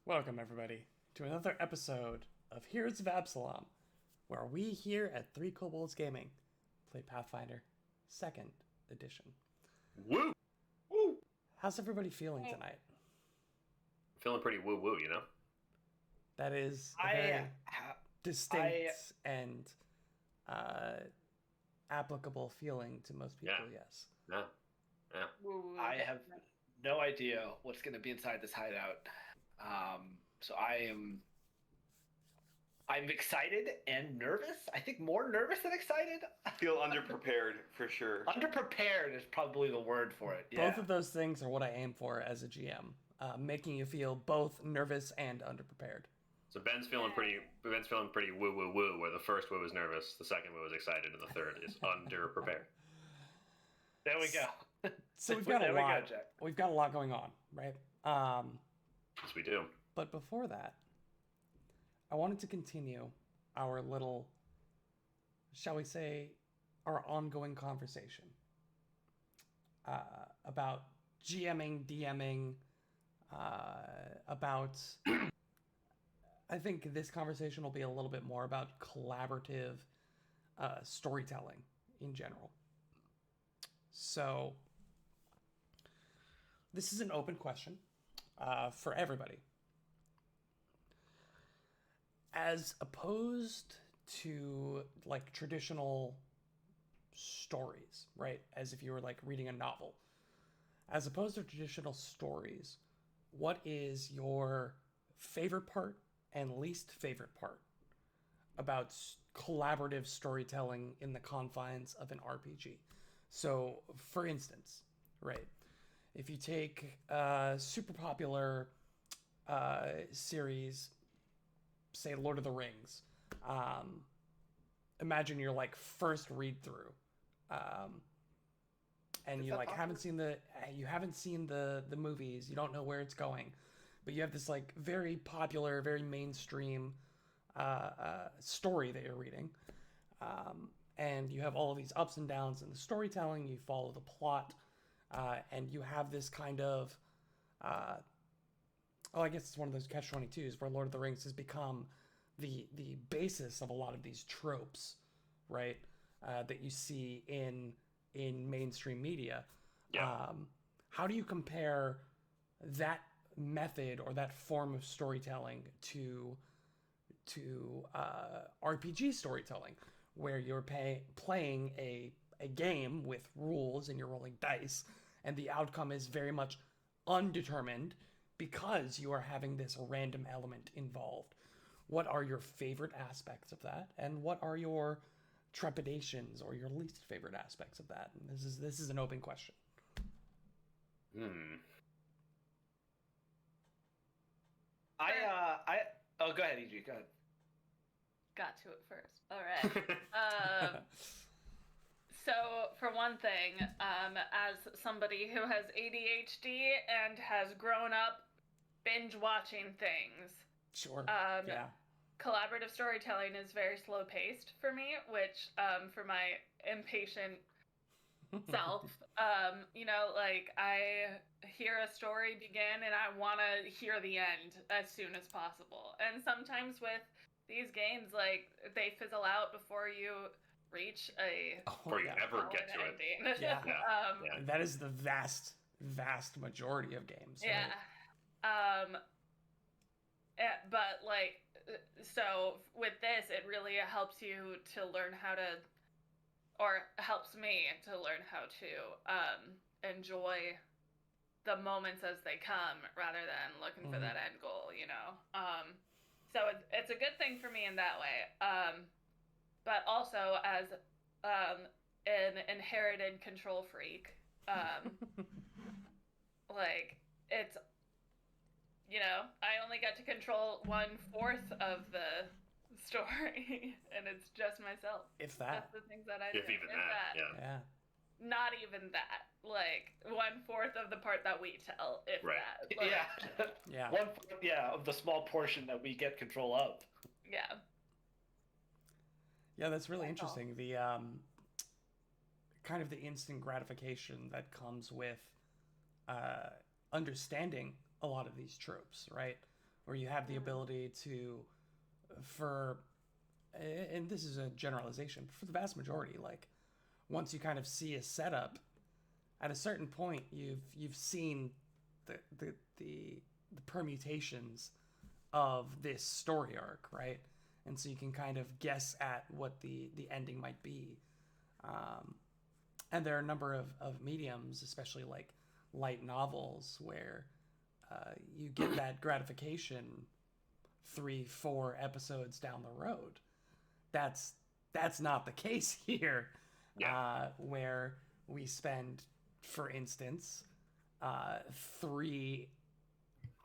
Welcome, everybody, to another episode of Heroes of Absalom, where we here at Three Kobolds Gaming play Pathfinder 2nd Edition. Woo! Woo! How's everybody feeling tonight? Feeling pretty woo-woo, you know? That is a very distinct and applicable feeling to most people, yes. Yeah. I have no idea what's going to be inside this hideout. So I'm excited and nervous. I think more nervous than excited. Feel underprepared for sure. Underprepared is probably the word for it. Yeah. Both of those things are what I aim for as a GM, making you feel both nervous and underprepared. So Ben's feeling pretty woo-woo-woo, where the first woo is nervous, the second woo is excited, and the third is underprepared. There we go. So we've got a There we lot. go, Jack. We've got a lot going on, right? Yes, we do. But before that, I wanted to continue our little, shall we say, our ongoing conversation about GMing, DMing, about. I think this conversation will be a little bit more about collaborative storytelling in general. So, this is an open question for everybody. As opposed to like traditional stories, right? As if you were like reading a novel. As opposed to traditional stories, what is your favorite part and least favorite part about collaborative storytelling in the confines of an RPG? So, for instance, right, if you take a super popular series, say Lord of the Rings, imagine your like first read through, and you like haven't seen the movies, you don't know where it's going, but you have this like very popular, very mainstream story that you're reading, and you have all of these ups and downs in the storytelling. You follow the plot, and you have this kind of I guess it's one of those catch-22s where Lord of the Rings has become the basis of a lot of these tropes, right? That you see in mainstream media. Yeah. How do you compare that method or that form of storytelling to RPG storytelling, where you're playing a game with rules and you're rolling dice, and the outcome is very much undetermined because you are having this random element involved? What are your favorite aspects of that, and what are your trepidations or your least favorite aspects of that? And this is an open question. Oh, go ahead, EG. Go ahead. Got to it first. All right. So, for one thing, as somebody who has ADHD and has grown up binge watching things, Sure. Yeah. collaborative storytelling is very slow paced for me, which for my impatient self, like I hear a story begin and I want to hear the end as soon as possible. And sometimes with these games, like they fizzle out before you reach Before you ever get to it. ending. Yeah. Yeah. That is the vast majority of games. Right? Yeah. But like, so with this, it really helps you to learn how to, or helps me to learn how to enjoy the moments as they come rather than looking for that end goal, So it's a good thing for me in that way. But also as an inherited control freak, like it's, I only get to control 1/4 of the story, and it's just myself. If that. That's the things that I do. If even that, yeah. Yeah. Not even that. Like 1/4 of the part that we tell, if Right. that. Like, Yeah. 1/4, of the small portion that we get control of. Yeah. Yeah, that's really interesting. The kind of the instant gratification that comes with understanding a lot of these tropes, right? where you have the ability to, and this is a generalization, but for the vast majority, like once you kind of see a setup, at a certain point, you've seen the permutations of this story arc, right? And so you can kind of guess at what the ending might be. And there are a number of mediums, especially like light novels, where you get that gratification 3-4 episodes down the road. That's not the case here, where we spend, for instance, 3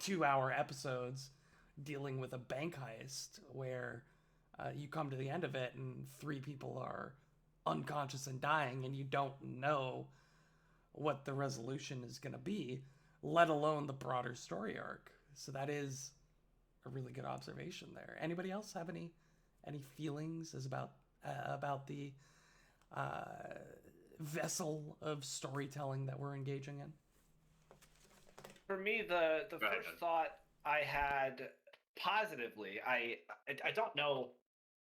2-hour episodes dealing with a bank heist where you come to the end of it and 3 people are unconscious and dying, and you don't know what the resolution is going to be, let alone the broader story arc. So that is a really good observation there. Anybody else have any feelings about the vessel of storytelling that we're engaging in? For me, the first thought I had positively, I don't know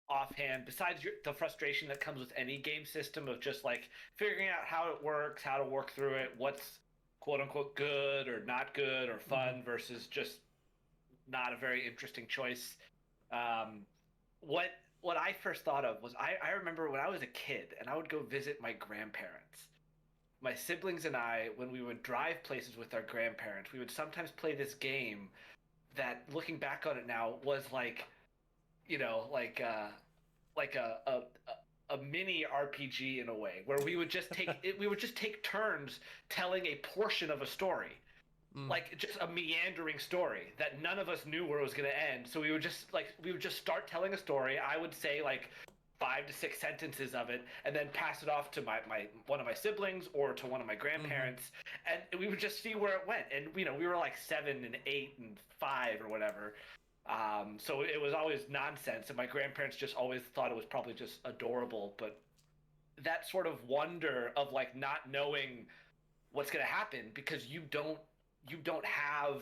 offhand, besides the frustration that comes with any game system of just like figuring out how it works, how to work through it, what's quote unquote good or not good or fun versus just not a very interesting choice. What I first thought of was I remember when I was a kid and I would go visit my grandparents. My siblings and I, when we would drive places with our grandparents, we would sometimes play this game that, looking back on it now, was like, you know, like a mini RPG in a way, where we would just take turns telling a portion of a story. Like just a meandering story that none of us knew where it was going to end. So we would just start telling a story. I would say like 5 to 6 sentences of it, and then pass it off to one of my siblings or to one of my grandparents, and we would just see where it went. And we were like 7 and 8 and 5 or whatever. So it was always nonsense, and my grandparents just always thought it was probably just adorable. But that sort of wonder of like not knowing what's going to happen because you don't have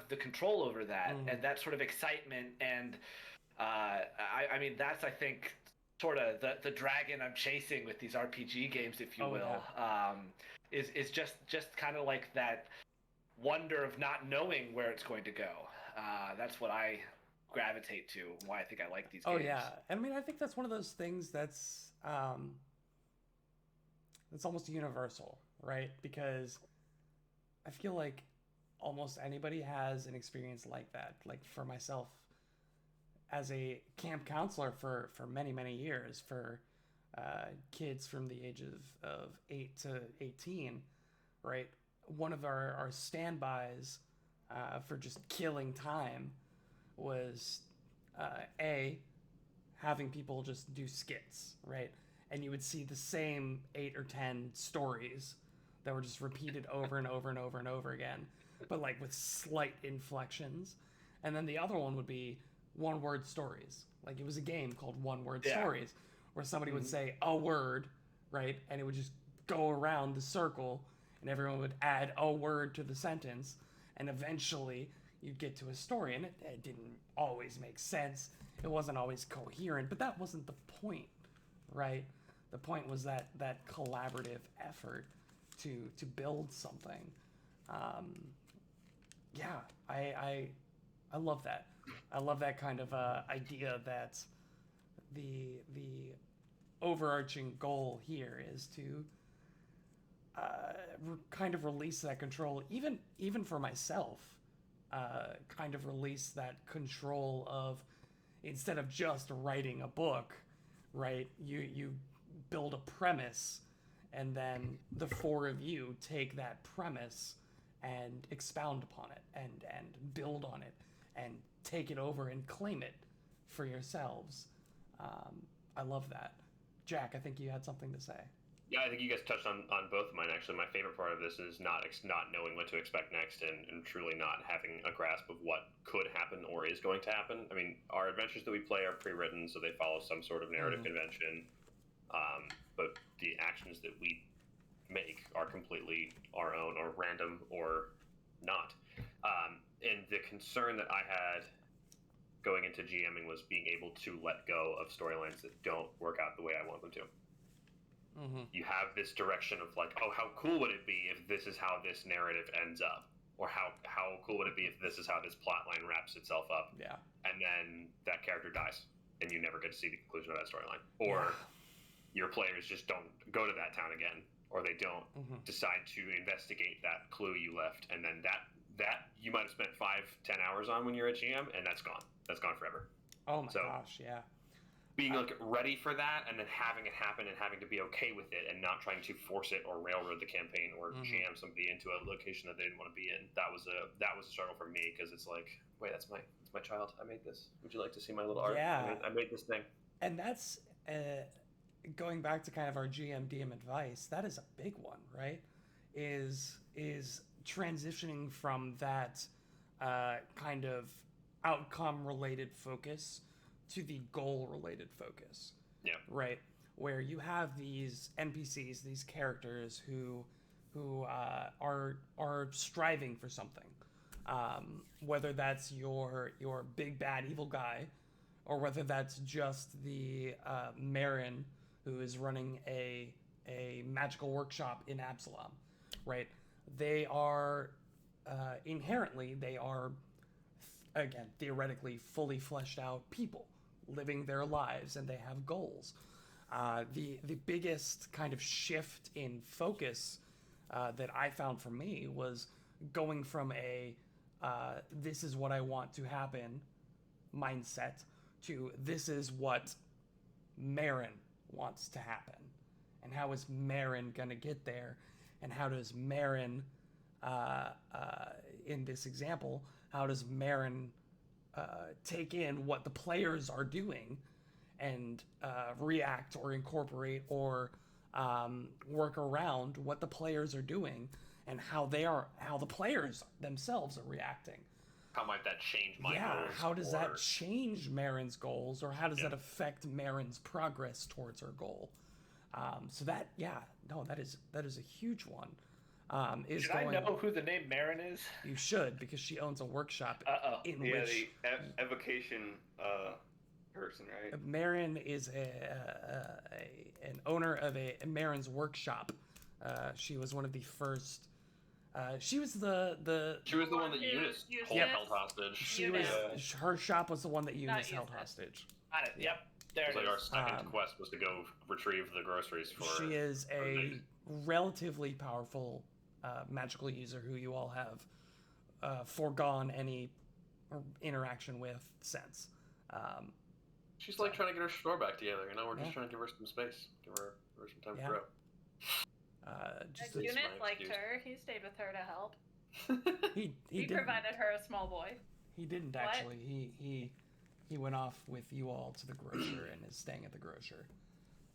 the control over that, and that sort of excitement, and I mean that's, I think, sort of the dragon I'm chasing with these RPG games, if you will. Is just kind of like that wonder of not knowing where it's going to go. That's what I gravitate to, and why I think I like these games. Oh yeah, I mean I think that's one of those things that's almost universal, right? Because I feel like almost anybody has an experience like that. Like for myself, as a camp counselor for many years for kids from the age of 8 to 18, right? One of our standbys for just killing time was having people just do skits, right? And you would see the same 8 or 10 stories that were just repeated over and over and over and over again, but like with slight inflections. And then the other one would be one-word stories. Like it was a game called One-Word Stories, where somebody would say a word, right? And it would just go around the circle, and everyone would add a word to the sentence, and eventually you'd get to a story. And it didn't always make sense. It wasn't always coherent, but that wasn't the point, right? The point was that collaborative effort to build something. I love that. I love that kind of idea that the overarching goal here is to kind of release that control, even for myself, kind of release that control of, instead of just writing a book, right? You build a premise, and then the 4 of you take that premise and expound upon it and build on it and take it over and claim it for yourselves. I love that. Jack, I think you had something to say. Yeah, I think you guys touched on both of mine, actually. My favorite part of this is not knowing what to expect next, and truly not having a grasp of what could happen or is going to happen. I mean, our adventures that we play are pre-written, so they follow some sort of narrative convention. But the actions that we make are completely our own, or random, or not. And the concern that I had going into GMing was being able to let go of storylines that don't work out the way I want them to. Mm-hmm. You have this direction of like, oh, how cool would it be if this is how this narrative ends up? Or how cool would it be if this is how this plot line wraps itself up? Yeah. And then that character dies, and you never get to see the conclusion of that storyline. Or your players just don't go to that town again, or they don't decide to investigate that clue you left, and then that you might have spent 5-10 hours on when you're a GM, and that's gone. That's gone forever. Oh my gosh, yeah. Being like ready for that, and then having it happen, and having to be okay with it, and not trying to force it or railroad the campaign or jam somebody into a location that they didn't want to be in. That was a struggle for me, because it's like, wait, that's my child. I made this. Would you like to see my little art? Yeah. I made this thing. And that's going back to kind of our GM DM advice. That is a big one, right? Is transitioning from that kind of outcome related focus to the goal related focus. Yeah. Right. Where you have these NPCs, these characters who are striving for something. Whether that's your big bad evil guy, or whether that's just the Marin who is running a magical workshop in Absalom, right? They are inherently, they are again theoretically fully fleshed out people living their lives, and they have goals. The biggest kind of shift in focus that I found for me was going from a this is what I want to happen mindset to this is what Marin wants to happen, and how is Marin gonna get there, and how does Marin in this example, how does Marin take in what the players are doing and react or incorporate or work around what the players are doing, and how the players themselves are reacting. How might that change my goals? How does that change Marin's goals, or how does that affect Marin's progress towards her goal? So that is a huge one. Should I know who the name Marin is? You should, because she owns a workshop in Yeah, which the evocation person, right? Marin is an owner of Marin's workshop. She was one of the first. She was the one that Eunice held hostage. Her shop was the one that Eunice held Eunice. hostage. Got it. Yep. There it Like our is. second quest was to go retrieve the groceries for. She is a relatively powerful magical user who you all have foregone any interaction with since. She's like trying to get her store back together. We're just trying to give her some space, give her some time to grow. Eunice liked her. He stayed with her to help. He He provided her a small boy. He didn't What? actually. He went off with you all to the grocer and is staying at the grocer.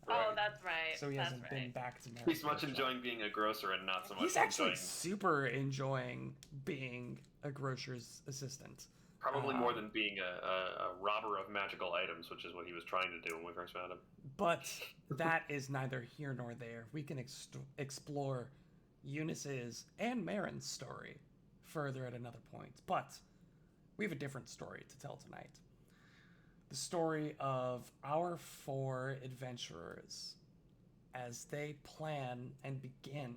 Oh, that's right. So he that's hasn't right. been back to Mary's He's much workshop. enjoying being a grocer and not so much He's actually enjoying. super enjoying being a grocer's assistant. Probably more than being a robber of magical items, which is what he was trying to do when we first found him. But that is neither here nor there. We can explore Eunice's and Marin's story further at another point. But we have a different story to tell tonight. The story of our 4 adventurers as they plan and begin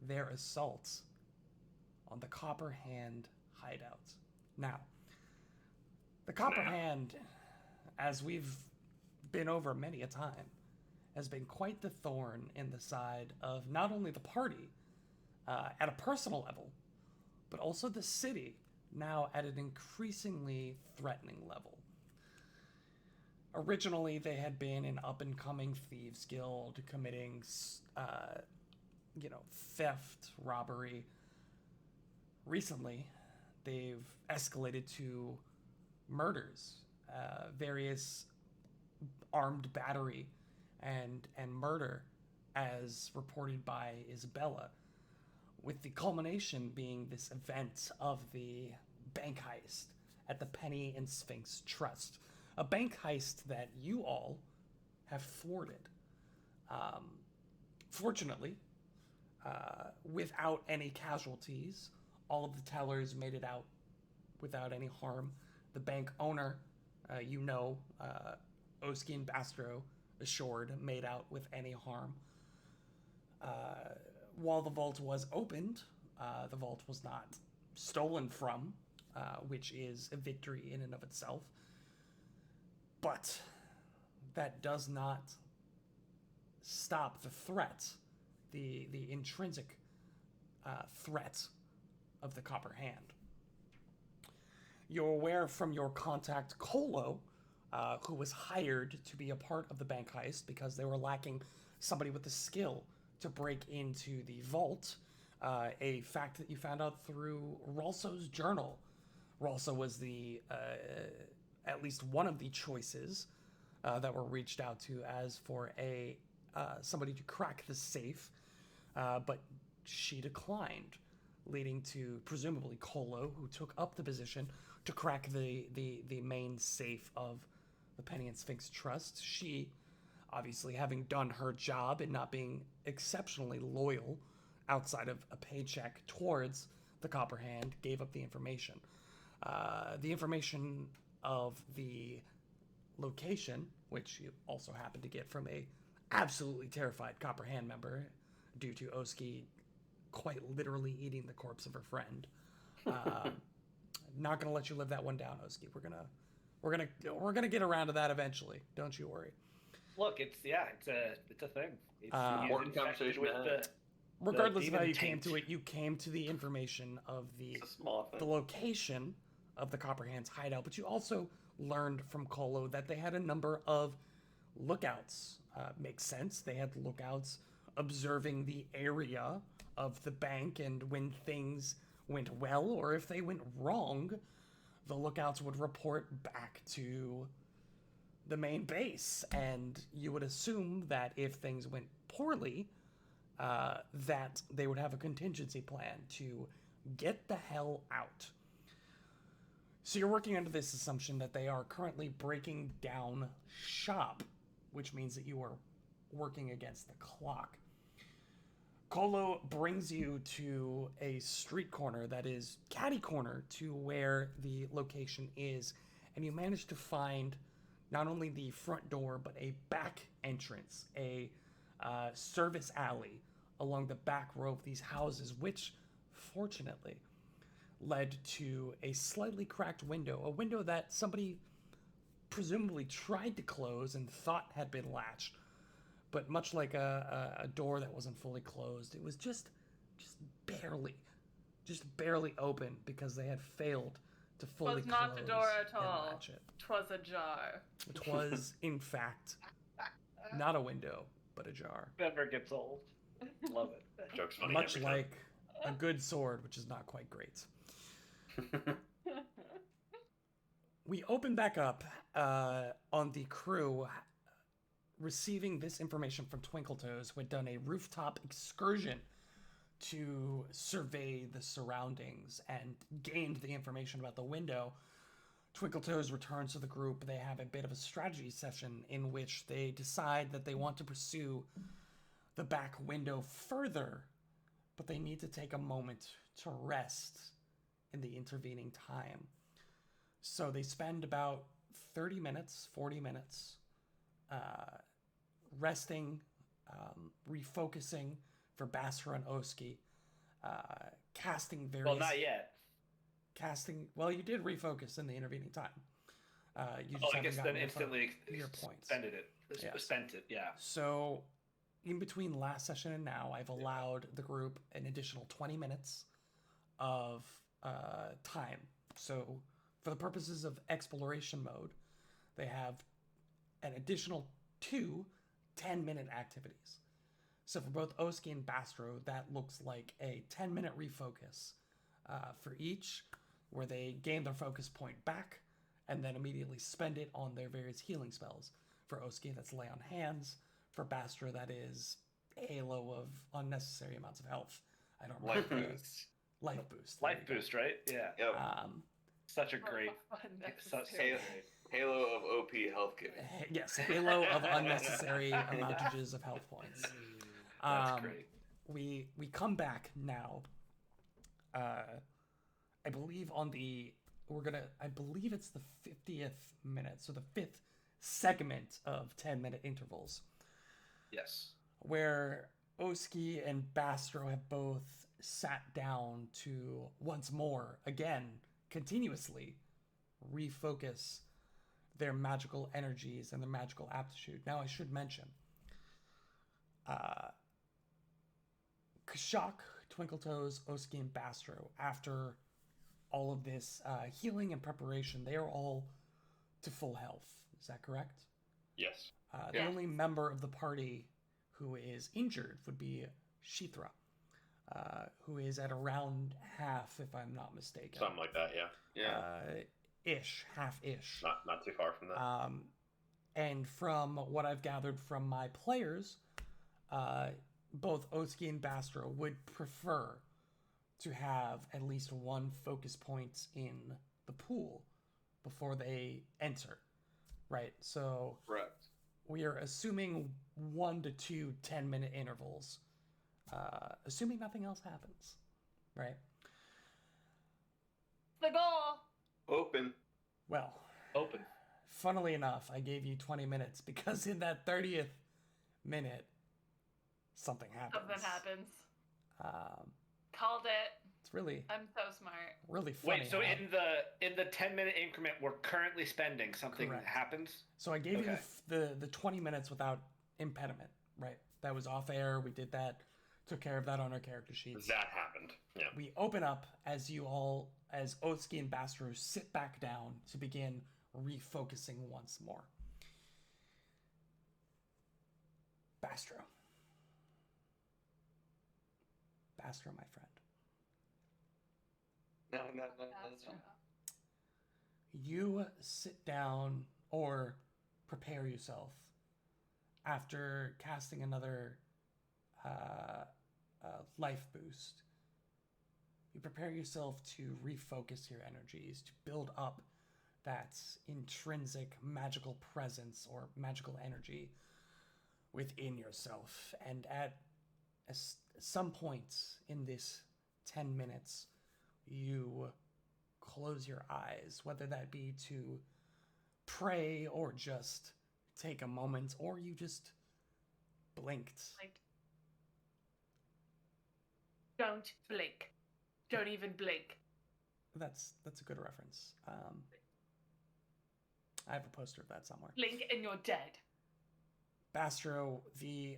their assault on the Copper Hand hideout. Now, the Copper Hand, as we've been over many a time, has been quite the thorn in the side of not only the party at a personal level, but also the city now at an increasingly threatening level. Originally, they had been an up-and-coming thieves guild committing, theft, robbery. Recently, they've escalated to murders, various armed battery and murder, as reported by Isabella, with the culmination being this event of the bank heist at the Penny and Sphinx Trust. A bank heist that you all have thwarted. Fortunately, without any casualties, all of the tellers made it out without any harm. The bank owner, Oski and Bastro, assured, made out with any harm. While the vault was opened, the vault was not stolen from, which is a victory in and of itself. But that does not stop the threat, the intrinsic threat of the Copper Hand. You're aware from your contact Kolo, who was hired to be a part of the bank heist because they were lacking somebody with the skill to break into the vault, a fact that you found out through Ralso's journal. Ralso was at least one of the choices that were reached out to as for somebody to crack the safe, but she declined, leading to presumably Kolo, who took up the position to crack the main safe of the Penny and Sphinx Trust. She, obviously having done her job and not being exceptionally loyal outside of a paycheck towards the Copper Hand, gave up the information. The information of the location, which you also happened to get from a absolutely terrified Copper Hand member due to Oski quite literally eating the corpse of her friend. Not gonna let you live that one down, Oski. We're gonna get around to that eventually. Don't you worry. Look, it's a thing. It's Important conversation to have. Regardless of how demon you came taint. to it, you came to the information of the It's a small thing. location of the Copperhand's hideout, but you also learned from Kolo that they had a number of lookouts. Makes sense. They had lookouts observing the area of the bank, and when things went well or if they went wrong, the lookouts would report back to the main base, and you would assume that if things went poorly, that they would have a contingency plan to get the hell out. So you're working under this assumption that they are currently breaking down shop, which means that you are working against the clock. Kolo brings you to a street corner that is catty corner to where the location is, and you manage to find not only the front door, but a back entrance, a service alley along the back row of these houses, which, fortunately, led to a slightly cracked window, a window that somebody presumably tried to close and thought had been latched, but much like a door that wasn't fully closed, it was just barely open because they had failed to fully Was not a close door at and all. latch it. 'Twas ajar. It was, in fact, not a window, but a jar. Never gets old. Love it. Joke's funny. Much every time. like a good sword, which is not quite great. We open back up on the crew receiving this information from Twinkletoes, who had done a rooftop excursion to survey the surroundings and gained the information about the window. Twinkletoes returns to the group. They have a bit of a strategy session in which they decide that they want to pursue the back window further, but they need to take a moment to rest in the intervening time. So they spend about 40 minutes, resting, refocusing for Basra and Oski, casting various... Well, not yet. Well, you did refocus in the intervening time. You just I haven't guess gotten then instantly your points. spent it. Yes. Spent it, yeah. So, in between last session and now, I've allowed the group an additional 20 minutes of time. So, for the purposes of exploration mode, they have an additional 2 10-minute activities. So for both Oski and Bastro, that looks like a 10-minute refocus for each, where they gain their focus point back and then immediately spend it on their various healing spells. For Oski, that's Lay on Hands. For Bastro, that is Halo of unnecessary amounts of health. I don't Life remember. boost. Life boost. Life boost, right? Yeah. Yep. Such a great. Unnecessary. Halo of OP health giving. Yes, Halo of unnecessary amountages of health points. That's great. We come back now I believe I believe it's the 50th minute, so the 5th segment of 10-minute intervals, Yes. where Oski and Bastro have both sat down to once more, again, continuously refocus their magical energies and their magical aptitude. Now, I should mention, Kashak, Twinkletoes, Oski, and Bastro, after all of this healing and preparation, they are all to full health. Is that correct? Yes. The only member of the party who is injured would be Shithra, who is at around half, if I'm not mistaken. Something like that, yeah. Half-ish. Not too far from that. And from what I've gathered from my players, both Oski and Bastro would prefer to have at least one focus point in the pool before they enter, right? So Correct. we are assuming 1 to 2 10-minute intervals, assuming nothing else happens, right? The goal. Open. Well, Open. funnily enough, I gave you 20 minutes because in that 30th minute, something happens. Something happens. Called it. It's really, I'm so smart. really funny. Wait, so how- in the 10-minute increment we're currently spending, something Correct. happens? So I gave you Okay. the 20 minutes without impediment, right? That was off air. We did that, took care of that on our character sheets. That happened. Yeah. We open up as Oski and Bastro sit back down to begin refocusing once more. Bastro, my friend. No. That's true. You sit down or prepare yourself after casting another life boost. You prepare yourself to refocus your energies, to build up that intrinsic magical presence or magical energy within yourself. And at some point in this 10 minutes, you close your eyes, whether that be to pray or just take a moment, or you just blinked. Like, don't blink. Don't even blink. That's a good reference. I have a poster of that somewhere. Blink and you're dead. Bastro, the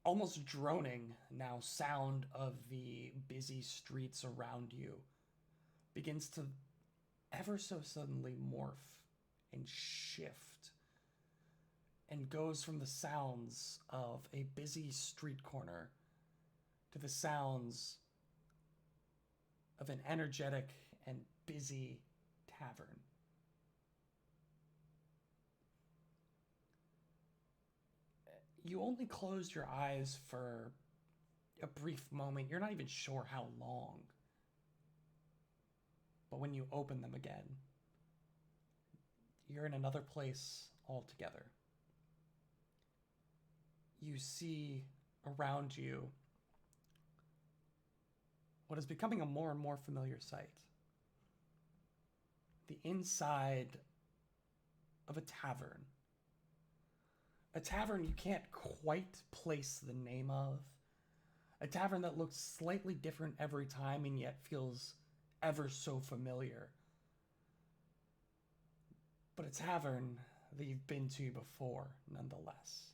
almost droning now sound of the busy streets around you begins to ever so suddenly morph and shift and goes from the sounds of a busy street corner to the sounds of an energetic and busy tavern. You only closed your eyes for a brief moment. You're not even sure how long. But when you open them again, you're in another place altogether. You see around you what is becoming a more and more familiar sight. The inside of a tavern. A tavern you can't quite place the name of. A tavern that looks slightly different every time and yet feels ever so familiar. But a tavern that you've been to before, nonetheless.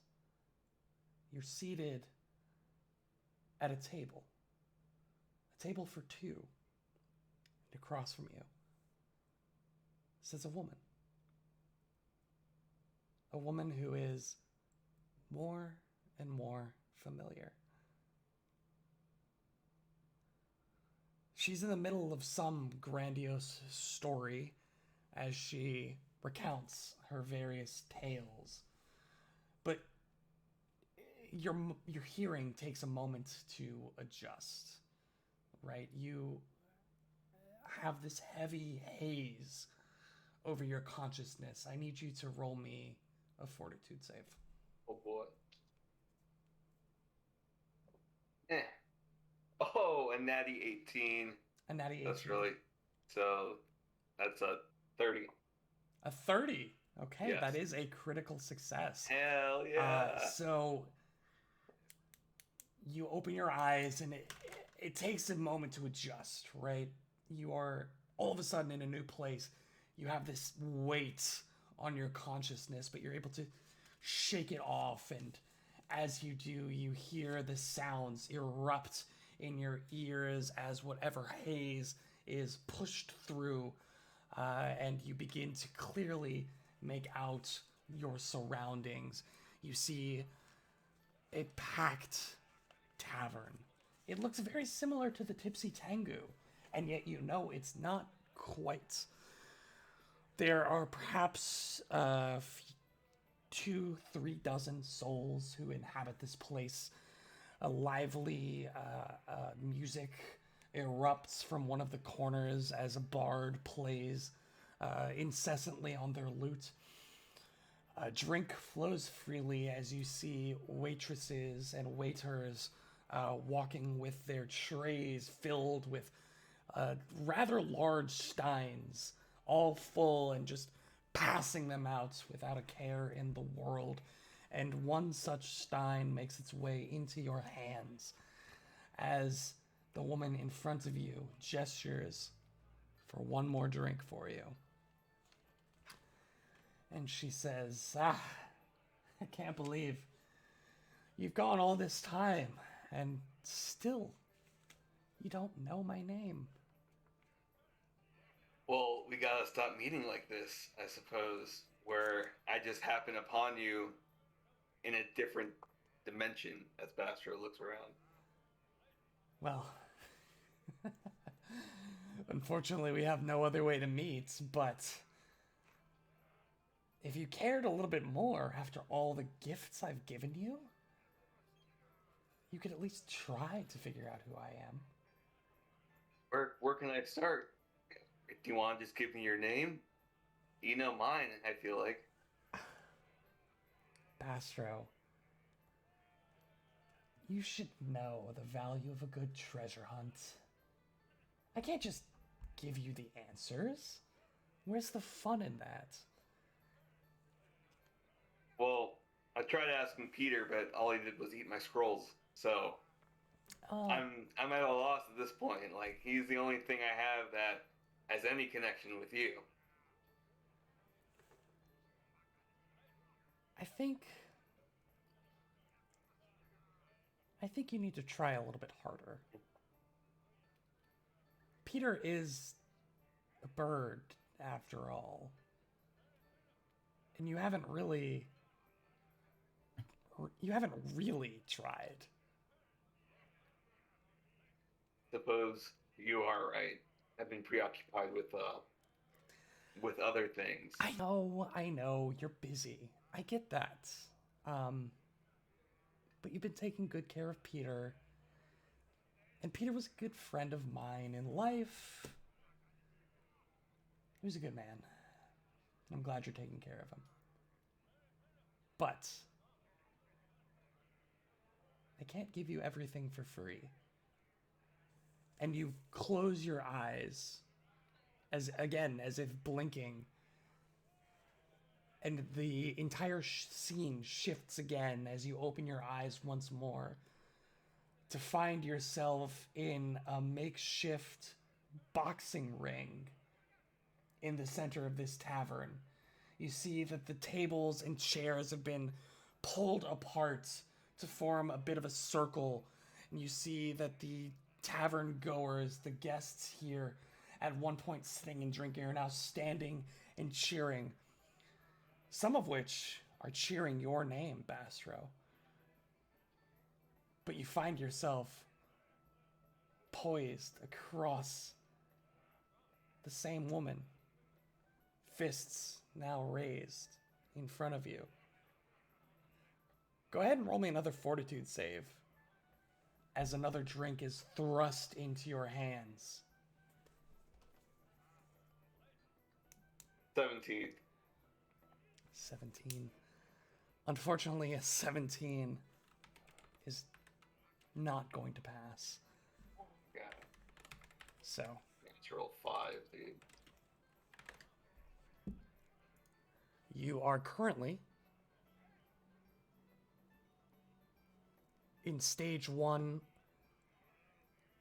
You're seated at a table for two. And across from you sits a woman. A woman who is more and more familiar. She's in the middle of some grandiose story as she recounts her various tales. But your hearing takes a moment to adjust, right? You have this heavy haze over your consciousness. I need you to roll me a fortitude save. Oh boy. Oh, a natty 18. A natty 18. That's really so. That's a 30. A 30. Okay, Yes. that is a critical success. Hell yeah! So you open your eyes and it takes a moment to adjust, right? You are all of a sudden in a new place. You have this weight on your consciousness, but you're able to shake it off, and as you do, you hear the sounds erupt in your ears as whatever haze is pushed through, and you begin to clearly make out your surroundings. You see a packed tavern. It looks very similar to the Tipsy Tengu, and yet you know it's not quite. There are perhaps 2-3 dozen souls who inhabit this place. A lively music erupts from one of the corners as a bard plays incessantly on their lute. Drink flows freely as you see waitresses and waiters walking with their trays filled with rather large steins, all full, and just passing them out without a care in the world. And one such stein makes its way into your hands as the woman in front of you gestures for one more drink for you. And she says, I can't believe you've gone all this time and still you don't know my name. Well, we gotta stop meeting like this, I suppose, where I just happen upon you in a different dimension as Bastro looks around. Well, unfortunately, we have no other way to meet, but if you cared a little bit more after all the gifts I've given you, you could at least try to figure out who I am. Where can I start? Do you want to just give me your name? You know mine, I feel like. Bastro, you should know the value of a good treasure hunt. I can't just give you the answers. Where's the fun in that? Well, I tried asking Peter, but all he did was eat my scrolls. So I'm at a loss at this point. Like, he's the only thing I have that has any connection with you. I think you need to try a little bit harder. Peter is a bird, after all. And you haven't really tried. Suppose you are right. I've been preoccupied with other things. I know, you're busy. I get that. But you've been taking good care of Peter. And Peter was a good friend of mine in life. He was a good man. I'm glad you're taking care of him. But I can't give you everything for free. And you close your eyes, as if blinking, and the entire scene shifts again as you open your eyes once more to find yourself in a makeshift boxing ring in the center of this tavern. You see that the tables and chairs have been pulled apart to form a bit of a circle, and you see that the tavern goers, the guests here, at one point sitting and drinking, are now standing and cheering. Some of which are cheering your name, Bastro. But you find yourself poised across the same woman, fists now raised in front of you. Go ahead and roll me another fortitude save as another drink is thrust into your hands. 17. 17. Unfortunately, a 17 is not going to pass. God. So Natural 5, dude. you are currently in stage 1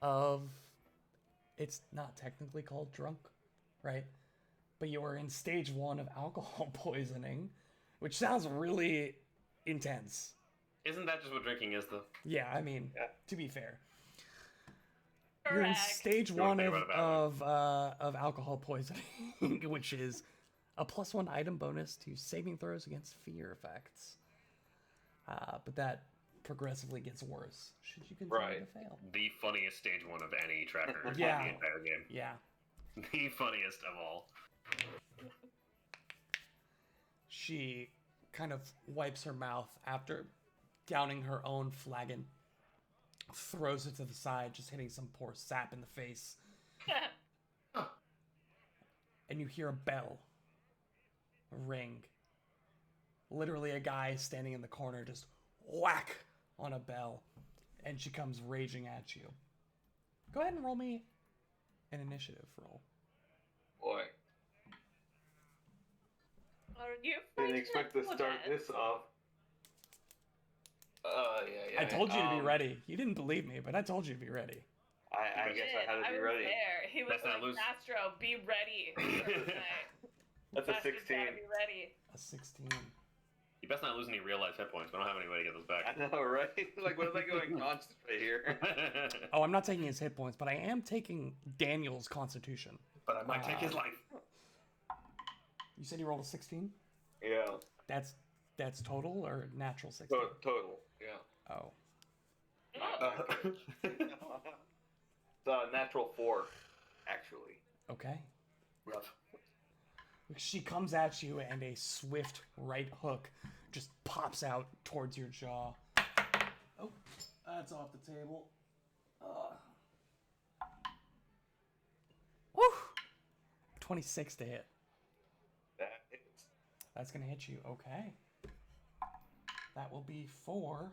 of, it's not technically called drunk, right? But you are in stage 1 of alcohol poisoning, which sounds really intense. Isn't that just what drinking is, though? Yeah, I mean, Yeah. to be fair. You're in Correct. stage You wanna 1 think about it that of alcohol poisoning, which is a +1 item bonus to saving throws against fear effects. But that progressively gets worse should you continue Right. to fail. The funniest stage 1 of any tracker Yeah. in the entire game. Yeah. The funniest of all. She kind of wipes her mouth after downing her own flagon, throws it to the side, just hitting some poor sap in the face, and you hear a bell ring. Literally a guy standing in the corner just whack on a bell, and she comes raging at you. Go ahead and roll me an initiative roll. Boy, Are you didn't expect to frightened start of it? this off. Yeah. I told you to be ready. You didn't believe me, but I told you to be ready. I guess I had to be was ready. There. He was Let's not like, lose. Mastro, be ready. That's a Mastro's 16. gotta be ready. A 16. You best not lose any real life hit points. We don't have any way to get those back. I know, right? Like, what am I going constant right here? Oh, I'm not taking his hit points, but I am taking Daniel's constitution. But I might take his life. You said you rolled a 16? Yeah. That's total or natural 16? Total. Yeah. Oh. It's a natural 4, actually. Okay. Rough. She comes at you and a swift right hook just pops out towards your jaw. Oh, that's off the table. Woo! 26 to hit. That hits. That's going to hit you. Okay. That will be for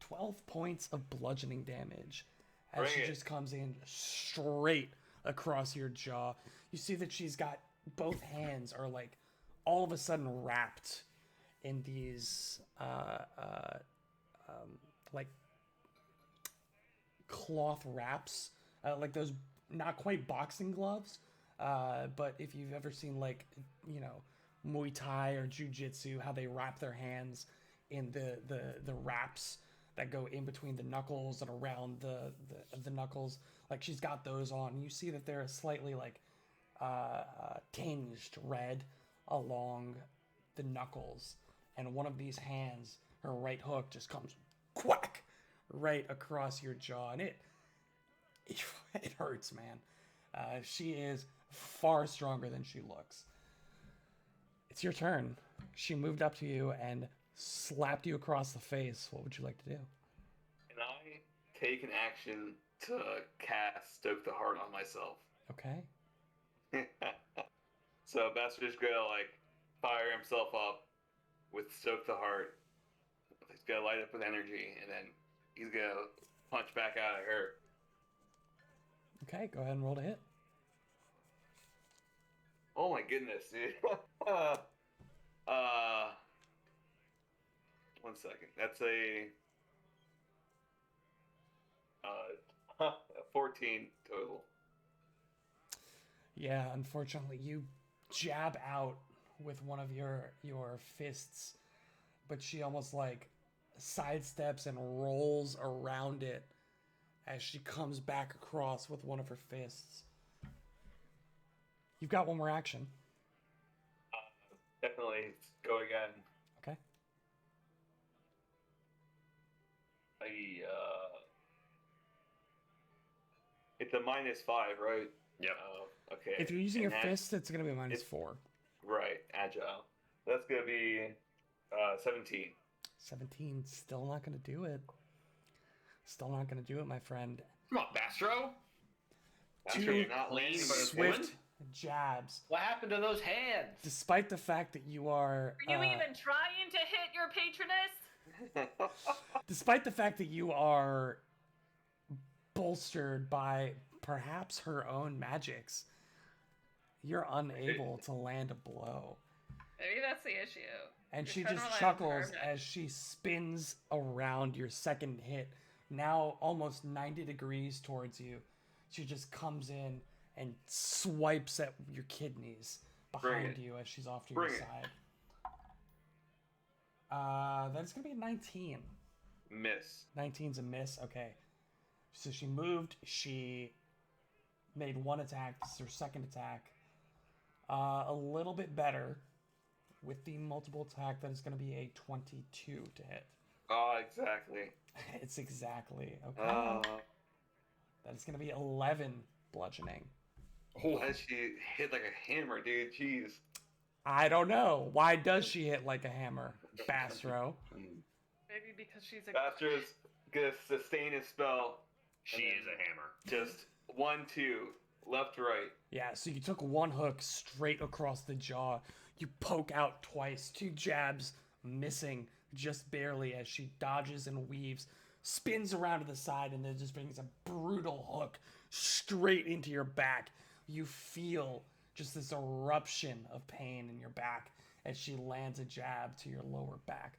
12 points of bludgeoning damage as Bring she it. just comes in straight across your jaw. You see that she's got both hands are like all of a sudden wrapped in these like cloth wraps, like those not quite boxing gloves, but if you've ever seen like, you know, Muay Thai or Jiu-Jitsu, how they wrap their hands in the wraps that go in between the knuckles and around the knuckles. Like she's got those on. You see that they're slightly like tinged red along the knuckles, and one of these hands, her right hook, just comes quack right across your jaw, and it hurts, man. She is far stronger than she looks. It's your turn. She moved up to you and slapped you across the face. What would you like to do? Can I take an action to cast Stoke the Heart on myself? Okay. So Bastard's gonna like fire himself up with Stoke the Heart. He's gonna light up with energy, and then he's gonna punch back out at her. Okay, go ahead and roll to hit. Oh my goodness, dude. 1 second. That's a 14 total. Yeah, unfortunately, you jab out with one of your fists, but she almost like sidesteps and rolls around it as she comes back across with one of her fists. You've got one more action. Definitely go again. Okay. It's a -5, right? Yep. Okay. If you're using And your that- fists, it's going to be -4. Right, agile. That's gonna be 17. 17, still not going to do it. Still not going to do it, my friend. Come on, Bastro. After Two you're not landing, but it's swift woman? jabs. What happened to those hands? Despite the fact that you are... Are you even trying to hit your patroness? Despite the fact that you are bolstered by perhaps her own magics, you're unable to land a blow. Maybe that's the issue. And You're she trying to just rely on chuckles permanent. as she spins around your second hit, now almost 90 degrees towards you. She just comes in and swipes at your kidneys behind you as she's off to your side. That's going to be a 19. Miss. 19's a miss. Okay. So she moved. She made one attack. This is her second attack. A little bit better. With the multiple attack, that is going to be a 22 to hit. Oh, exactly. It's exactly. Okay. That is going to be 11 bludgeoning. Why does she hit like a hammer, dude? Jeez. I don't know. Why does she hit like a hammer, Bastro? Maybe because she's a. Bastro's gonna sustain his spell. She is a hammer. Just 1, 2, left, right. Yeah, so you took one hook straight across the jaw. You poke out twice, 2 jabs missing just barely as she dodges and weaves, spins around to the side, and then just brings a brutal hook straight into your back. You feel just this eruption of pain in your back as she lands a jab to your lower back.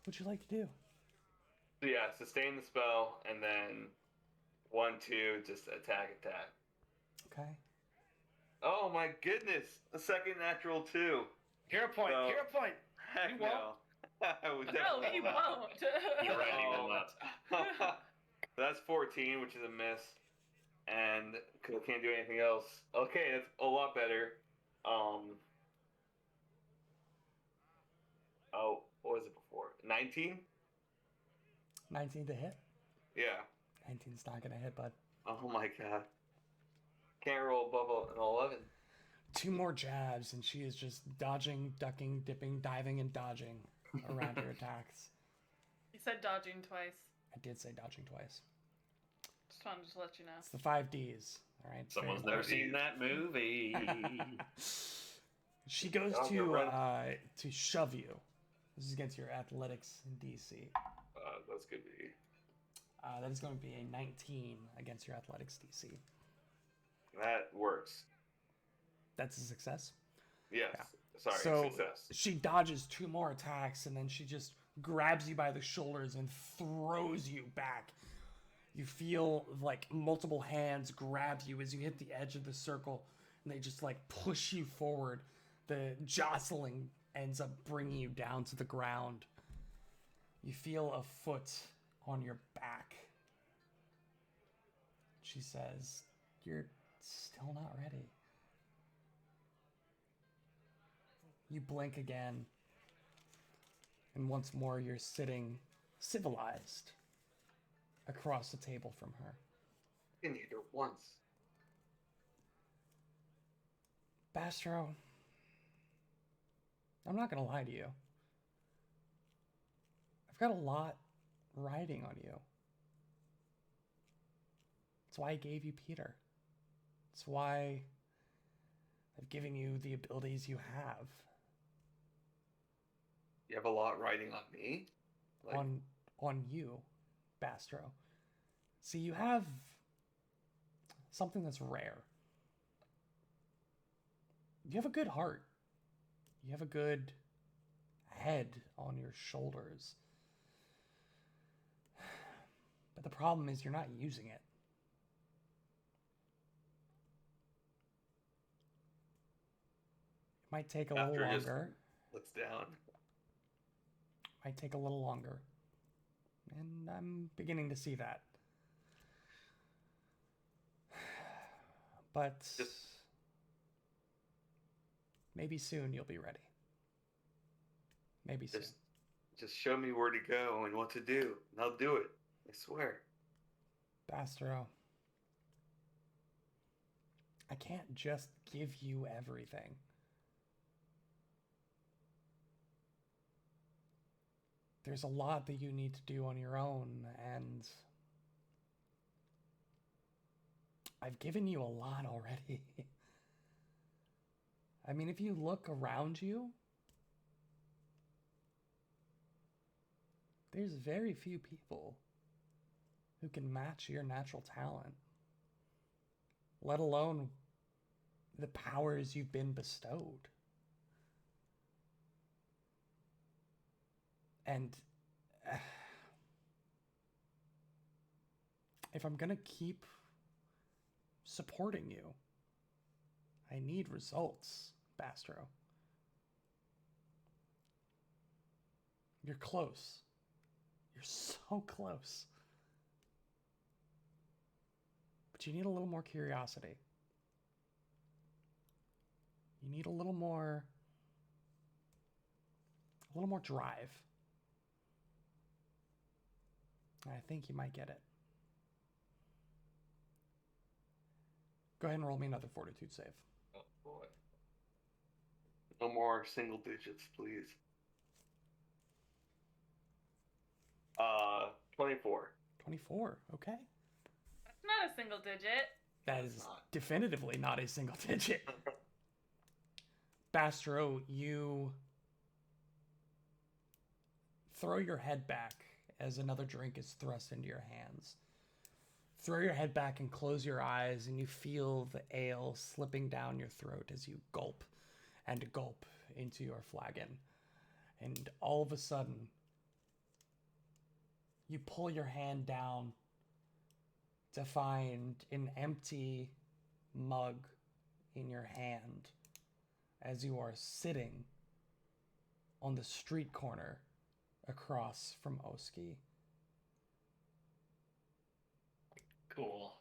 What'd you like to do? So yeah, sustain the spell, and then 1, 2, just attack. Okay. Oh my goodness! A second natural 2. Hero point. So- Hero point. Heck You no. won't. I would No, definitely he not. won't. You're right, he will not. That's 14, which is a miss, and 'cause I can't do anything else. Okay, that's a lot better. Oh, what was it before? 19? 19 to hit? Yeah. 19's not gonna hit, bud. Oh my god. Can't roll above an 11. 2 more jabs, and she is just dodging, ducking, dipping, diving, and dodging around your attacks. He said dodging twice. I did say dodging twice. Just wanted to let you know. It's the 5Ds, all right? Someone's Very never seen that movie. She goes Dog to shove you. This is against your athletics in DC. That's good to hear. That is going to be a 19 against your athletics DC. That works. That's a success. Yes. Yeah. Sorry, So success. she dodges 2 more attacks, and then she just grabs you by the shoulders and throws you back. You feel like multiple hands grab you as you hit the edge of the circle, and they just like push you forward. The jostling ends up bringing you down to the ground. You feel a foot on your back. She says, "You're still not ready." You blink again, and once more you're sitting civilized across the table from her. Been here once. Bastro, I'm not gonna lie to you. I've got a lot riding on you. That's why I gave you Peter. That's why I've given you the abilities you have. You have a lot riding on me? Like, on you, Bastro. See, you have something that's rare. You have a good heart. You have a good head on your shoulders. But the problem is you're not using it. It might take a little After just longer. looks down. Might take a little longer. And I'm beginning to see that. But Just- maybe soon you'll be ready. Maybe soon. Just show me where to go and what to do, and I'll do it. I swear. Bastro, I can't just give you everything. There's a lot that you need to do on your own, and I've given you a lot already. I mean, if you look around you, there's very few people who can match your natural talent, let alone the powers you've been bestowed. And if I'm gonna keep supporting you, I need results, Bastro. You're close. You're so close. But you need a little more curiosity. You need a little more drive. I think you might get it. Go ahead and roll me another fortitude save. Oh boy. No more single digits, please. 24. 24, okay. That's not a single digit. That is definitively not a single digit. Bastro, you throw your head back as another drink is thrust into your hands. Throw your head back and close your eyes, and you feel the ale slipping down your throat as you gulp and gulp into your flagon. And all of a sudden, you pull your hand down to find an empty mug in your hand as you are sitting on the street corner across from Oski. Cool.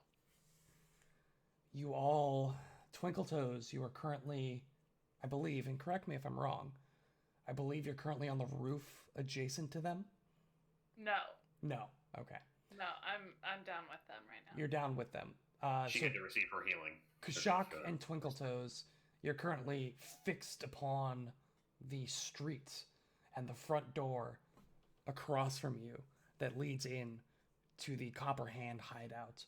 You all, Twinkle Toes, you are currently, I believe, and correct me if I'm wrong, I believe you're currently on the roof adjacent to them? No. No. Okay. No, I'm down with them right now. You're down with them. She So had to receive her healing. Kashak and Twinkle Toes, you're currently fixed upon the street and the front door across from you that leads in to the Copper Hand hideout.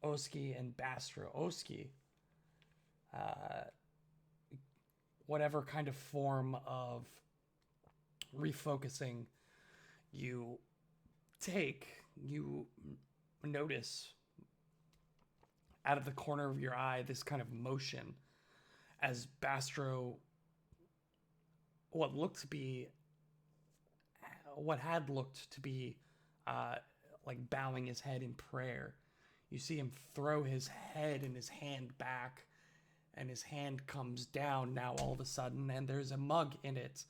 Oski and Bastro. Oski, whatever kind of form of refocusing you take, you notice out of the corner of your eye this kind of motion as Bastro, what had looked to be like bowing his head in prayer. You see him throw his head and his hand back, and his hand comes down now all of a sudden, and there's a mug in it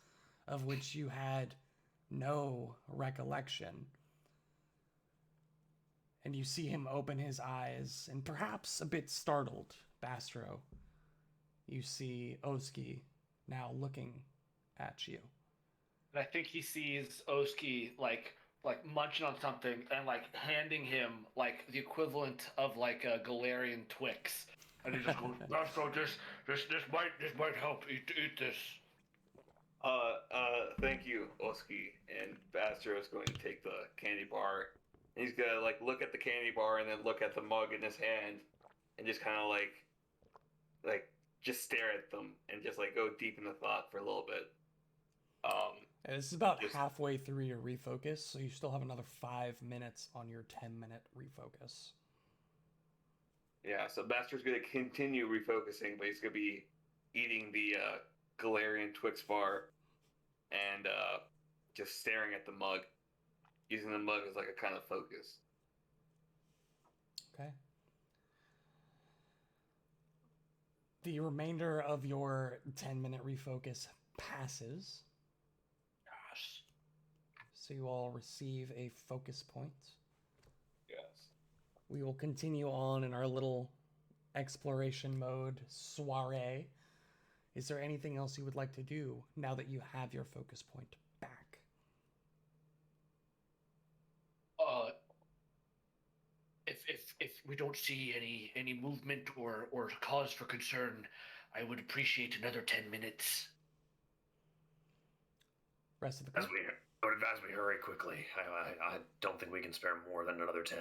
of which you had no recollection. And you see him open his eyes, and perhaps a bit startled, Bastro, you see Oski now looking at you. And I think he sees Oski like munching on something and like handing him like the equivalent of like a Galarian Twix. And he just goes, Bastro, this might help. Eat this. Thank you, Oski. And Bastro is going to take the candy bar. And he's gonna like look at the candy bar and then look at the mug in his hand and just kind of like just stare at them and just like go deep into thought for a little bit. And this is about halfway through your refocus, so you still have another 5 minutes on your 10-minute refocus. Yeah, so Bastro's gonna continue refocusing, but he's gonna be eating the Galarian Twix bar and just staring at the mug, using the mug as like a kind of focus. Okay. The remainder of your 10-minute refocus passes. Gosh. So you all receive a focus point. Yes. We will continue on in our little exploration mode soiree. Is there anything else you would like to do now that you have your focus point back? If we don't see any movement or cause for concern, I would appreciate another 10 minutes. Rest of the I group? would advise we hurry quickly. I don't think we can spare more than another 10.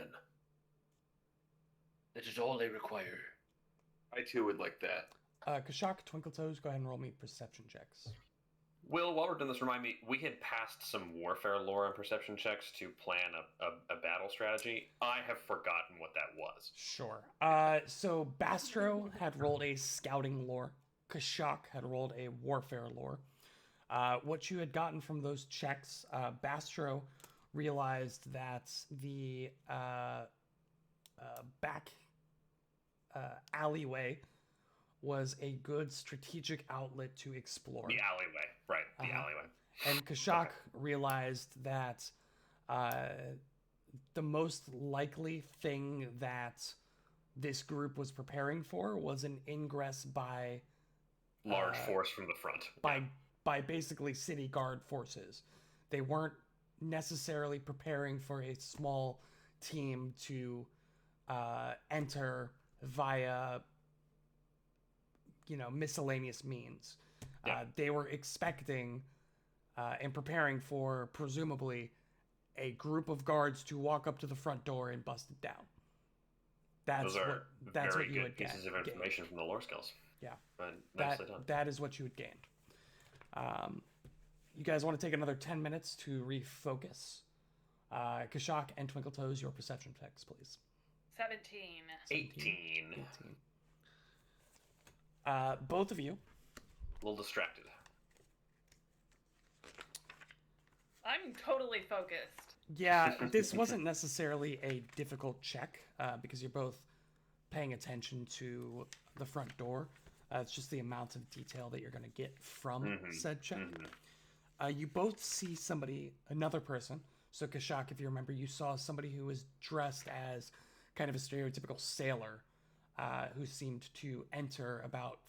That is all I require. I too would like that. Kashak, Twinkle Toes, go ahead and roll me perception checks. Will, while we're doing this, remind me, we had passed some warfare lore and perception checks to plan a battle strategy. I have forgotten what that was. Sure. So Bastro had rolled a scouting lore. Kashak had rolled a warfare lore. What you had gotten from those checks, Bastro realized that the back alleyway was a good strategic outlet to explore. The alleyway, right? The alleyway. And Kashak realized that the most likely thing that this group was preparing for was an ingress by large force from the front. By basically city guard forces. They weren't necessarily preparing for a small team to enter via, miscellaneous means. They were expecting and preparing for, presumably, a group of guards to walk up to the front door and bust it down. That's very what you good would pieces of information from the lore skills. Yeah, nicely done. That is what you had gained. You guys want to take another 10 minutes to refocus? Kashak and Twinkletoes, your perception checks, please. 17. 18. Both of you. A little distracted. I'm totally focused. Yeah, this wasn't necessarily a difficult check because you're both paying attention to the front door. It's just the amount of detail that you're going to get from said check. You both see another person. So Kashak, if you remember, you saw somebody who was dressed as kind of a stereotypical sailor who seemed to enter about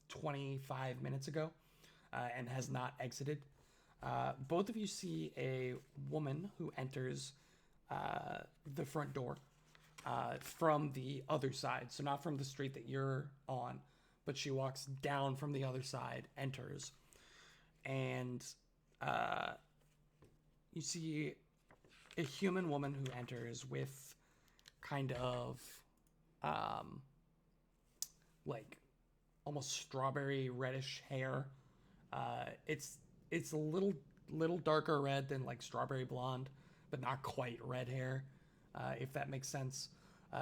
25 minutes ago and has not exited. Both of you see a woman who enters the front door from the other side. So not from the street that you're on, but she walks down from the other side, enters, and you see a human woman who enters with kind of like almost strawberry reddish hair. It's a little darker red than like strawberry blonde, but not quite red hair, if that makes sense.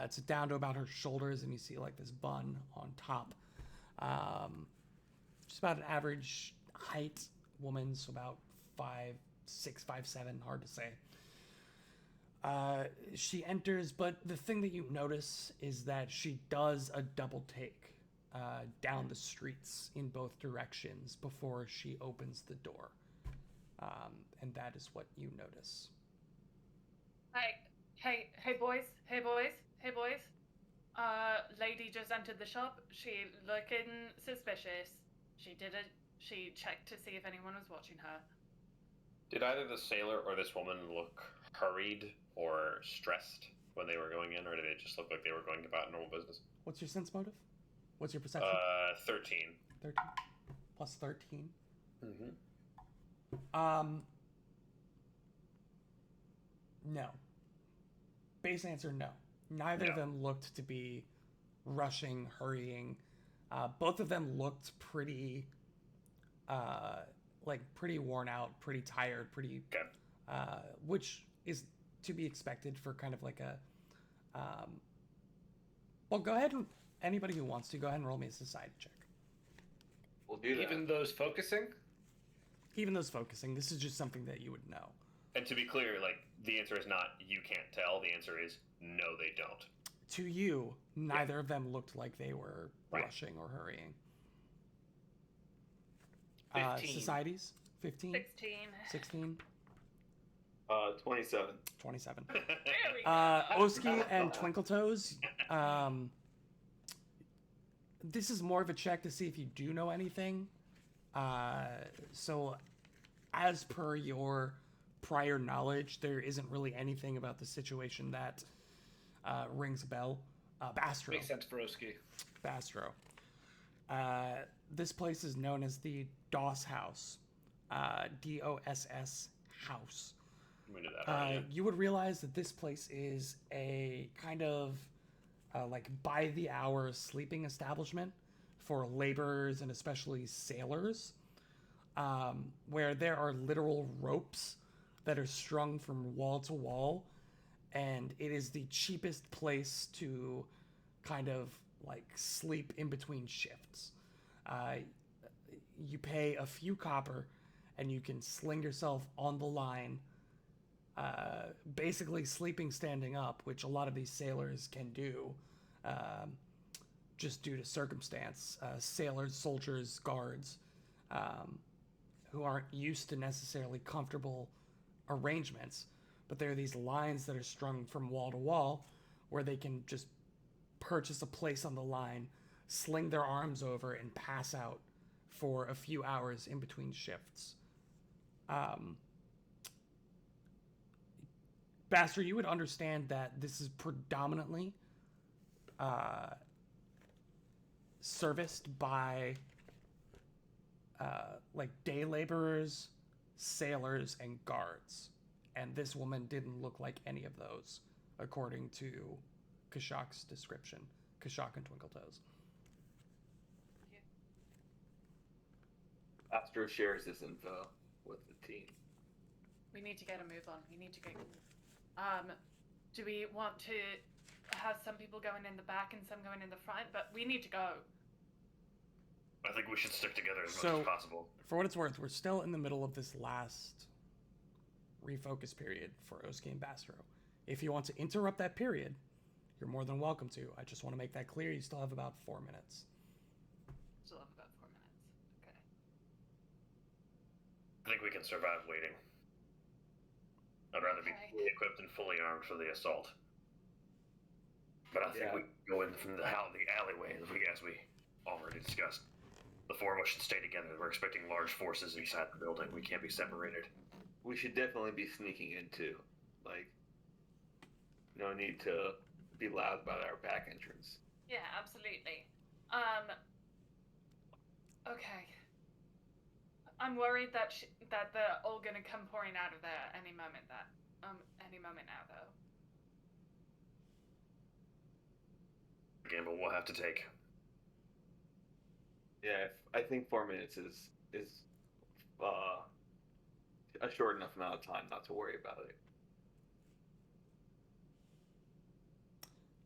It's down to about her shoulders, and you see like this bun on top. Just about an average height woman, so about 5'6", 5'7", hard to say. She enters, but the thing that you notice is that she does a double take down the streets in both directions before she opens the door. And that is what you notice. Hey boys. Lady just entered the shop. She looking suspicious. She checked to see if anyone was watching her. Did either the sailor or this woman look hurried or stressed when they were going in, or did it just look like they were going about normal business? What's your sense motive? What's your perception? 13. 13. Plus 13. No. Base answer, no. Neither of them looked to be rushing, hurrying. Both of them looked pretty worn out, pretty tired, which is to be expected for kind of like a. Well, go ahead and anybody who wants to go ahead and roll me a society check. We'll do that. Even those focusing. This is just something that you would know. And to be clear, like, the answer is not you can't tell. The answer is no, they don't. To you, neither of them looked like they were rushing or hurrying. 15. Societies? 15? 16. 27. 27. There we go. Oski and Twinkletoes, this is more of a check to see if you do know anything. So, as per your prior knowledge, there isn't really anything about the situation that rings a bell. Bastro. Makes sense for Oski. Bastro. This place is known as the Doss House. DOSS House. We knew that already. You would realize that this place is a kind of like by the hour sleeping establishment for laborers and especially sailors. where there are literal ropes that are strung from wall to wall, and it is the cheapest place to kind of like sleep in between shifts. You pay a few copper, and you can sling yourself on the line, basically sleeping standing up, which a lot of these sailors can do, just due to circumstance. Sailors, soldiers, guards, who aren't used to necessarily comfortable arrangements, but there are these lines that are strung from wall to wall where they can just purchase a place on the line, sling their arms over, and pass out for a few hours in between shifts. Baster, you would understand that this is predominantly serviced by like day laborers, sailors, and guards. And this woman didn't look like any of those, according to Kashak's description. Kashak and Twinkletoes. Astro shares this info with the team. We need to get a move on. We need to go. Do we want to have some people going in the back and some going in the front? But we need to go. I think we should stick together as much So- as possible. For what it's worth, we're still in the middle of this last refocus period for Oski and Bastro. If you want to interrupt that period, you're more than welcome to. I just want to make that clear. You still have about 4 minutes. Still have about 4 minutes. Okay. I think we can survive waiting. I'd rather be Okay. fully equipped and fully armed for the assault. But I think Yeah. we can go in from the alleyway, as we already discussed. The four of us should stay together. We're expecting large forces inside the building. We can't be separated. We should definitely be sneaking in too. Like, no need to be loud about our back entrance. Yeah, absolutely. Okay. I'm worried that that they're all gonna come pouring out of there any moment. Any moment now, though. Gamble we'll have to take. Yeah, I think 4 minutes is a short enough amount of time not to worry about it.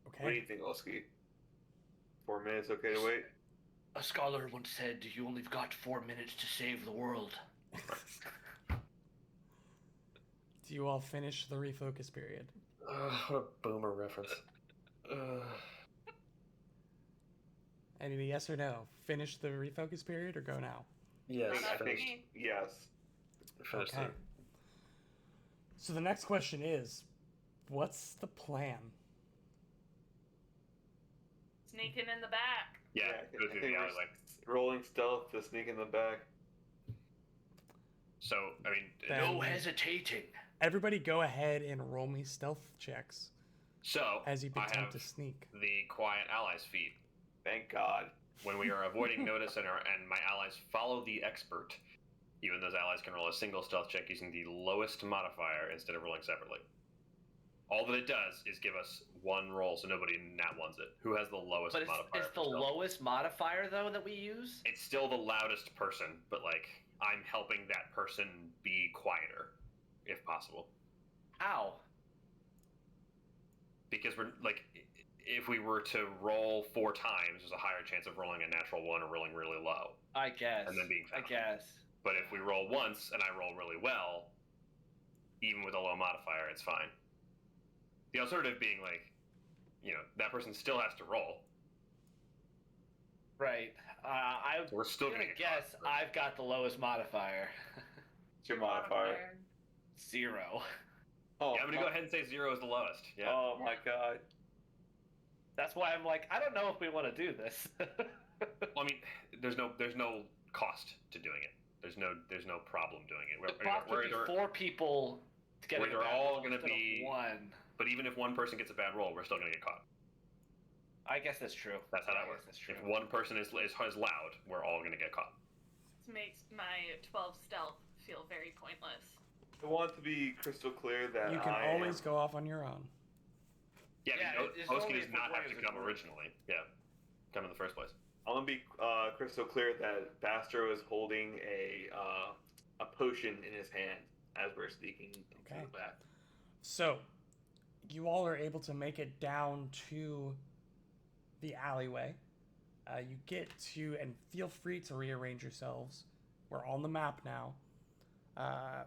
What do Okay. you think, Oski? 4 minutes okay to wait? A scholar once said, "You only got 4 minutes to save the world." Do you all finish the refocus period? What a boomer reference. Any yes or no? Finish the refocus period or go now? Yes, I finish. think yes. finish Okay. So the next question is, what's the plan? Sneaking in the back. Yeah, I go through think the we're alleyway. rolling stealth to sneak in the back. So, I mean, Then- No hesitating. Everybody go ahead and roll me stealth checks so as you I attempt have to sneak. the quiet allies feat. Thank God. When we are avoiding notice and my allies follow the expert, even those allies can roll a single stealth check using the lowest modifier instead of rolling separately. All that it does is give us one roll, so nobody nat ones it. Who has the lowest But modifier? it's for the stealth? lowest modifier, though, that we use? It's still the loudest person, but like I'm helping that person be quieter, if possible. How? Because we're like, if we were to roll 4 times, there's a higher chance of rolling a natural 1 or rolling really low. I guess. And then being I found. guess. But if we roll once and I roll really well, even with a low modifier, it's fine. The alternative being like, that person still has to roll. Right. We're still I'm gonna gonna get guess caught. I've got the lowest modifier. What's your modifier? 0. Oh, Yeah, I'm gonna go ahead and say 0 is the lowest. Yeah. Oh my God. That's why I'm like, I don't know if we want to do this. Well, I mean, there's no cost to doing it. There's no problem doing it. The boss would be 4 people to get We're all gonna instead of be- 1. But even if one person gets a bad roll, we're still gonna get caught. I guess that's true. That's how I that guess works. That's true. If one person is loud, we're all gonna get caught. This makes my 12 stealth feel very pointless. I want to be crystal clear that You can I always am, go off on your own. Yeah, Yeah, I mean, it's Oski only does if we're not have going to as a come group. originally. Yeah, come in the first place. I'm gonna be crystal clear that Bastro is holding a potion in his hand as we're sneaking into Okay. the back. So, you all are able to make it down to the alleyway. You get to, and feel free to rearrange yourselves. We're on the map now.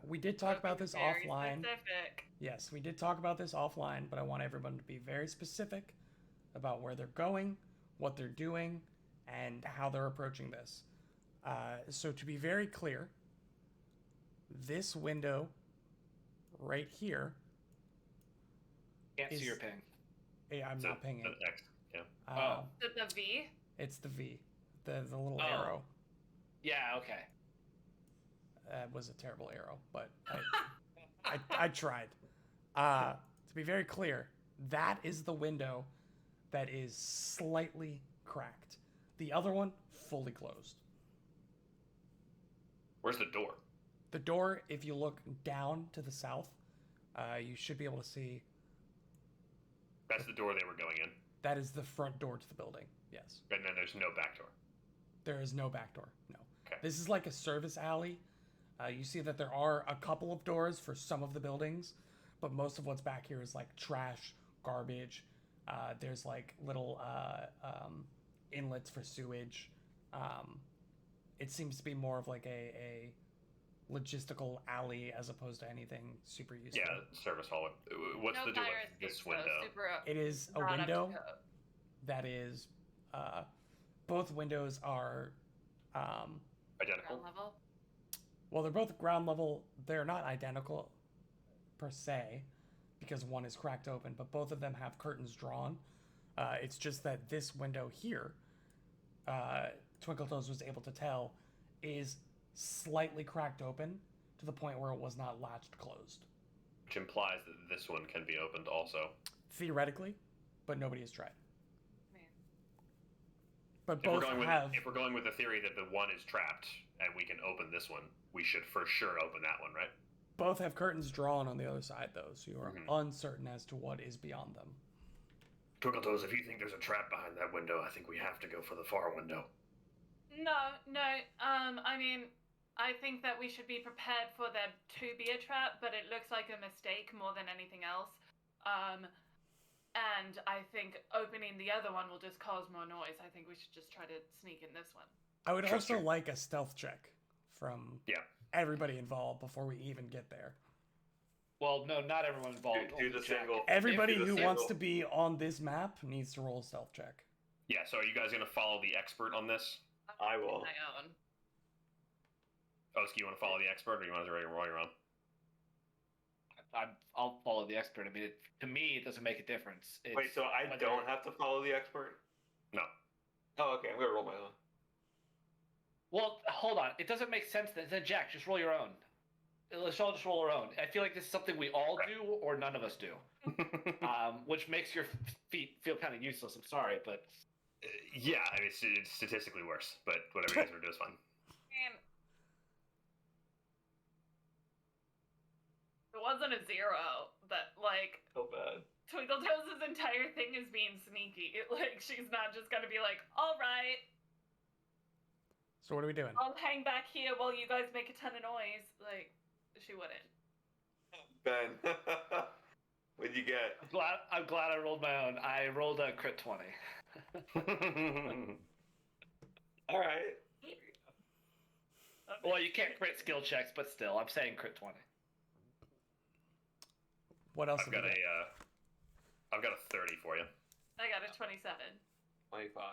We did talk about this Very offline. Specific. Yes, we did talk about this offline, but I want everyone to be very specific about where they're going, what they're doing, and how they're approaching this. So to be very clear, this window right here. Can't Is- see your ping. Hey, I'm not pinging. The X. Yeah. Oh. Is it the V? It's the V, the little Oh. arrow. Yeah. Okay. That was a terrible arrow, but I tried. To be very clear, that is the window that is slightly cracked. The other one, fully closed. Where's the door? The door, if you look down to the south, you should be able to see That's the door they were going in. that is the front door to the building. Yes. And then there's no back door. There is no back door. No. Okay. This is like a service alley. You see that there are a couple of doors for some of the buildings, but most of what's back here is like trash, garbage. There's like little inlets for sewage. It seems to be more of like a logistical alley as opposed to anything super useful. Yeah, service hall. What's no the deal fire with escape, this so window? super It is a brought up to window code. that is, both windows are, Identical. Ground level. well, they're both ground level. They're not identical per se, because one is cracked open, but both of them have curtains drawn. It's just that this window here, Twinkletoes was able to tell, is slightly cracked open to the point where it was not latched closed. Which implies that this one can be opened also. Theoretically, but nobody has tried. I mean, But If we're, both going with, have. if we're going with the theory that the one is trapped and we can open this one, we should for sure open that one, right? Both have curtains drawn on the other side, though, so you are Mhm. uncertain as to what is beyond them. Twinkletoes, if you think there's a trap behind that window, I think we have to go for the far window. no. I mean, I think that we should be prepared for there to be a trap, but it looks like a mistake more than anything else. And I think opening the other one will just cause more noise. I think we should just try to sneak in this one. I would Trust also you. like a stealth check from Yeah. everybody involved before we even get there. Well, no, not everyone involved. Do only the Jack. single. Everybody do the who single. wants to be on this map needs to roll a stealth check. Yeah, so are you guys going to follow the expert on this? I will. My own. Oski, you want to follow the expert or you want to roll your own? I'll follow the expert. I mean, to me, it doesn't make a difference. It's Wait, so I whether- don't have to follow the expert? No. Oh, okay. I'm gonna roll my own. Well, hold on. It doesn't make sense then Jack, just roll your own. Let's all just roll our own. I feel like this is something we all Okay. do or none of us do, which makes your feet feel kind of useless. I'm sorry, but Yeah, I mean, it's statistically worse, but whatever you guys want to do is fine. Man. It wasn't a 0, but like So bad. Twinkletoes' entire thing is being sneaky. Like she's not just gonna be like, all right, So what are we doing? I'll hang back here while you guys make a ton of noise. Like she wouldn't. Ben, what'd you get? I'm glad I rolled my own. I rolled a crit 20. All right. Well, you can't crit skill checks, but still, I'm saying crit 20. What else? I've have we got I've got a 30 for you. I got a 27. 25.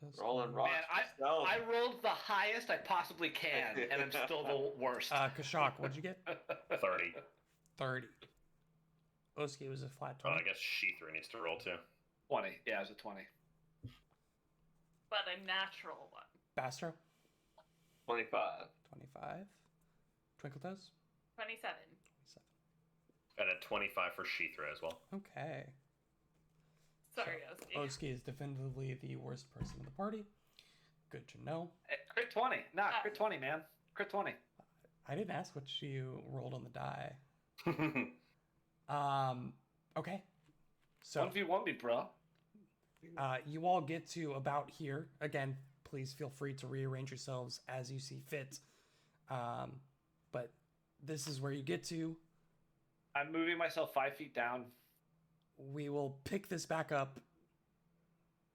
That's- Rolling rocks. Man, yourself. I rolled the highest I possibly can, and I'm still the worst. Kashak, what'd you get? 30. 30. Oski was a flat Well, 20. I guess She-Thru needs to roll too. 20. Yeah, it was a 20. But a natural one. Bastro, 25. 25. Twinkletoes, 27. 27. And a 25 for She-Thru as well. Okay. Sorry, Oski. Oski is definitively the worst person in the party. Good to know. Crit 20. Nah, crit 20, man. Crit 20. I didn't ask what you rolled on the die. Okay. So 1v1 me, bro. You all get to about here. Again, please feel free to rearrange yourselves as you see fit. But this is where you get to. I'm moving myself 5 feet down. We will pick this back up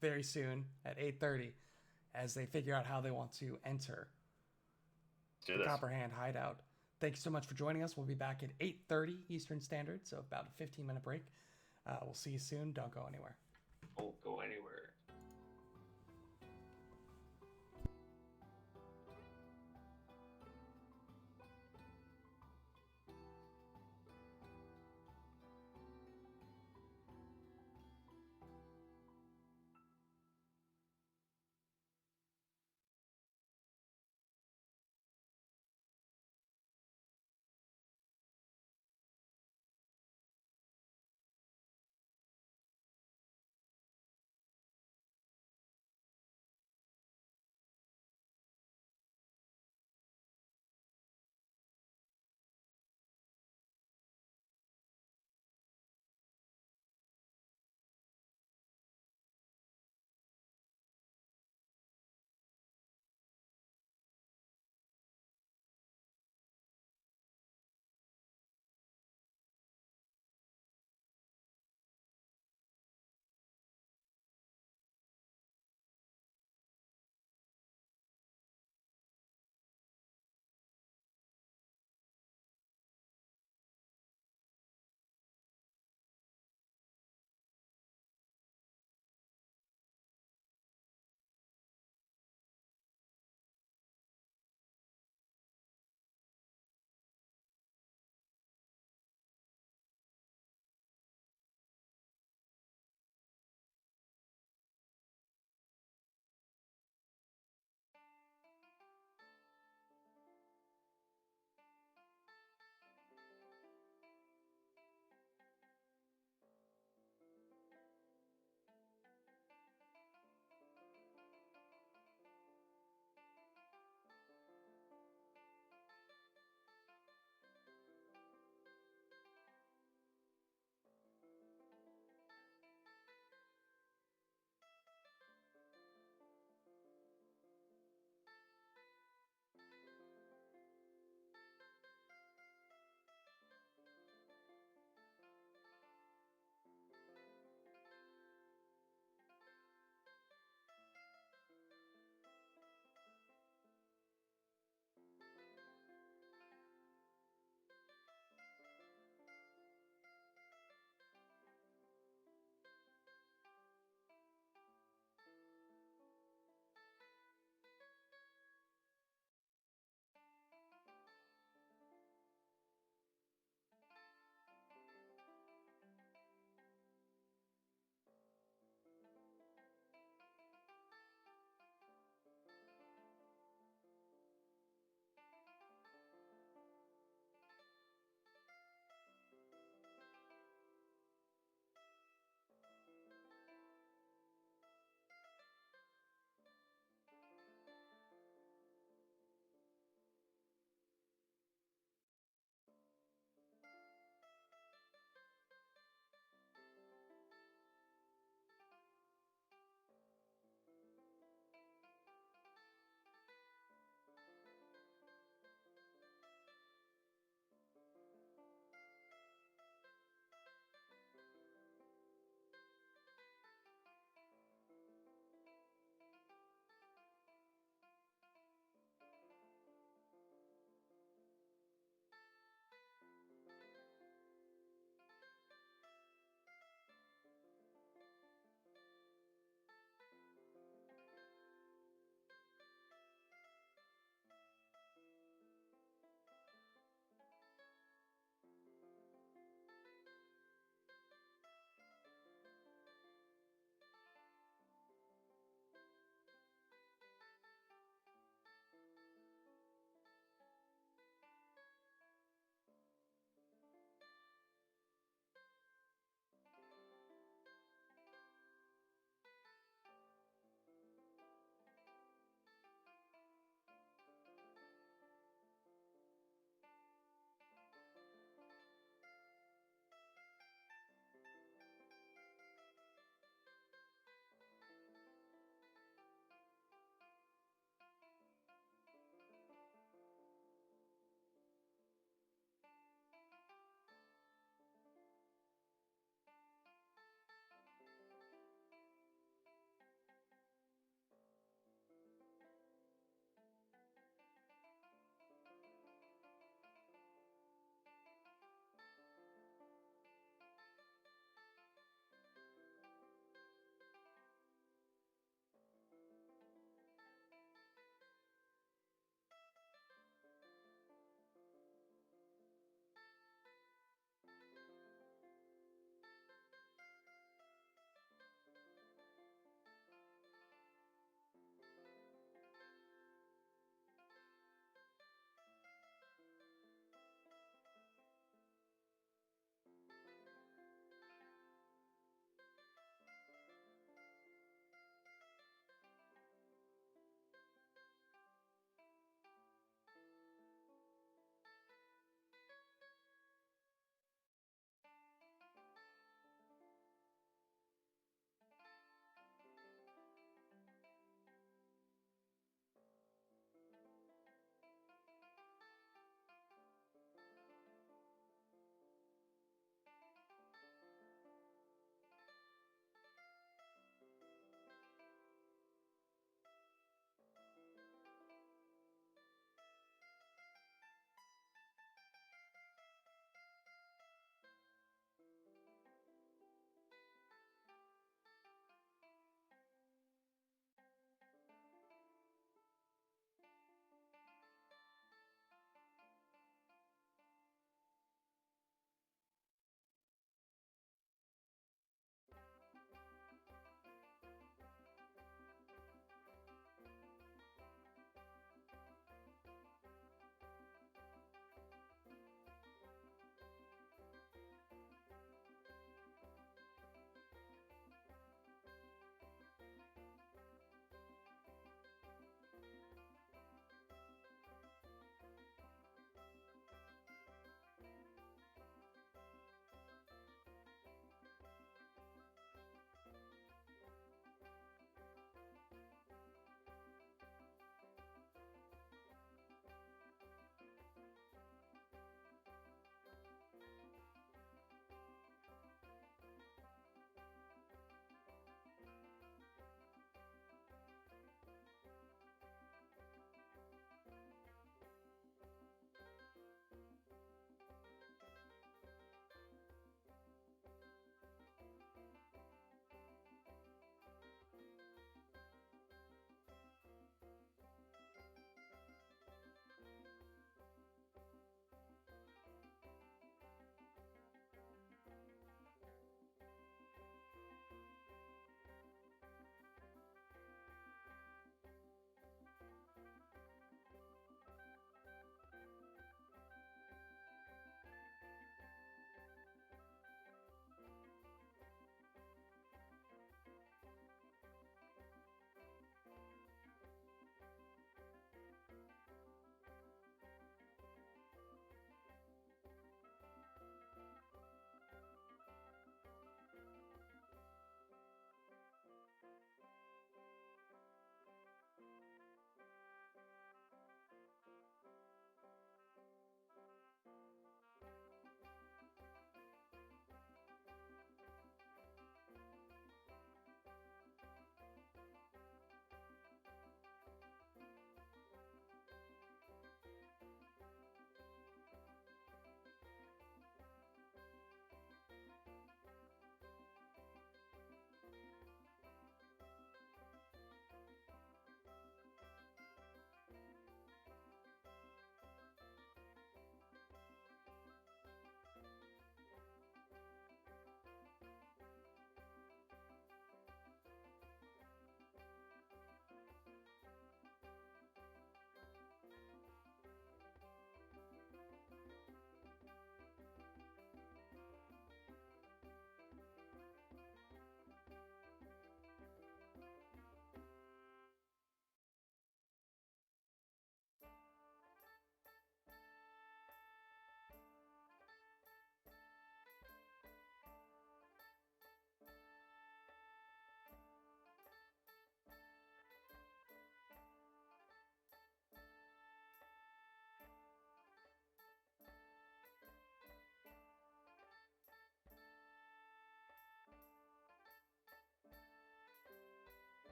very soon at 8:30 as they figure out how they want to enter Do the this. Copperhand hideout. Thank you so much for joining us. We'll be back at 8:30 Eastern Standard, so about a 15-minute break. We'll see you soon. Don't go anywhere. Won't go anywhere.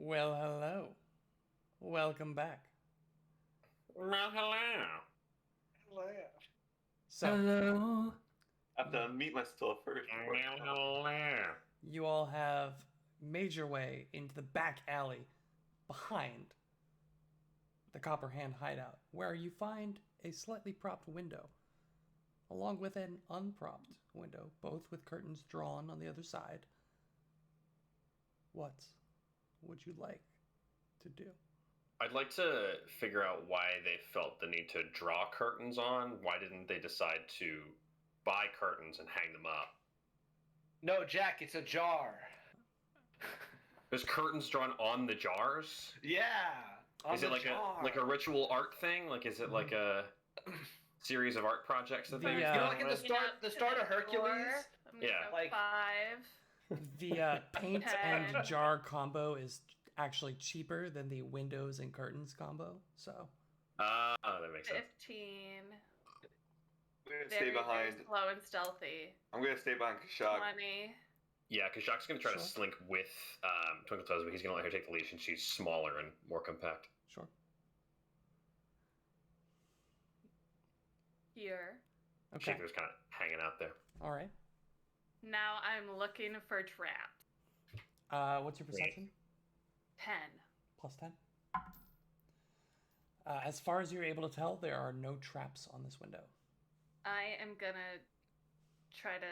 Well, hello. Welcome back. Well, hello. So, Hello. I have to unmute myself first. Well, hello. you all have made your way into the back alley behind the Copper Hand hideout, where you find a slightly propped window, along with an unpropped window, both with curtains drawn on the other side. What would you like to do? I'd like to figure out why they felt the need to draw curtains on. Why didn't they decide to buy curtains and hang them up? No, Jack, it's a jar. There's curtains drawn on the jars. Yeah. On Is it the like jar. a ritual art thing? Like, is it like a series of art projects that The, they? You know, like in the start of Hercules. I'm gonna Yeah. go Like- 5. The paint and Okay. jar combo is actually cheaper than the windows and curtains combo, so Ah, that makes sense. 15. I'm gonna Very, stay behind. very slow and stealthy. I'm gonna stay behind Kashak. 20. Yeah, Kashak's gonna try to Sure. slink with Twinkle Toes, but he's gonna let her take the lead since she's smaller and more compact. sure. Here. Okay. Shaker's kind of hanging out there. All right. Now I'm looking for traps. What's your perception? 10. Plus 10. As far as you're able to tell, there are no traps on this window. I am gonna try to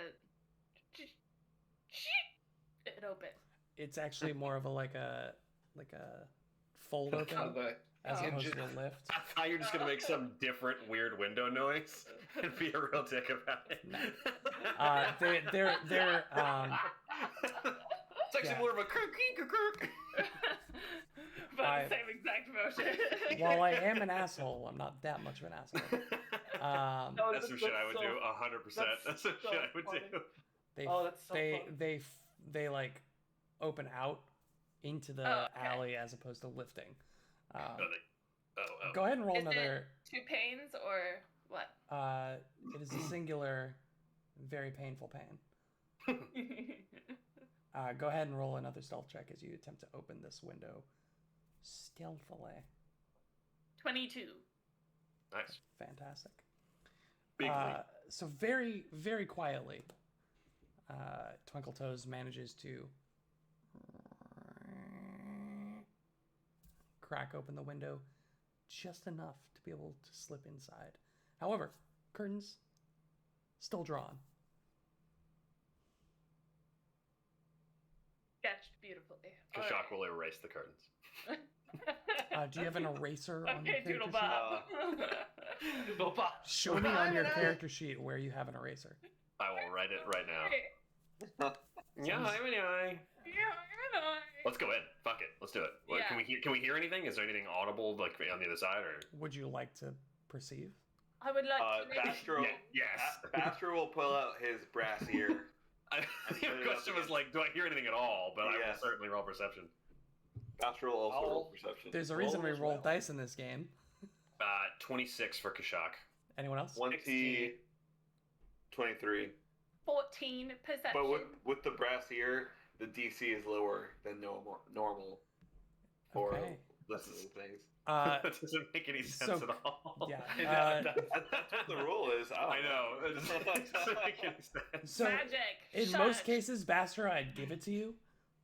it open. It's actually more of a like a fold open as Oh. opposed to a lift. I thought you were just gonna make some different weird window noise and be a real dick about it. No. They're It's actually yeah. more of a kirk. But I- the same exact motion. while I am an asshole, I'm not that much of an asshole. No, That's some shit I would do 100%. That's some so shit I would funny. do. They Oh, that's so they fun. they like open out into the Oh, okay. alley as opposed to lifting. Oh. Go ahead and roll Is it- another. 2 pains or what? It is a singular, very painful pain. Go ahead and roll another stealth check as you attempt to open this window stealthily. 22. Nice. Fantastic. Big leap. So very, very quietly, Twinkle Toes manages to crack open the window just enough to be able to slip inside. However, curtains still drawn. Sketched beautifully. Kashak will erase the curtains. Do you have an eraser on your Okay, character Doodle sheet? Bob. Doodle Bob. Show me on your character sheet where you have an eraser. I will write it right now. Sounds- Yeah, I know. Let's go in. Fuck it. Let's do it. What, Yeah. Can we hear anything? Is there anything audible like on the other side or? Would you like to perceive? I would like to maybe... Bastro. Yes. Bastro will pull out his brass ear. The question was like, do I hear anything at all? But I will Yes. certainly roll perception. Bastro will also I'll- roll perception. There's a reason we Roll as roll well. dice in this game. 26 for Kashak. Anyone else? 20, 23. 14 perception. But with the brass ear, the DC is lower than normal for Okay. listening things. Uh, That doesn't make any sense so- at all. yeah. That's what the rule is. I know. It doesn't make any sense. So Magic. in Shush. most cases, Bastra, I'd give it to you,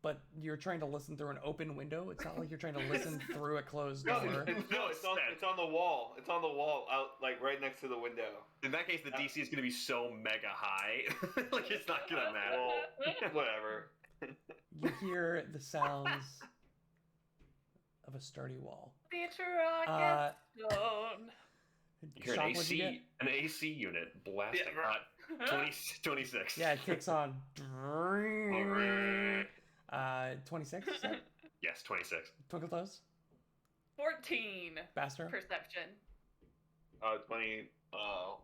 but you're trying to listen through an open window. It's not like you're trying to listen through a closed No, door. it's on the wall. It's on the wall out like right next to the window. In that case, the DC is going to be so mega high, like it's not going to matter. Well, whatever. You hear the sounds of a sturdy wall. Beach rocket Uh, stone. You hear Shock, an what'd you get? AC unit blasting Yeah, hot. 26. Yeah, it kicks on. 26? Is that Yes, 26. Twinkle Toes? 14 Bastra? perception. 20. I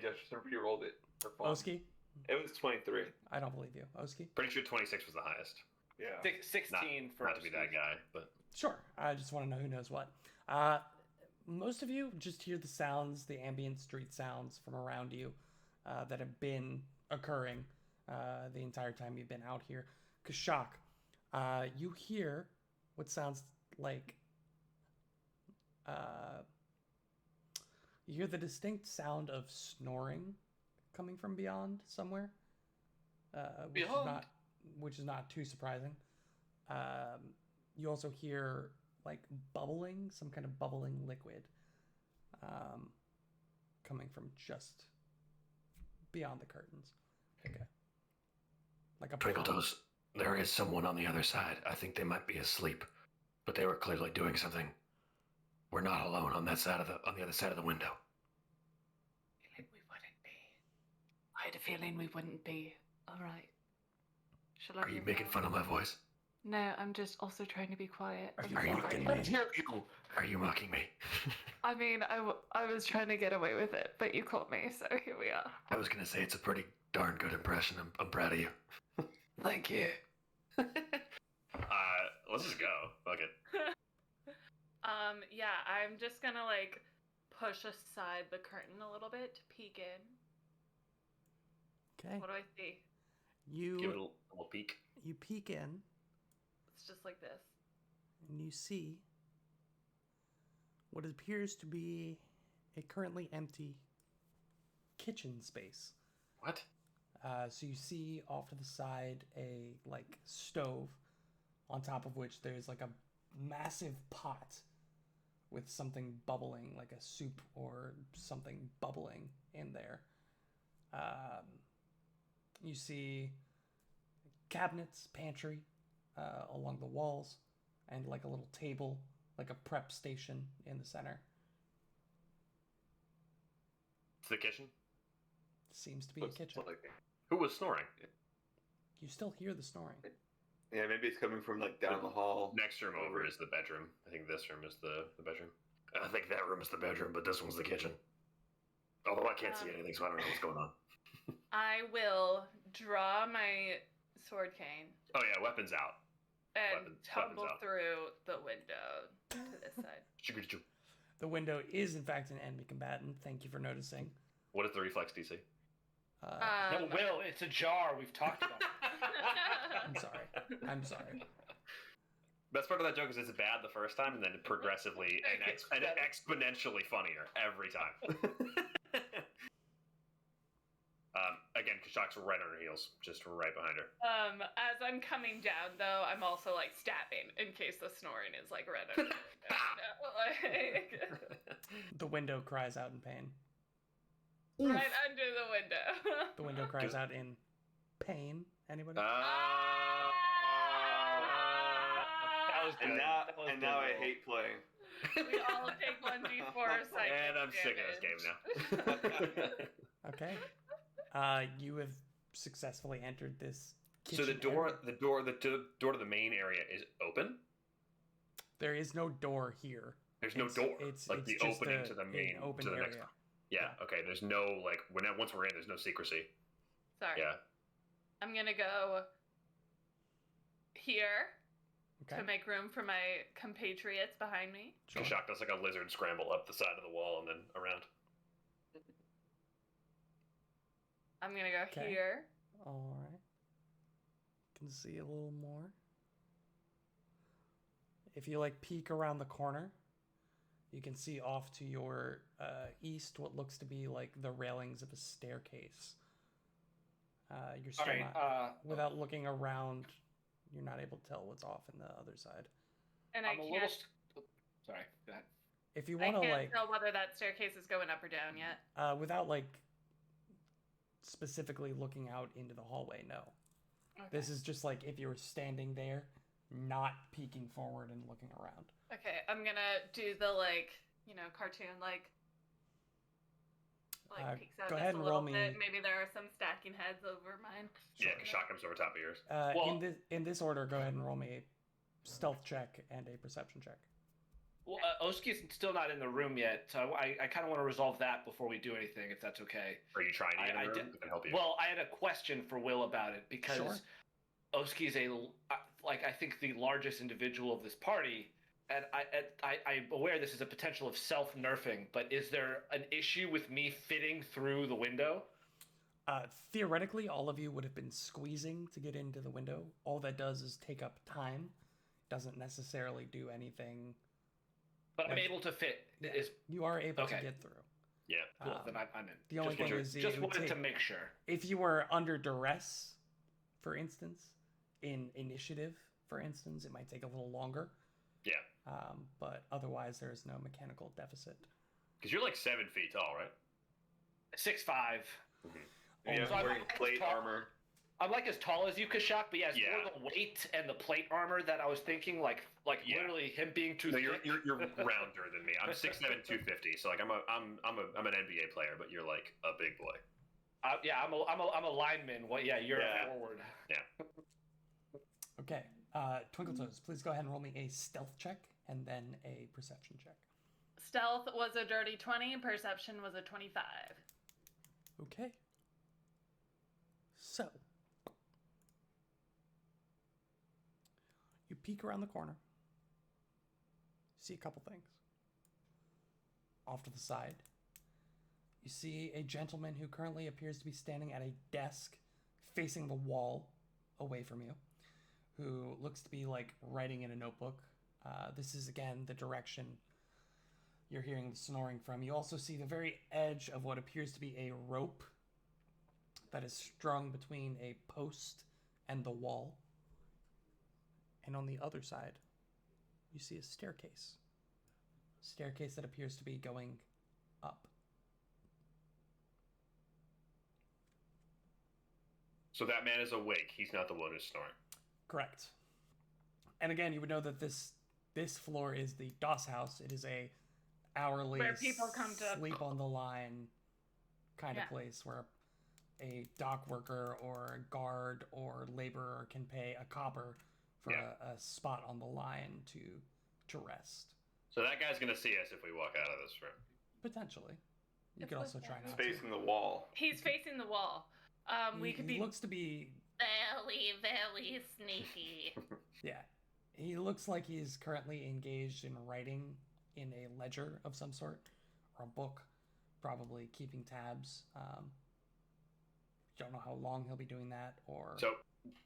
just re-rolled it for fun. Oski? It was 23. I don't believe you. Oski? Pretty sure 26 was the highest. Yeah. 16 for Not to be that guy, but Sure. I just want to know who knows what. Most of you just hear the sounds, the ambient street sounds from around you that have been occurring the entire time you've been out here. Kashak, You hear what sounds like you hear the distinct sound of snoring coming from beyond somewhere, Beyond? Which is not too surprising. You also hear like bubbling, some kind of bubbling liquid, coming from just beyond the curtains. Like a Twinkle pop. Toes, there is someone on the other side. I think they might be asleep, but they were clearly doing something. We're not alone on that side of on the other side of the window. We wouldn't be. I had a feeling we wouldn't be. All right. Shall I Are you making fun of my voice? No, I'm just also trying to be quiet. Are you mocking me? Are you mocking me? I mean, I was trying to get away with it, but you caught me, so here we are. I was gonna say it's a pretty darn good impression. I'm proud of you. Thank you. Let's just go. Fuck it. Yeah, I'm just gonna like push aside the curtain a little bit to peek in. Okay. What do I see? You Give it a little peek. you peek in It's just like this. and you see what appears to be a currently empty kitchen space. What? So you see off to the side a like stove, on top of which there's like a massive pot with something bubbling, like a soup or something bubbling in there. You see cabinets, pantry along the walls, and like a little table, like a prep station in the center. It's the kitchen? Seems to be a kitchen. Who was snoring? You still hear the snoring. Yeah, maybe it's coming from like down the hall. Next room over is the bedroom. I think this room is the bedroom. I think that room is the bedroom, but this one's the kitchen. Although I can't see anything, so I don't know what's going on. I will draw my sword cane Oh yeah, weapons out. and Weapons tumble out. through the window to this side. Choo-choo-choo. The window is in fact an enemy combatant. Thank you for noticing. What is the reflex DC? No, Will, it's a jar. We've talked about it. I'm sorry. Best part of that joke is it's bad the first time and then progressively and exponentially funnier every time. Again, Kashak's right on her heels, just right behind her. As I'm coming down, though, I'm also like stabbing in case the snoring is like right under the window. The window cries out in pain. Right under the window. The window cries out in pain. Anybody? That was good. And now I hate playing. We all take 1d4 psychic And I'm sick of this game now. Okay. You have successfully entered this So kitchen the door area. to the main area is open. There is no door here. There's no door. Like the just opening to the main an open to the area. next. Yeah. Okay. There's no like once we're in, there's no secrecy. Sorry. Yeah. I'm gonna go here Okay. to make room for my compatriots behind me. Sure. Kashak does like a lizard scramble up the side of the wall and then around. I'm gonna go Okay. here. All right. Can see a little more. If you like peek around the corner, you can see off to your east what looks to be like the railings of a staircase. You're still All right. not, without looking around, you're not able to tell what's off in the other side. And I'm I a can't, little. Sorry. Go ahead. If you I want to can't like, tell whether that staircase is going up or down yet. without like specifically looking out into the hallway, no. Okay. This is just like if you were standing there, not peeking forward and looking around. Okay, I'm gonna do the cartoon peeks out go just ahead a and little roll me- bit. Maybe there are some stacking heads over mine. Yeah, Kashak comes over top of yours. Well- In this order, go ahead and roll me a stealth check and a perception check. Well, Oski's still not in the room yet, so I kind of want to resolve that before we do anything, if that's okay. Are you trying to get in I the room? did- I can help you. Well, I had a question for Will about it because Sure. Oski's I think the largest individual of this party, and I'm aware this is a potential of self-nerfing, but is there an issue with me fitting through the window? Theoretically, all of you would have been squeezing to get into the window. All that does is take up time. Doesn't necessarily do anything. But I'm able to fit. Yeah, Is you are able okay. to get through. Yeah. Cool. Um, Then I'm in. the only just thing is just it would wanted to take- make sure. If you were under duress, for instance, in initiative, for instance, it might take a little longer. Yeah. But otherwise, there is no mechanical deficit. Because you're like 7 feet tall, right? 6'5". Yeah, So I'm wearing like plate tall. armor. I'm like as tall as you, Kashak, but yeah, it's Yeah. more the weight and the plate armor that I was thinking, like Yeah. literally him being too No, thick. you're rounder than me. I'm 6'7", 250. So like I'm an NBA player, but you're like a big boy. Yeah, I'm a lineman. What? Yeah, you're Yeah. a forward. Okay. Twinkletoes, please go ahead and roll me a stealth check and then a perception check. Stealth was a dirty 20. Perception was a 25. Okay. So, you peek around the corner, see a couple things. Off to the side, you see a gentleman who currently appears to be standing at a desk facing the wall away from you, who looks to be like writing in a notebook. This is again the direction you're hearing the snoring from. You also see the very edge of what appears to be a rope that is strung between a post and the wall. And on the other side, you see a staircase. Staircase that appears to be going up. So that man is awake. He's not the one who's snoring. Correct. And again, you would know that this floor is the DOS house. It is a hourly Where people come to- sleep on the line kind Yeah. of place where a dock worker or a guard or laborer can pay a copper for Yeah. a spot on the line to rest. So that guy's gonna see us if we walk out of this room. Potentially. You It's could also like try that. not to. Facing the wall. He's facing the wall. We could He be looks to be, very, very sneaky. yeah. He looks like he's currently engaged in writing in a ledger of some sort, or a book, probably keeping tabs. Don't know how long he'll be doing that, or So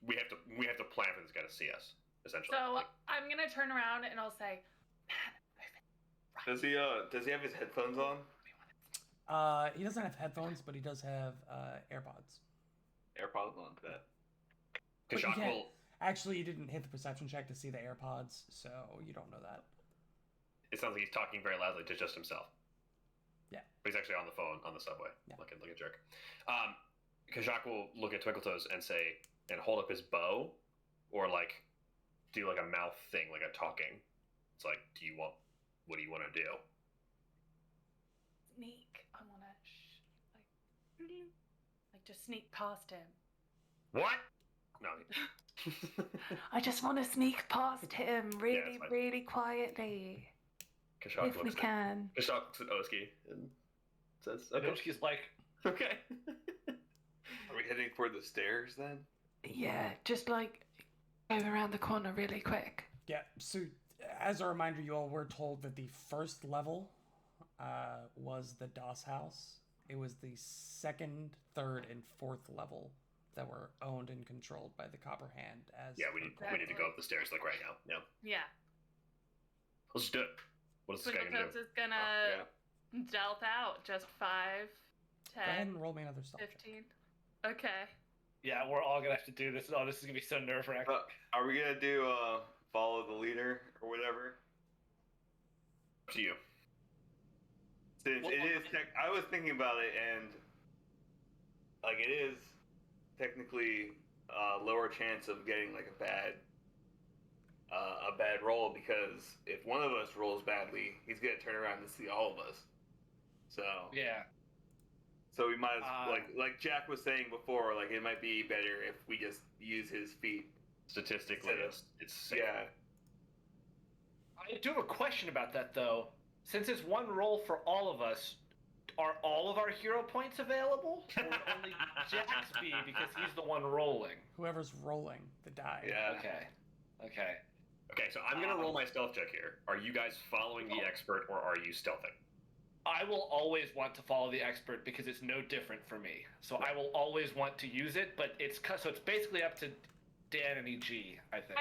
we have to plan for this guy to see us, essentially. So Like, I'm gonna turn around and I'll say, Does he have his headphones on? he doesn't have headphones, but he does have AirPods. AirPods on that. But you Kashak can't- will. Actually, you didn't hit the perception check to see the AirPods, so you don't know that. It sounds like he's talking very loudly to just himself. Yeah. But he's actually on the phone on the subway, Yeah. looking like a jerk. Kashak will look at Twinkletoes and say, and hold up his bow, or like do like a mouth thing, like a talking. It's like, what do you want to do? sneak. I wanna like just sneak past him. What? No. I just want to sneak past him really, fine. really quietly, Kashak looks can. Kashak looks at Oski and says, "Okay, Nochi's like, okay." Are we heading for the stairs then? Yeah, just like go around the corner really quick. Yeah, so as a reminder, you all were told that the first level was the DOS house. It was the second, third, and fourth level that were owned and controlled by the Copper Hand. As Yeah, we need to go up the stairs like right now. Yeah, Yeah. let's do it. What is this guy gonna Twinkletoes do? is gonna Yeah. stealth out. Just 5, Go ahead 10, and roll me another stealth check. 15. Okay. yeah, we're all gonna have to do this. Oh, this is gonna be so nerve wracking. Are we gonna do follow the leader or whatever? Up to you. Since Well, it is I was thinking about it, and like it is technically lower chance of getting like a bad roll, because if one of us rolls badly, he's gonna turn around and see all of us. So Yeah. so we might like Jack was saying before, like it might be better if we just use his feet. Statistically, Instead of- it's safe. Yeah. I do have a question about that though. Since it's one roll for all of us, are all of our hero points available, or would only Jack's be because he's the one rolling? Whoever's rolling the die. Yeah. Okay. Okay. Okay, so I'm gonna roll my stealth check here. Are you guys following the expert, or are you stealthing? I will always want to follow the expert because it's no different for me. So I will always want to use it, but it's basically up to Dan and EG, I think.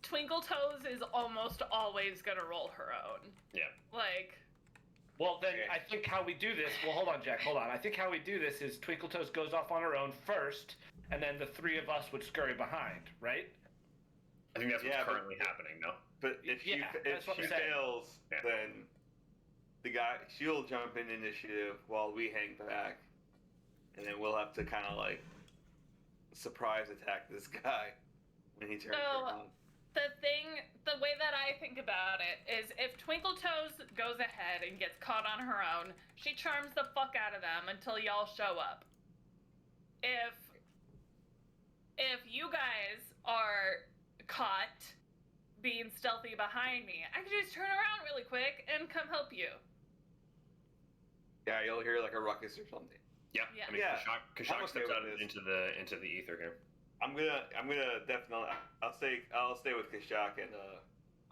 Twinkle Toes is almost always gonna roll her own. Yeah. Like. Well, then Okay. I think how we do this. Well, hold on, Jack. Hold on. I think how we do this is Twinkle Toes goes off on her own first, and then the three of us would scurry behind, right? I think that's what's Yeah, but- currently happening, no? But if Yeah, if that's what she I'm saying. fails, Yeah. then she'll jump in initiative while we hang back, and then we'll have to kind of like surprise attack this guy when he turns So- around. The way that I think about it is if Twinkle Toes goes ahead and gets caught on her own, she charms the fuck out of them until y'all show up. If you guys are caught being stealthy behind me, I can just turn around really quick and come help you. Yeah, you'll hear like a ruckus or something. Yeah. Yeah. I mean, Yeah, Kashak I'm okay steps with out this. into the ether here. I'm gonna definitely. I'll stay with Kashak and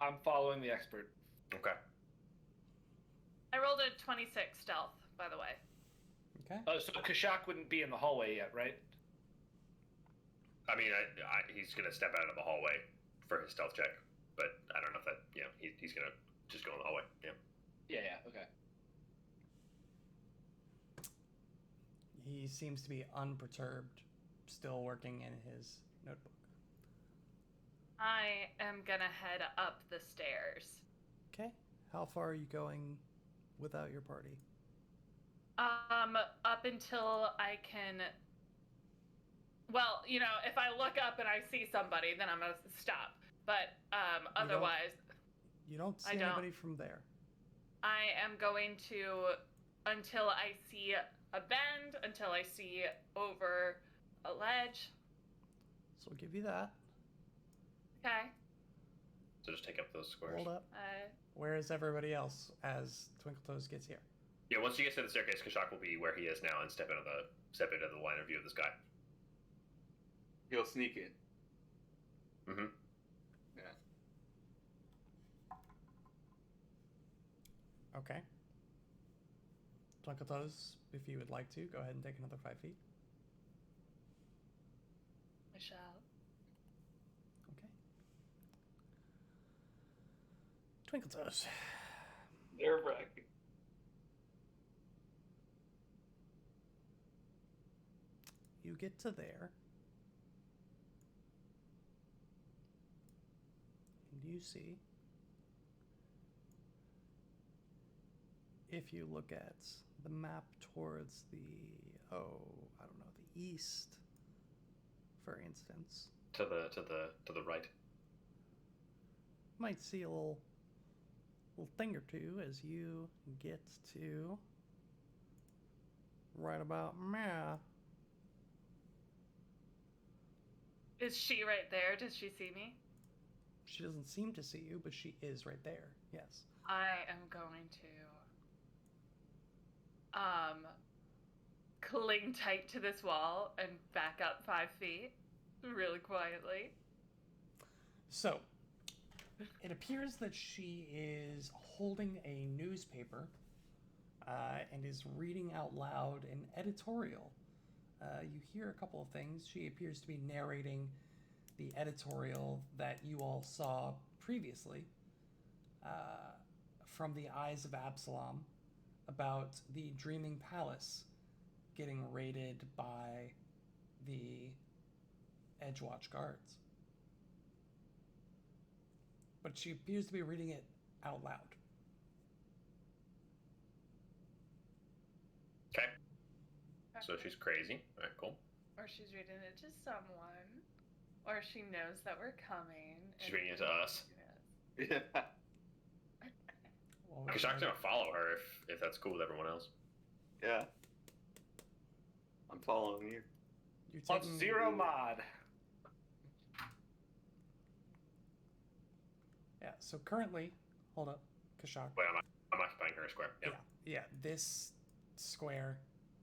I'm following the expert. Okay. I rolled a 26 stealth, by the way. Okay. So Kashak wouldn't be in the hallway yet, right? I mean, he's gonna step out of the hallway for his stealth check, but I don't know if that. Yeah, he's gonna just go in the hallway. Yeah. Yeah. Okay. He seems to be unperturbed, still working in his notebook. I am gonna head up the stairs. Okay. How far are you going without your party? Up until I can. Well, if I look up and I see somebody, then I'm gonna stop. But otherwise, You don't see I don't. anybody from there. I am going to until I see a bend, until I see over a ledge. So we'll give you that. Okay. So just take up those squares. Hold up. Where is everybody else as Twinkle Toes gets here? Yeah. Once he gets to the staircase, Kashak will be where he is now and step into the line of view of this guy. he'll sneak in. Mm-hmm. Yeah. Okay. Twinkle Toes, if you would like to, go ahead and take another 5 feet. I shall. Okay. Twinkle Toes. Nerve-wracking. You get to there. And you see, if you look at the map towards the, I don't know, the east, for instance, To the right. might see a little thing or two as you get to right about meh. Is she right there? Does she see me? She doesn't seem to see you, but she is right there. Yes. I am going to cling tight to this wall and back up 5 feet really quietly. So, it appears that she is holding a newspaper and is reading out loud an editorial. You hear a couple of things. She appears to be narrating the editorial that you all saw previously from the Eyes of Absalom about the Dreaming Palace getting raided by the Edgewatch guards. But she appears to be reading it out loud. Okay. So she's crazy. All right, cool. Or she's reading it to someone. Or she knows that we're coming. She's and- reading it to us. Yes. Yeah. What would you Kashak's like? gonna follow her if that's cool with everyone else. Yeah. I'm following you. You're Plus taking 0 mod. Yeah, so currently, hold up, Kashak. Wait, I'm occupying her square. Yep. Yeah, this square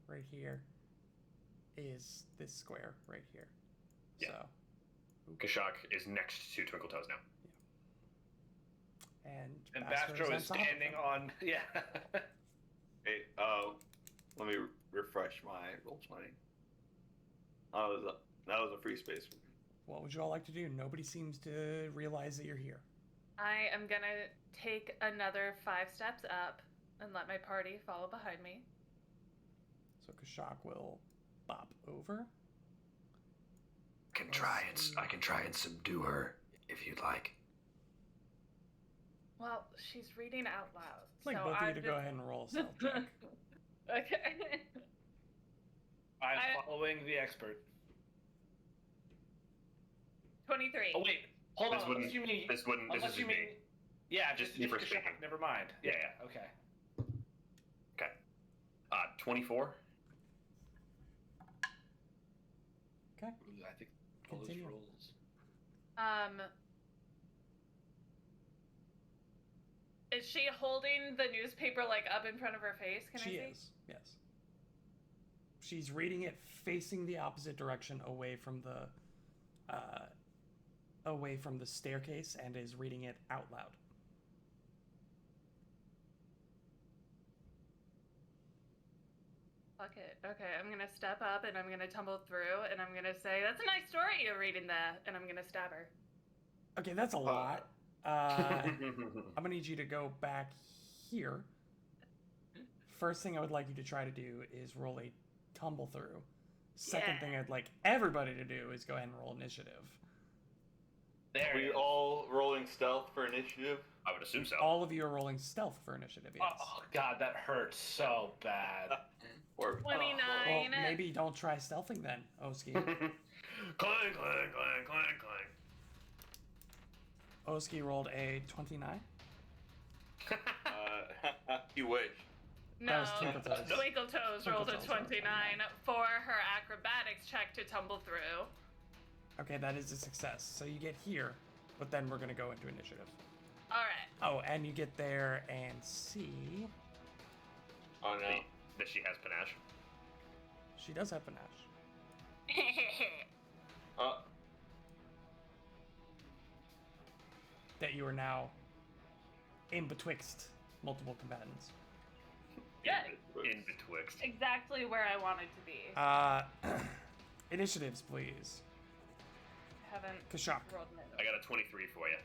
right here is this square right here. Yeah. So, Kashak is next to Twinkle Toes now. and And Bastro Bastro is is on top of standing him. on. Yeah. Hey, let me refresh my roll 20. That was a free space. What would you all like to do? Nobody seems to realize that you're here. I am gonna take another 5 steps up and let my party follow behind me. So Kashak will bop over. I can try and subdue her if you'd like. Well, she's reading out loud. I'd like so both of you I'm to just... go ahead and roll a stealth check. Okay. I'm following the expert. 23. Oh wait, hold This on. wouldn't. Unless you mean, This wouldn't. This unless is you me. mean, yeah, Just just me for Kashak, speaking. never mind. Yeah, Okay. 24. Okay. Ooh, I think all those Continue. rolls. Is she holding the newspaper like up in front of her face? Can She I see? is, yes. She's reading it facing the opposite direction away from the staircase and is reading it out loud. Fuck it. Okay, I'm gonna step up and I'm gonna tumble through and I'm gonna say, "That's a nice story you're reading there," and I'm gonna stab her. Okay, that's a lot. I'm gonna need you to go back here. First thing I would like you to try to do is roll a tumble through. Second thing I'd like everybody to do is go ahead and roll initiative. There Are it we is. all rolling stealth for initiative? I would assume so. All of you are rolling stealth for initiative, yes. Oh god, that hurts so bad. Or 29. Well, maybe don't try stealthing then, Oski. clang, clang, clang, clang, clang. Oski rolled a 29. You wish. No, That was Twinkle Toes. Twinkle Toes rolled a Twinkle Toes rolled a 29 for her acrobatics check to tumble through. Okay, that is a success. So you get here, but then we're gonna go into initiative. Alright. Oh, and you get there and see. Oh no. That she has panache. She does have panache. That you are now in betwixt multiple combatants. Good. In betwixt. Exactly where I wanted to be. Initiatives, please. Haven't Kashak, rolled my I got a 23 for you.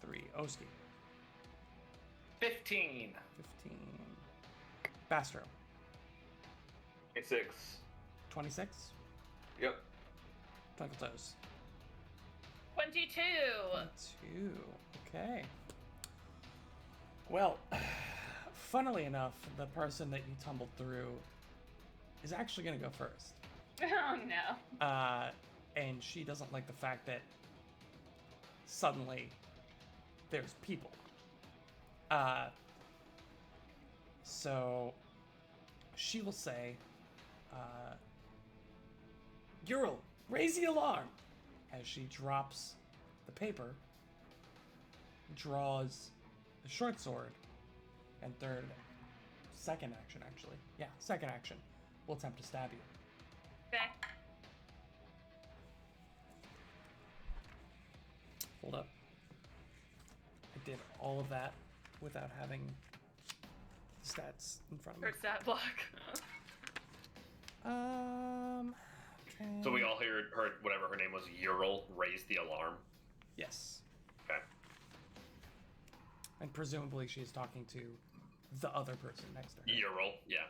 23. Oski, 15. 15. Bastro, 6. 26. Yep. Twinkle Toes, 22. 22. Okay. Well, funnily enough, the person that you tumbled through is actually going to go first. Oh no. And she doesn't like the fact that suddenly there's people. So she will say, Ural, raise the alarm! As she drops the paper, draws the short sword, and second action actually. Yeah, second action. Will attempt to stab you. Okay. Hold up. I did all of that without having stats in front of me. Her stat block. So we all heard whatever her name was, Ural, raise the alarm. Yes. Okay. And presumably she's talking to the other person next to her. Ural, yeah.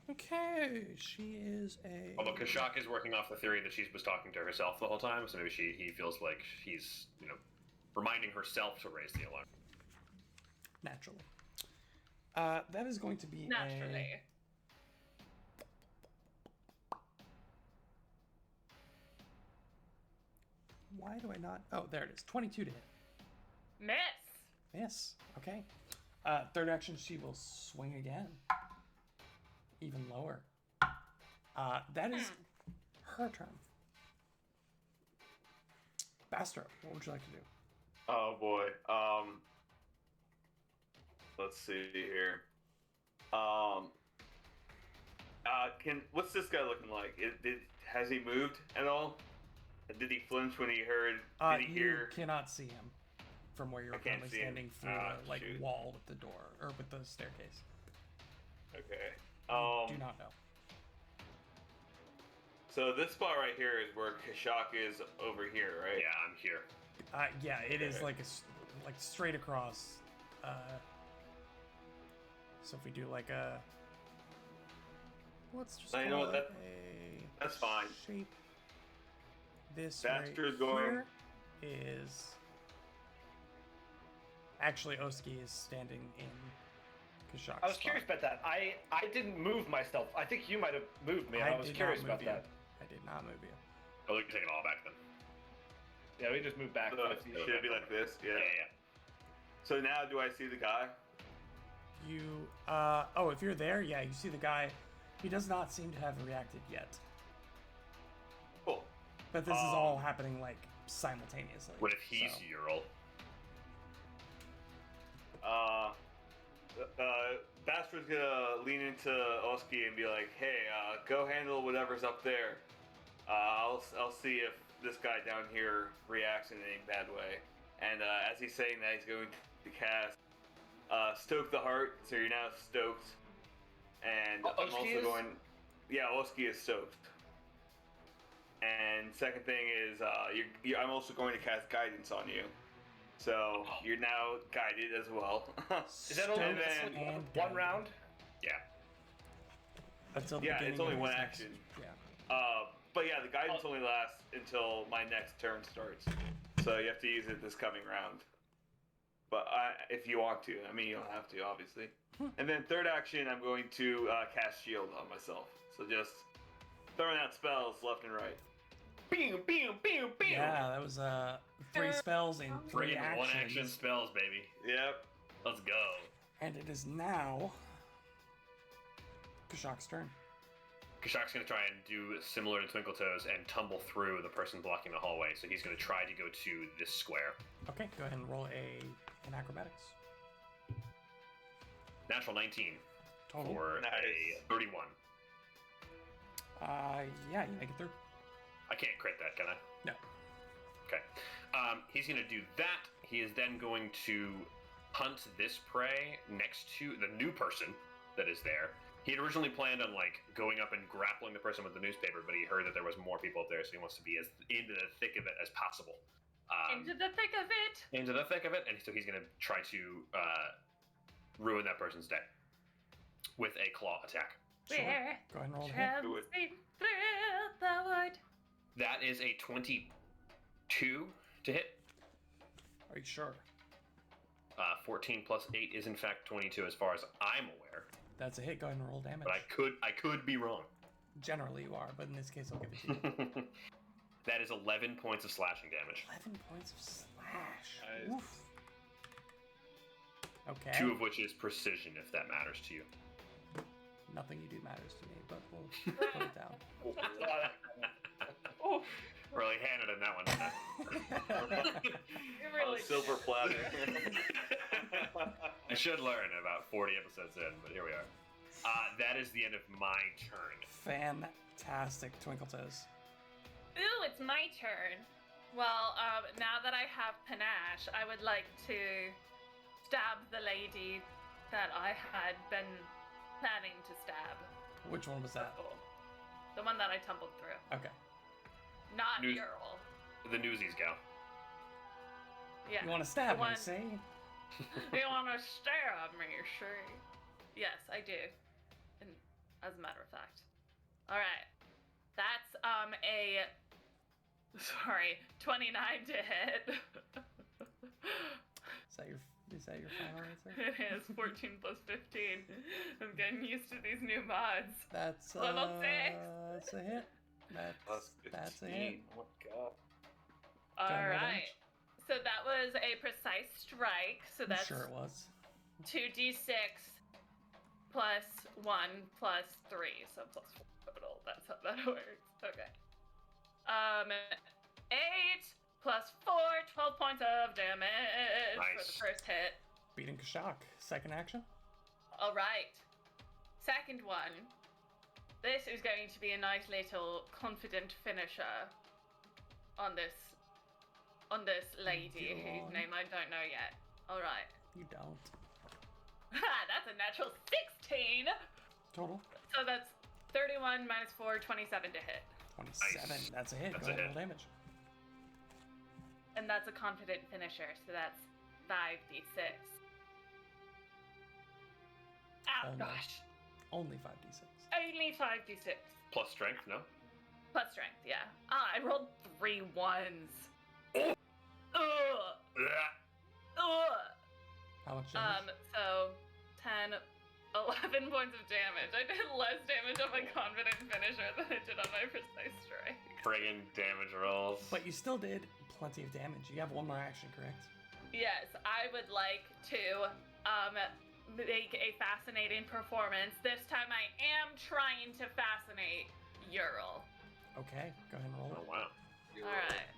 Okay, she is a... Although Kashak is working off the theory that she was talking to herself the whole time, so maybe he feels like he's, reminding herself to raise the alarm. Naturally. That is going to be Naturally. Why do I not... Oh, there it is. 22 to hit. Miss. Yes. Okay. Third action, she will swing again. Even lower. That is her turn. Bastro, what would you like to do? Oh boy. Let's see here. What's this guy looking like? Has he moved at all? Did he flinch when he heard? Did he You hear? cannot see him from where you're I can't currently see him. standing through the Shoot. wall with the door or with the staircase. Okay. Do not know. So this spot right here is where Kashak is over here, right? Yeah, I'm here. Yeah, it is Okay. like straight across. So if we do like a, let's just Now, you know call what, it that's fine. shape. This Baxter's right going- here is actually Oski is standing in Kashak's I was spot. curious about that. I didn't move myself. I think you might have moved me. And I was did curious not about move you. that. I did not move you. Oh, we can take it all back then. Yeah, we just moved back. So 5 feet. should it be like this? Yeah, Yeah. yeah. So now do I see the guy? You, oh, if you're there, yeah, you see the guy. He does not seem to have reacted yet. Cool. But this is all happening, like, simultaneously. What if he's so. Ural? Baxter's gonna lean into Oski and be like, "Hey, go handle whatever's up there. I'll see if this guy down here reacts in any bad way." And as he's saying that, he's going to cast Stoke the Heart. So you're now stoked. And Oh, I'm Oski also is? going. Yeah, Oski is stoked. And second thing is, I'm also going to cast Guidance on you. So you're now guided as well. Is that only And Stoked then- and one down. round? Yeah. Until the Yeah, beginning it's only of one his next- action. Yeah. But yeah, the guidance only lasts until my next turn starts. So you have to use it this coming round. But if you want to, I mean, you don't have to, obviously. And then third action, I'm going to cast Shield on myself. So just throwing out spells left and right. Bing, bing, bing, bing. Yeah, that was 3 spells in 3 Friggin' actions. one action spells, baby. Yep. Let's go. And it is now Kashak's turn. Kashak's going to try and do similar to Twinkle Toes and tumble through the person blocking the hallway. So he's going to try to go to this square. Okay, go ahead and roll an acrobatics. Natural 19 Total. for Nice. a 31. Yeah, you make it through. I can't crit that, can I? No. Okay. He's going to do that. He is then going to hunt this prey next to the new person that is there. He had originally planned on like going up and grappling the person with the newspaper, but he heard that there was more people up there, so he wants to be as into the thick of it as possible. Into the thick of it. Into the thick of it, and so he's going to try to ruin that person's day with a claw attack. Sure. We're Go ahead and roll the hit. Do it. tramping through the wood. That is a 22 to hit. Are you sure? 14 plus 8 is in fact 22 as far as I'm aware, That's a hit. Go ahead and roll damage. but I could be wrong. Generally you are, but in this case I'll give it to you. That is 11 points of slashing damage. 11 points of slash. Nice. Oof. Okay. 2 of which is precision, if that matters to you. Nothing you do matters to me, but we'll put it down. Oh, Really handed him that one. Didn't you On really a silver platter. I should learn about 40 episodes in, but here we are. That is the end of my turn. Fantastic, Twinkle Toes. Ooh, it's my turn. Well, now that I have panache, I would like to stab the lady that I had been planning to stab. Which one was that? The one that I tumbled through. Okay. Not News- Ural. The Newsies gal. Yeah. You want to stab The me, one- see? You want to stare at me, sure? Yes, I do. And as a matter of fact. All right. That's a 29 to hit. Is that your final answer? It is 14 plus 15. I'm getting used to these new mods. That's Level 6. That's a hit. That's a hit. Oh my god. Go ahead and All roll right. So that was a precise strike. So I'm that's sure it was. 2d6 plus 1 plus 3. So plus 4 total. That's how that works. Okay. 8 plus 4, 12 points of damage for Nice. the first hit. Beating Kashak. Second action. All right. Second one. This is going to be a nice little confident finisher on this lady Go whose on. name I don't know yet. All right. You don't. That's a natural 16 Total. So that's 31 minus 4, 27 to hit. 27. Nice. That's a hit. That's Go a ahead, hit. roll damage. And that's a confident finisher, so that's 5d6. Oh, Only. gosh. Only 5d6. Only 5d6. Plus strength, no? Plus strength, yeah. I rolled 3 1s. Oh. Ugh. Blah. Ugh. How much damage? So 10, 11 points of damage. I did less damage on my confident finisher than I did on my precise strike. Friggin' damage rolls. But you still did plenty of damage. You have one more action, correct? Yes, I would like to make a fascinating performance. This time I am trying to fascinate Ural. Okay, go ahead and roll Oh, it. wow. Alright.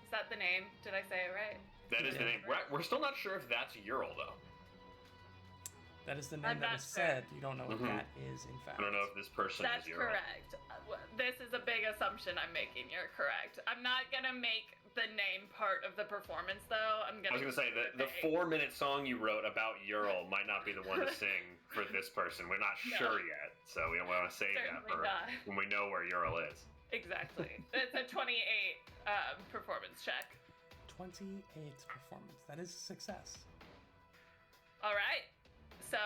Is that the name? Did I say it right? That is the Yeah. name. We're still not sure if that's Ural, though. That is the I'm name that not was sure. said. You don't know if Mhm. that is, in fact. I don't know if this person That's is Ural. correct. This is a big assumption I'm making. You're correct. I'm not gonna make the name part of the performance, though. I'm I gonna. was gonna say that the vague. 4-minute song you wrote about Ural might not be the one to sing for this person. We're not No. sure yet, so we don't want to save that Certainly for not. when we know where Ural is. Exactly. It's a 28 performance check. 28 performance. That is a success. All right. So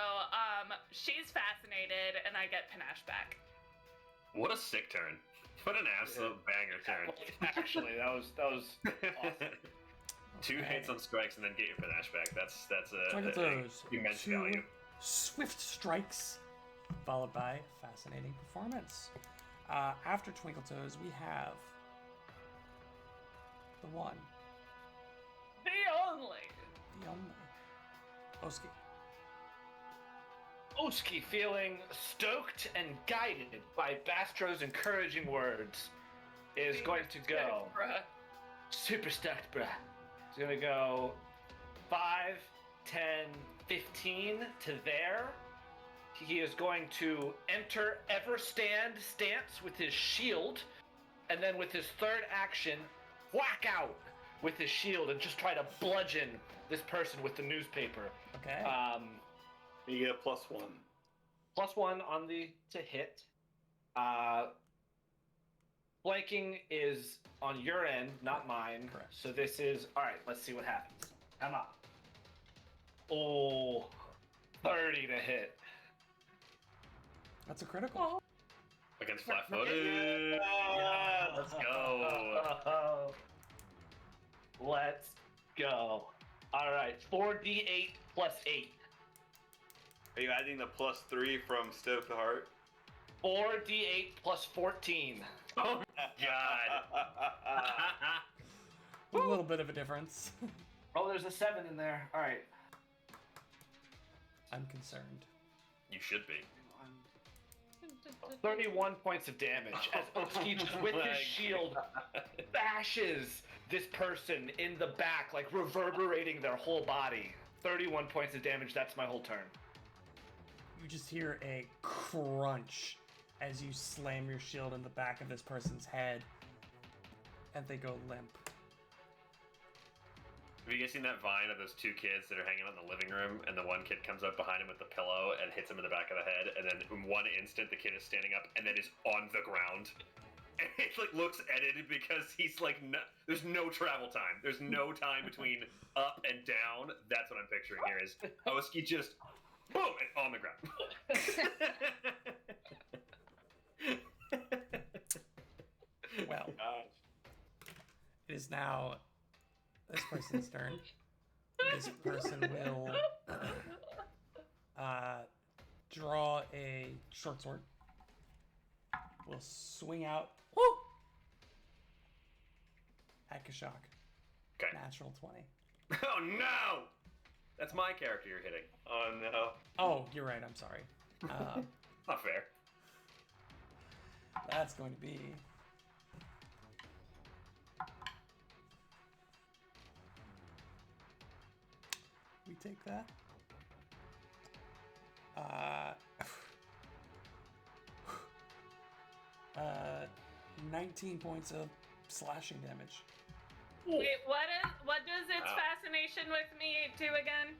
she's fascinated, and I get panache back. What a sick turn! What an absolute banger turn! Actually, that was awesome. 2 Okay. hits on strikes and then get your panache back. That's Twinkle a Toes. immense 2 value. swift strikes, followed by fascinating performance. After Twinkle Toes, we have the one, The only. the only, Oski. Oski, feeling stoked and guided by Bastro's encouraging words, is going to go. Bruh. Super stoked, bruh. He's gonna go 5, 10, 15 to there. He is going to enter Everstand stance with his shield, and then with his third action, whack out with his shield and just try to bludgeon this person with the newspaper. Okay. You get a +1. +1 on the to hit. Flanking is on your end, not mine. Correct. So this is alright, let's see what happens. Come on. Oh, 30 to hit. That's a critical. Against flat-footed. Let's go. Let's go. Alright, 4d8 plus 8. Are you adding the +3 from Stoke the Heart? 4d8 plus 14. Oh God. A little bit of a difference. Oh, there's a 7 in there. Alright. I'm concerned. You should be. 31 points of damage as Oski just with his shield bashes this person in the back, like reverberating their whole body. 31 points of damage, that's my whole turn. You just hear a crunch as you slam your shield in the back of this person's head, and they go limp. Have you guys seen that vine of those 2 kids that are hanging out in the living room, and the one kid comes up behind him with the pillow and hits him in the back of the head, and then in one instant the kid is standing up and then is on the ground, and it like looks edited because he's like, there's no travel time. There's no time between up and down. That's what I'm picturing here. Is Oski just boom and on the ground. Well, it is now this person's turn. This person will draw a short sword. Will swing out. Woo! At Kashak. Okay. Natural 20. Oh no! That's my character you're hitting. Oh no. Oh, you're right. I'm sorry. Not fair. That's going to be. We take that. 19 points of slashing damage. Wait, what does its Wow. fascination with me do again?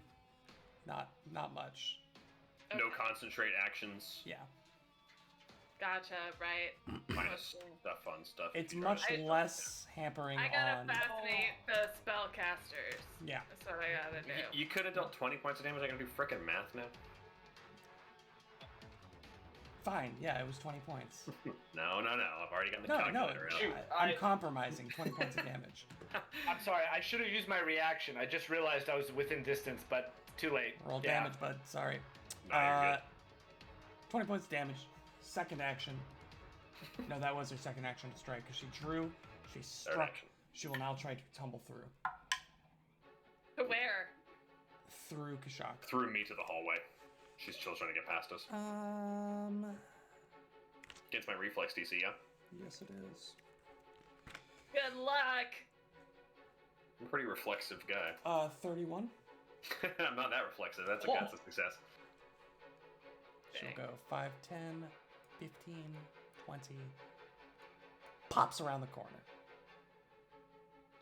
Not much. No Okay. concentrate actions. Yeah. Gotcha. Right. Minus the fun stuff. It's you try much to- less hampering I gotta on. fascinate the spellcasters. Yeah. That's what I gotta do. You could have dealt 20 points of damage. I gotta do frickin' math now. Fine. Yeah, it was 20 points. No. I've already got the No, calculator out. Shoot. I'm compromising 20 points of damage. I'm sorry, I should have used my reaction. I just realized I was within distance, but too late. Roll Yeah. damage, bud. Sorry. No, you're good. 20 points of damage. Second action. No, that was her second action to strike because she drew. She Third struck. action. She will now try to tumble through. To where? Through Kashak. Threw me to the hallway. She's still trying to get past us. Against my reflex DC, yeah? Yes, it is. Good luck. I'm a pretty reflexive guy. 31. I'm not that reflexive. That's Whoa. that's a success. She'll Dang. go 5, 10, 15, 20. Pops around the corner.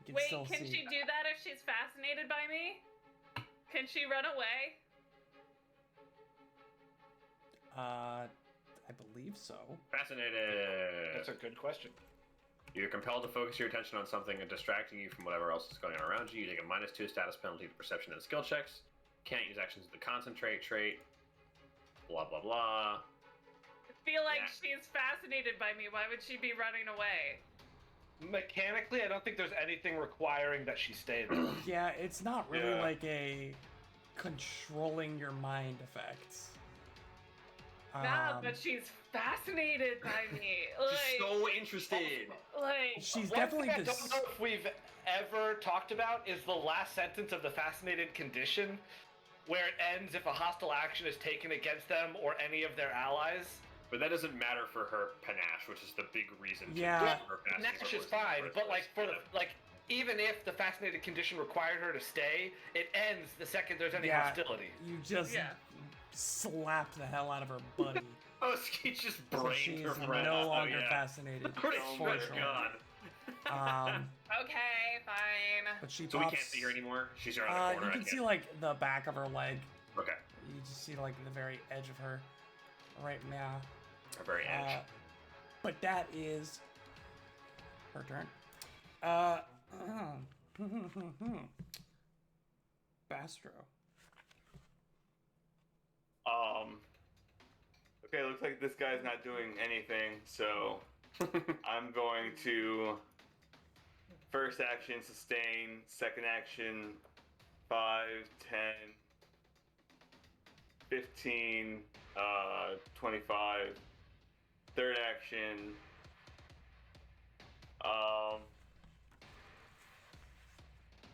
You Wait, still can see. she do that if she's fascinated by me? Can she run away? I believe so. Fascinated. That's a good question. You're compelled to focus your attention on something and distracting you from whatever else is going on around you. You take a -2 status penalty to perception and skill checks. Can't use actions to concentrate trait. Blah, blah, blah. I feel like Yeah. she's fascinated by me. Why would she be running away? Mechanically, I don't think there's anything requiring that she stay there. Yeah, it's not really Yeah. like a controlling your mind effect. Nah, but she's fascinated by me. She's so interested. she's One definitely thing I this. don't know if we've ever talked about is the last sentence of the fascinated condition, where it ends if a hostile action is taken against them or any of their allies. But that doesn't matter for her panache, which is the big reason. Yeah. To Well, her fascinating Nash is in the fine, first but place. like even if the fascinated condition required her to stay, it ends the second there's any Yeah. hostility. You just Yeah. slapped the hell out of her buddy. Oh, he just so brained she's her friend. no Oh, longer yeah. fascinated. Pretty Oh sure my it's sure. gone. Okay, fine. But she So we pops. can't see her anymore. She's around the You corner. I can can't. see like the back of her leg. Okay, You just see like the very edge of her, right now. her very edge. But that is her turn. Bastro. Okay, looks like this guy's not doing anything, so I'm going to first action sustain, second action 5, 10, 15, 25, third action.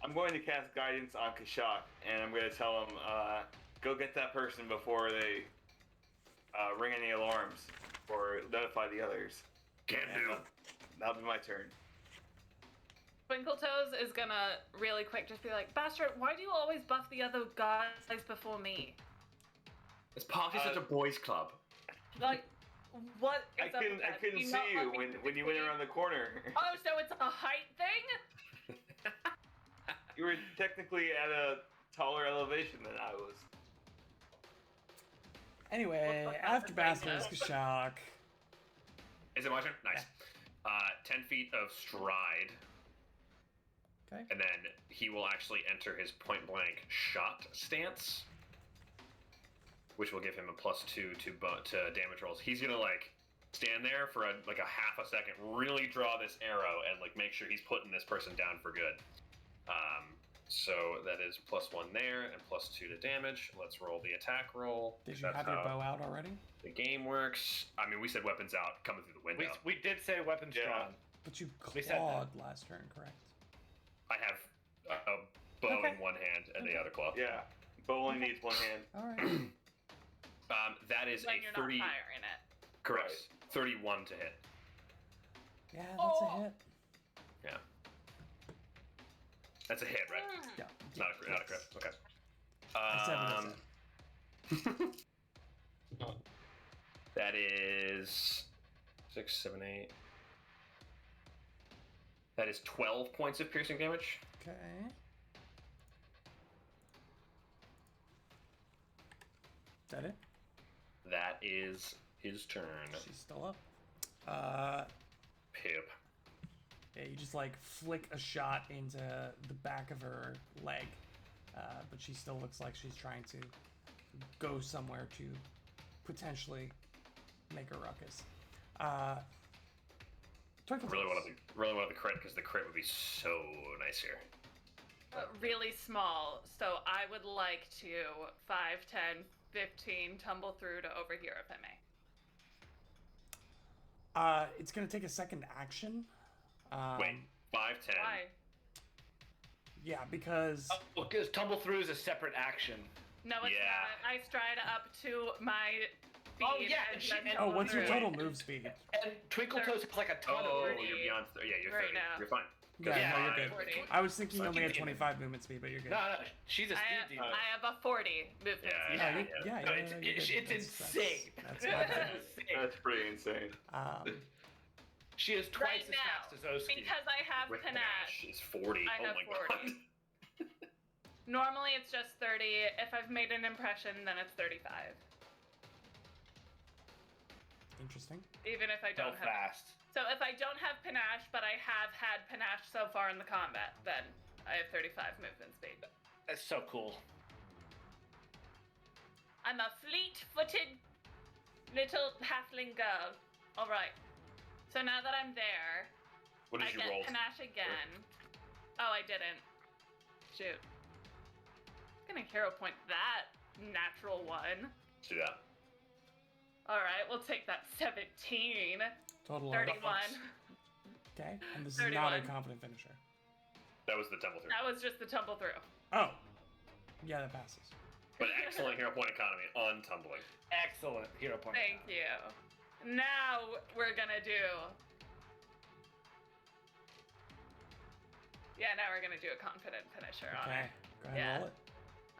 I'm going to cast guidance on Kashak, and I'm going to tell him, go get that person before they ring any alarms or notify the others. Can do. That'll be my turn. Twinkletoes is gonna really quick just be like, Bastard, why do you always buff the other guys before me? This party's such a boys' club. Like, what I is up couldn't, with I that? couldn't Do see not you want me when you went to around the corner. Oh, so it's a height thing? You were technically at a taller elevation than I was. Anyway, What the fuck after is Bastro is Rainbow? Kashak. Is it my turn? Nice. 10 feet of stride, Okay. and then he will actually enter his point blank shot stance, which will give him a +2 to damage rolls. He's gonna like stand there for a half a second, really draw this arrow, and like make sure he's putting this person down for good. So that is +1 there and +2 to damage. Let's roll the attack roll. Did you That's have your how bow out already? the game works? I mean, we said weapons out, coming through the window. We did say weapons Yeah. drawn. But you We said that. clawed last turn, correct? I have a bow Okay. in one hand and the other claw. Yeah, bow only needs one hand. All right. That is When a you're 30. not firing it. Correct. Right. 31 to hit. Yeah, that's Oh. a hit. Yeah. That's a hit, right? Hmm. Yeah. Not a not a crit. Okay. I said what I said. That is 6, 7, 8. That is 12 points of piercing damage. Okay. Is that it? That is his turn. She's still up. Pip. Yeah, you just like flick a shot into the back of her leg, but she still looks like she's trying to go somewhere to potentially make a ruckus. Twinkle Really want the crit because the crit would be so nice here. Really small, so I would like to 5, 10, 15 tumble through to over here if I may. It's gonna take a second action. Wait, 5, 10. Why? Yeah, because Oh, because tumble through is a separate action. No, it's Yeah. not. I stride up to my speed. Oh, yeah, and she- then and- tumble what's your through. total move speed? And Twinkle Toes has like a ton Oh, of. 30 you're beyond. Yeah, you're right 30. now. You're fine. Yeah, Yeah, no, you're good. 40. I was thinking you So only had keep it. 25 movement speed, but you're good. No, she's a I speed have, demon. I have a 40 movement Yeah, speed. Yeah, Yeah. yeah, No, yeah, it's you're good. it's That's- insane. That's not bad. Insane. That's pretty insane. She is twice Right as now, fast as Oski. because I have With panache. is 40. I Oh have my 40. god. Normally it's just 30. If I've made an impression, then it's 35. Interesting. Even if I So don't have. fast. So if I don't have panache, but I have had panache so far in the combat, then I have 35 movement speed. That's so cool. I'm a fleet-footed little halfling girl. All right. So now that I'm there, What I did you get roll? panache again. Oh, I didn't. Shoot. I'm gonna hero point that natural one. Let's do that. All right, we'll take that 17. Total. 31. Okay, and this is not a 31. confident finisher. That was the tumble through. That was just the tumble through. Oh, yeah, that passes. But excellent hero point economy on tumbling. Excellent hero point. Thank you. Now we're gonna do. Yeah, now we're gonna do a confident finisher on Okay, her. go ahead Yeah. and roll it.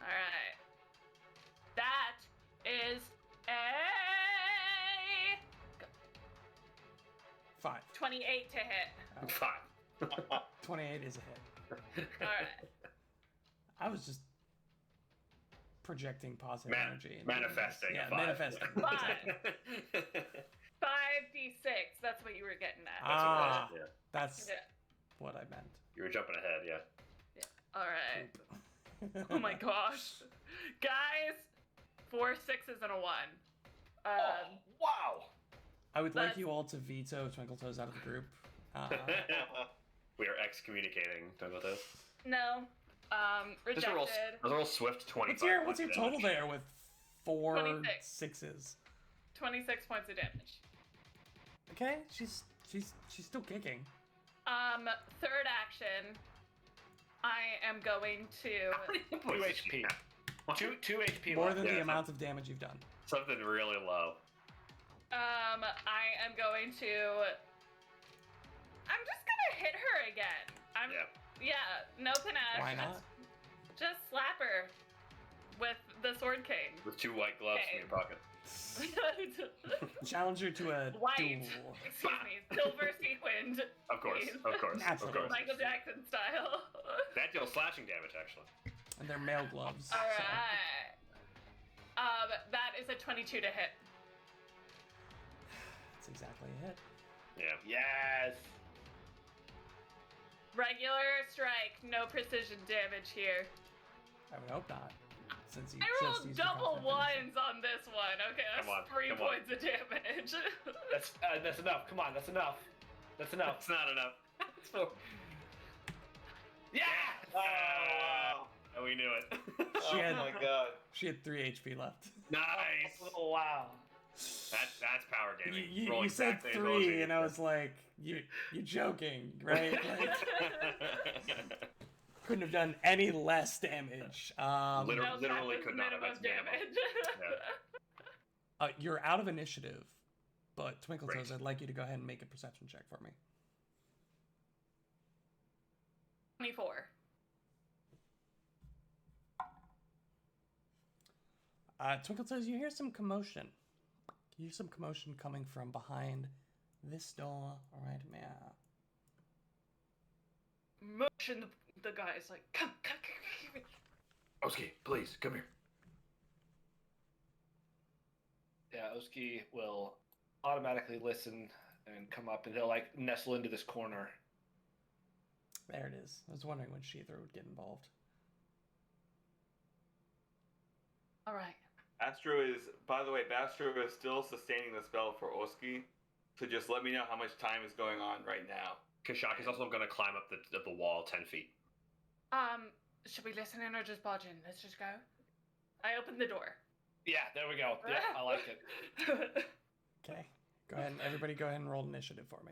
All right. That is a 5. 28 to hit. Oh, Fine. 28 is a hit. All right. I was just projecting positive energy. into Manifesting. this. Yeah, a 5. manifesting. Fine. 5d6. That's what you were getting at. Ah. Yeah. That's Yeah. what I meant. You were jumping ahead, yeah. All right. Oh my gosh, guys! 4 6s and a 1. Oh, wow. I would like That's- you all to veto Twinkle Toes out of the group. We are excommunicating. Talk about this. No. Those are all, Rejected. those are all swift 25. What's your points of total damage. there with 4 26. sixes? 26 points of damage. Okay, she's still kicking. Third action. I am going to. How many hit 2 points did she HP. have? 2 HP More left. than Yeah, the so- amount of damage you've done. Something really low. I am going to. I'm just gonna hit her again. Yeah. No panache. Why not? Just slap her with the sword cane. With 2 white gloves Okay. in your pocket. Challenge her to a White. duel. Excuse me. Silver sequined. Of course, please. of course, of Naturally. course. Michael Jackson style. That deals slashing damage, actually. And they're male gloves. All so- right. That is a 22 to hit. That's exactly a hit. Yeah. Yes. Regular strike, no precision damage here. I would hope not. Since you I just rolled used your double confident ones on this one. Okay, that's Come on, 3 come on. points of damage. That's enough. Come on, that's enough. That's enough. That's not enough. Yeah. Oh, wow. And we knew it. She Oh had- my god. She had 3 HP left. Nice. Oh, wow. That's power gaming. You Rolling said exactly as well as 3, you and I was like, you're joking, right? Like, couldn't have done any less damage. Literally- No, that literally was could not have. minimum That's minimum. damage. You're out of initiative, but Twinkle Great. Toes, I'd like you to go ahead and make a perception check for me. 24. Twinkle Toes, you hear some commotion. You hear some commotion coming from behind this door right now. Motion the guy's like, come. Oski, please, come here. Yeah, Oski will automatically listen and come up, and he'll like nestle into this corner. There it is. I was wondering when Sheether would get involved. All right. Bastro is, by the way, Bastro is still sustaining the spell for Oski. So just let me know how much time is going on right now. Kashak is also going to climb up the wall 10 feet. Should we listen in or just barge in? Let's just go. I opened the door. Yeah, there we go. Yeah, I like it. Okay. Go ahead and everybody go ahead and roll initiative for me.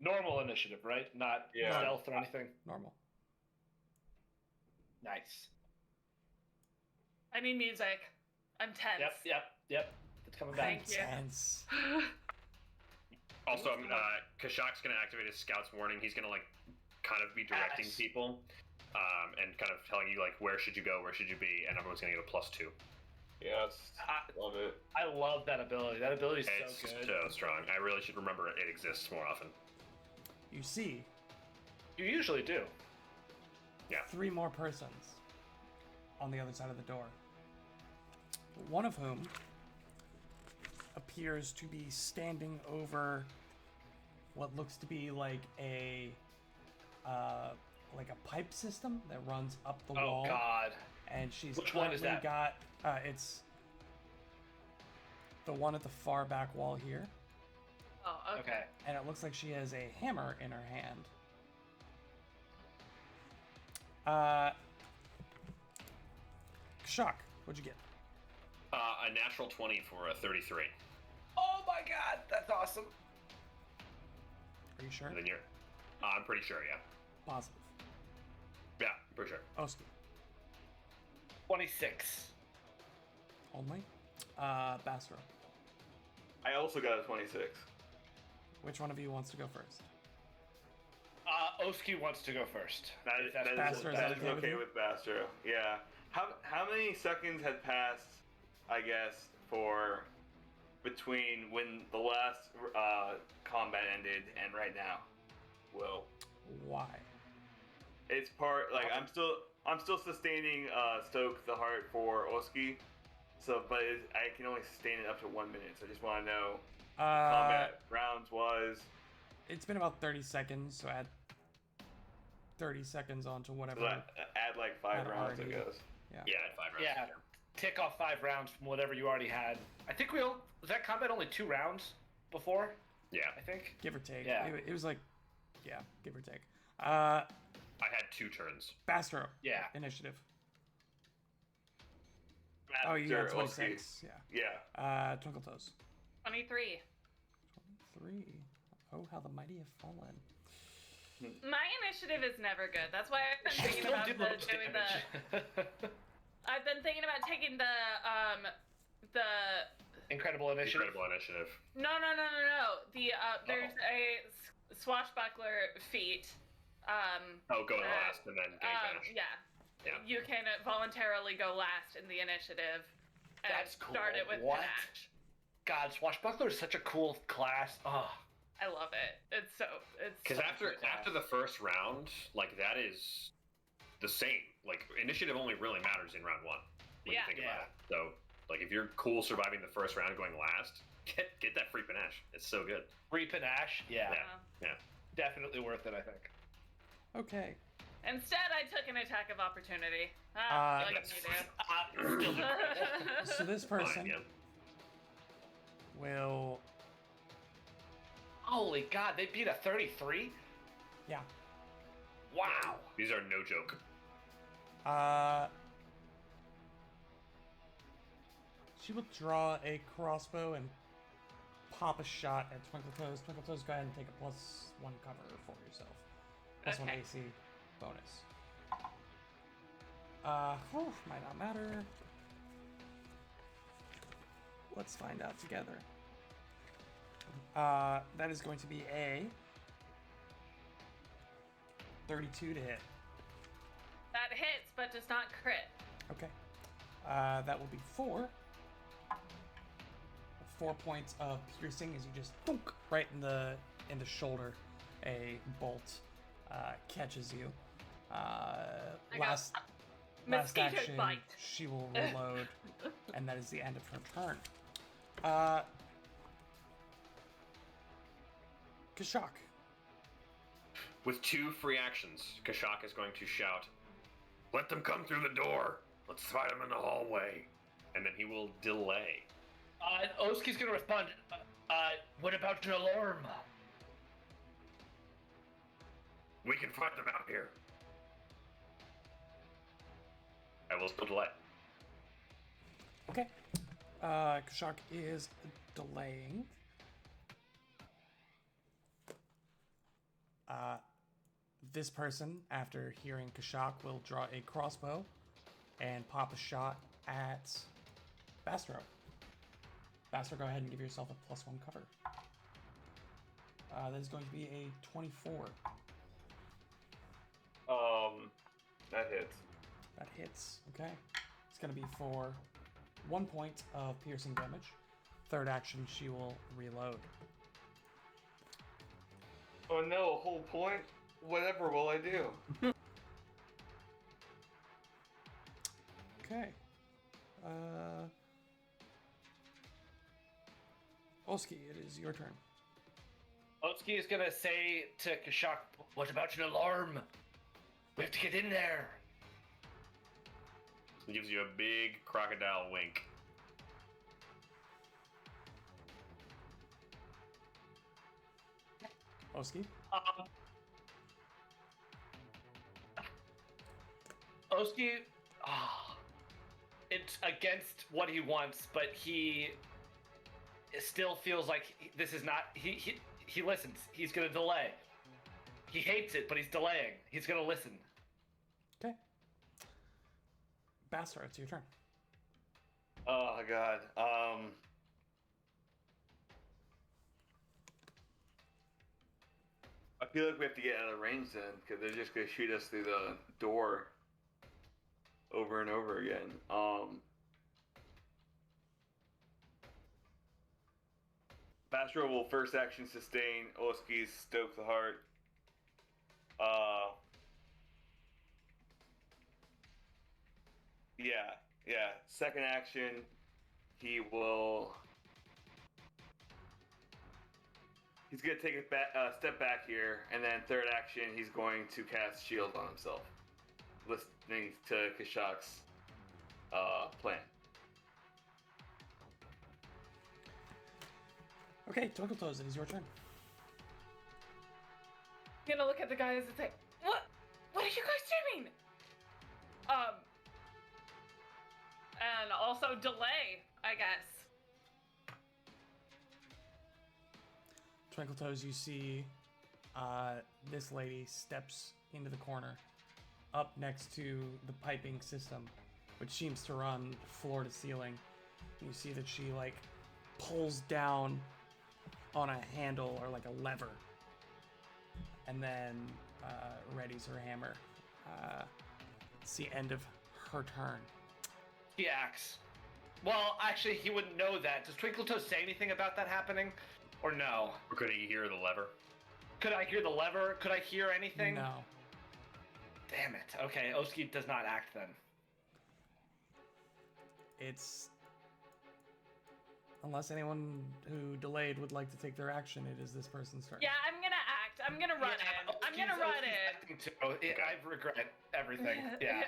Normal initiative, right? Not Yeah. stealth or anything. Normal. Nice. I need music. I'm tense. Yep. It's coming back. Thank you. Tense. Also, Kashak's going to activate his Scout's Warning. He's going to, like, kind of be directing Yes. people and kind of telling you, like, where should you go, where should you be, and everyone's going to get a +2. Yes. Love it. I love that ability. That ability is It's so good. so strong. I really should remember it exists more often. You see You usually do. Yeah. 3 more persons on the other side of the door. One of whom appears to be standing over what looks to be like a pipe system that runs up the Oh wall. God. And she's Which one is currently that? got it's the one at the far back wall here, Oh, okay. Okay. and it looks like she has a hammer in her hand. Shock, what'd you get? A natural 20 for a 33. Oh my God, that's awesome. Are you sure? And then you're... I'm pretty sure, yeah. Positive. Yeah, pretty sure. Oski. 26. Only. Bastro. I also got a 26. Which one of you wants to go first? Oski wants to go first. That is Bastro, is that okay with okay you? with Bastro. Yeah. How many seconds had passed, I guess, for between when the last combat ended and right now? Will. Why? It's part like I'm still sustaining Stoke the Heart for Oski. So but I can only sustain it up to 1 minute. So I just want to know combat rounds was. It's been about 30 seconds, so add 30 seconds onto whatever. So add like 5 Add rounds, I already. guess. Yeah. Yeah, at 5 rounds. Yeah. Tick off 5 rounds from whatever you already had. I think was that combat only 2 rounds before? Yeah. I think. Give or take. Yeah. It was like, yeah, give or take. I had 2 turns. Bastro. Yeah. Initiative. Master Oh, you got Oski. 26. Yeah. Yeah. Twinkle Toes. 23. 23. Oh, how the mighty have fallen. My initiative is never good. That's why I've been thinking about doing the. I've been thinking about taking the Incredible initiative. Incredible initiative. No. There's a swashbuckler feat. Going last and then getting banished. Yeah. Yeah. You can voluntarily go last in the initiative and That's cool. start it with What? panache. God, Swashbuckler is such a cool class. Oh. I love it. It's Because after the first round, like that is the same. Like initiative only really matters in round 1 when you think about it. So like if you're cool surviving the first round going last, get that free panache. It's so good. Free panache. Yeah. Yeah. Definitely worth it, I think. Okay. Instead, I took an attack of opportunity. Like that's- you do. So this person Fine, yeah. will. Holy God, they beat a 33? Yeah. Wow. These are no joke. She will draw a crossbow and pop a shot at Twinkle Toes. Twinkle Toes, go ahead and take a +1 cover for yourself. +1 Okay. AC bonus. Might not matter. Let's find out together. That is going to be a 32 to hit. That hits, but does not crit. Okay. That will be 4 points of piercing as you just thunk right in the shoulder. A bolt catches you. Last Mosquito action, bite. she will reload And that is the end of her turn. Kashak. With 2 free actions, Kashak is going to shout, "Let them come through the door! Let's fight them in the hallway!" And then he will delay. Oski's gonna respond. What about an alarm? We can fight them out here. I will still delay. Okay. Kashak is delaying. This person, after hearing Kashak, will draw a crossbow and pop a shot at Bastro. Bastro, go ahead and give yourself a +1 cover. That is going to be a 24. That hits. That hits. Okay. It's going to be for 1 point of piercing damage. Third action, she will reload. Oh no, a whole point? Whatever will I do? Okay. Oski, it is your turn. Oski is gonna say to Kashak, "What about an alarm? We have to get in there." He gives you a big crocodile wink. Oski? Oski, it's against what he wants, but he still feels like this is not. He listens. He's gonna delay. He hates it, but he's delaying. He's gonna listen. Okay. Bastard, it's your turn. Oh god. I feel like we have to get out of range then, because they're just gonna shoot us through the door over and over again. Bastro will first action sustain Oski's Stoke the Heart. Yeah. Second action, he will. He's gonna take a step back here, and then third action, he's going to cast Shield on himself, listening to Kashak's plan. Okay, Twinkle Toes, it is your turn. I'm gonna look at the guys and say, What are you guys doing? And also delay, I guess. Twinkle Toes, you see this lady steps into the corner up next to the piping system, which seems to run floor to ceiling. You see that she pulls down on a handle or a lever, and then readies her hammer. It's the end of her turn. He acts. Well, actually, he wouldn't know that. Does Twinkletoes say anything about that happening, or no? Or could he hear the lever? Could I hear the lever? Could I hear anything? No. Damn it. Okay, Oski does not act then. It's... Unless anyone who delayed would like to take their action, it is this person's turn. Yeah, I'm gonna act. I'm gonna run in. I'm gonna run in. I regret everything. Yeah.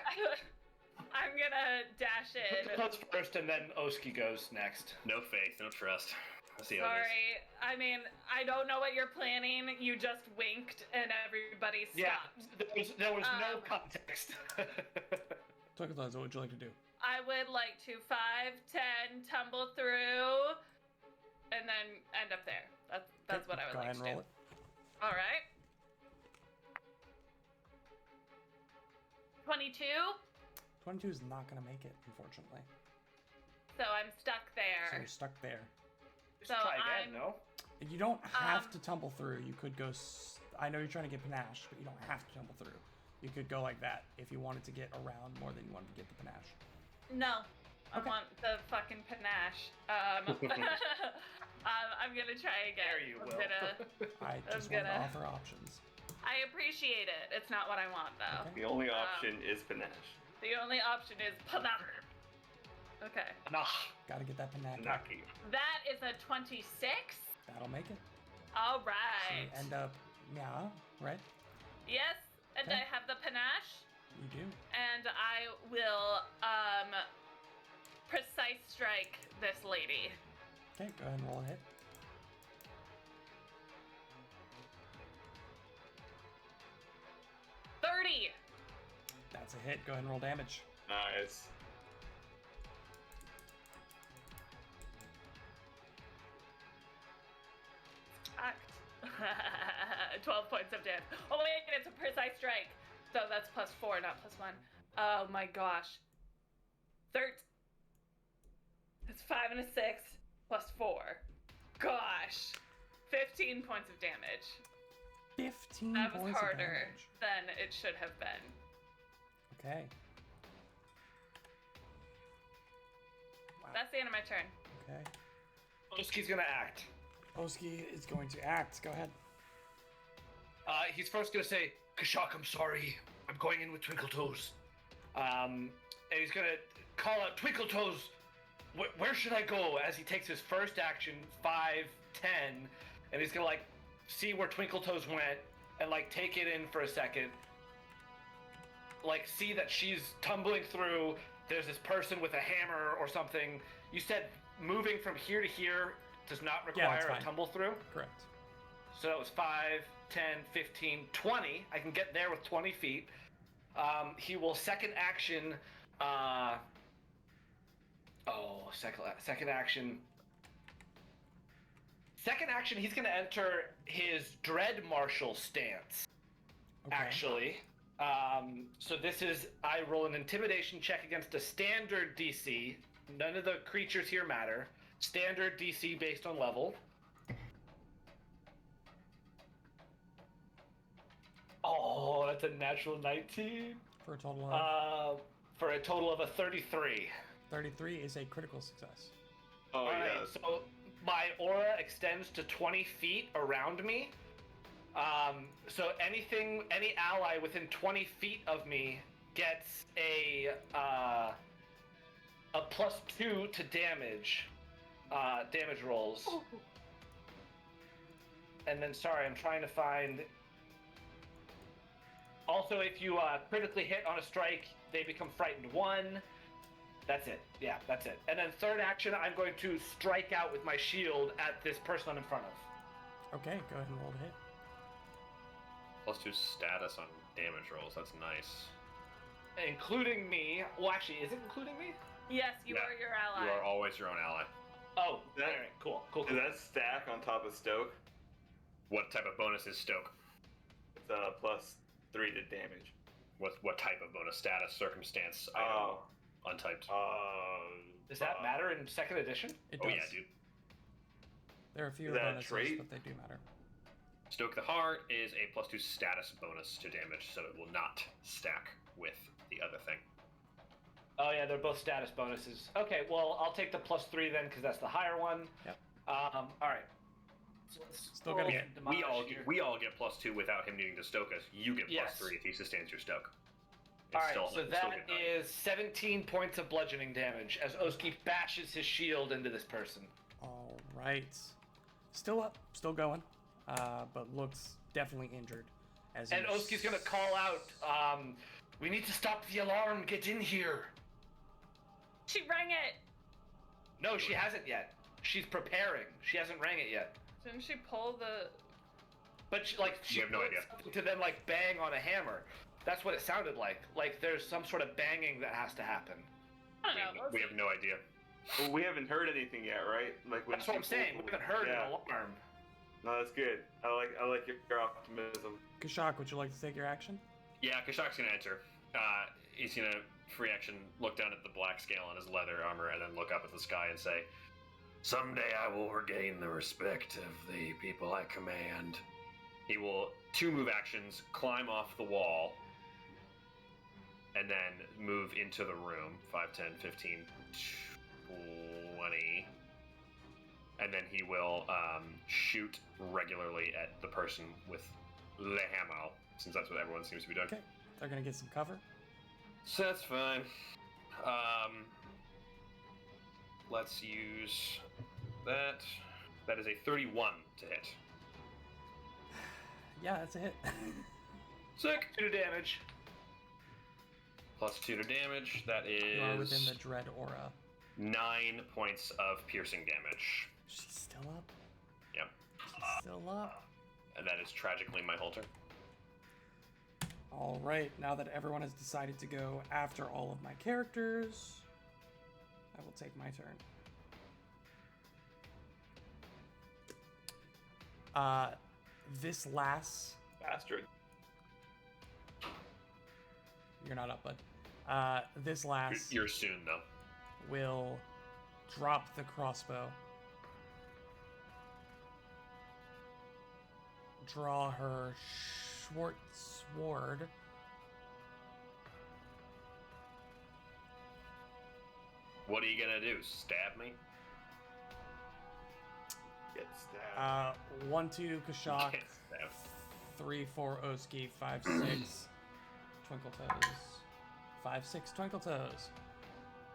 I'm gonna dash in. Twinkletoes first, and then Oski goes next. No faith, no trust. Let's see how it is. Sorry. I mean, I don't know what you're planning. You just winked and everybody stopped. Yeah, there was no context. Twinkle Toes, what would you like to do? I would like to 5, 10, tumble through, and then end up there. That's what I would like to do. Go ahead and roll it. All right. 22. 22 is not going to make it, unfortunately. So I'm stuck So there. you're stuck there. Just So try again, I'm- no? You don't have to tumble through. You could go... I know you're trying to get panache, but you don't have to tumble through. You could go like that if you wanted to get around more than you wanted to get the panache. No. I Okay. want the fucking panache. I'm gonna try again. There you I'm will. I I'm just wanted to gonna- offer options. I appreciate it. It's not what I want though. Okay. The only option is panache. The only option is panache. Okay. Nah. Gotta get that panache. Naki. That is a 26. That'll make it. All So right. you end up, yeah, right? Yes, and Okay. I have the panache, You do. and I will precise strike this lady. Okay, go ahead and roll a hit. $30. That's a hit. Go ahead and roll damage. Nice. Act. 12 points of damage. Oh wait, it's a precise strike. So that's +4, not +1. Oh my gosh. 13. It's 5 and a 6 +4. Gosh. 15 points of damage. 15 That was points of harder damage. than it should have been. Okay. Wow. That's the end of my turn. Okay. Oski's gonna act. Oski is going to act. Go ahead. He's first gonna say, Kashak, I'm sorry. I'm going in with Twinkle Toes. And he's gonna call out, Twinkle Toes, where should I go? As he takes his first action, 5, 10, and he's gonna like see where Twinkle Toes went and like take it in for a second. Like see that she's tumbling through. There's this person with a hammer or something. You said moving from here to here does not Yeah, that's require a fine. tumble through. Correct. So that was 5, 10, 15, 20. I can get there with 20 feet. He will second action. Second action. Second action, he's going to enter his Dread Marshal stance, Okay. actually. So this is, I roll an intimidation check against a standard DC. None of the creatures here matter. Standard DC based on level. Oh, that's a natural 19. For a total of For a total of a 33. 33 is a critical success. Oh, Alright, yes. so my aura extends to 20 feet around me. So any ally within 20 feet of me gets a +2 to damage rolls. And then, sorry, I'm trying to find. Also, if you critically hit on a strike, they become frightened 1. That's it. Yeah, that's it. And then third action, I'm going to strike out with my shield at this person I'm in front of. Okay, go ahead and roll to hit. +2 status on damage rolls. That's nice. Including me. Well, actually, is it including me? Yes, you Yeah, are your ally. You are always your own ally. Oh, That- alright, cool. Does that stack on top of Stoke? What type of bonus is Stoke? It's +3 to damage. What type of bonus? Status, circumstance, item, Oh. untyped. Does that matter in second edition? It Oh does. yeah, dude. There are fewer Is that a bonuses, trait? but they do matter. Stoke the Heart is a +2 status bonus to damage, so it will not stack with the other thing. Oh yeah, they're both status bonuses. Okay, well I'll take the +3 then, because that's the higher one. Yep. All right. So let's Still roll gotta Yeah, some we damage all here. get +2 without him needing to stoke us. You get Yes. +3 if he sustains your stoke. All right, Still- so still that good. is 17 points of bludgeoning damage as Oski bashes his shield into this person. All right. Still up, still going, but looks definitely injured. As And you Oski's gonna call out, we need to stop the alarm, get in here. She rang it. No, she hasn't yet. She's preparing. She hasn't rang it yet. Didn't she pull the? But she You have no put idea. something to then like bang on a hammer. That's what it sounded like. Like there's some sort of banging that has to happen. I don't know. We have no idea. Well, we haven't heard anything yet, right? Like when That's what I'm people- saying. We haven't heard Yeah. an alarm. No, that's good. I like your optimism. Kashak, would you like to take your action? Yeah, Kashak's gonna enter. He's gonna free action look down at the black scale on his leather armor and then look up at the sky and say, Someday I will regain the respect of the people I command. he will 2 move actions, climb off the wall, and then move into the room. 5, 10, 15, 20. And then he will shoot regularly at the person with Le Hammer, since that's what everyone seems to be doing. Okay. They're gonna get some cover. So that's fine. Let's use that. That is a 31 to hit. Yeah, that's a hit. Sick. 2 damage. Plus 2 to damage. That You are within is the dread aura. 9 points of piercing damage. She's still up. Yep. She's still up. And that is tragically my whole turn. All right, now that everyone has decided to go after all of my characters, I will take my turn. This lass, Bastard. you're not up, bud. This lass You're soon, though. will drop the crossbow, draw her short sword, What are you gonna do? Stab me? Get stabbed. 1-2 Kashak, Can't stab. 3-4 Oski, 5-6 Twinkle Toes, 5-6 Twinkle Toes.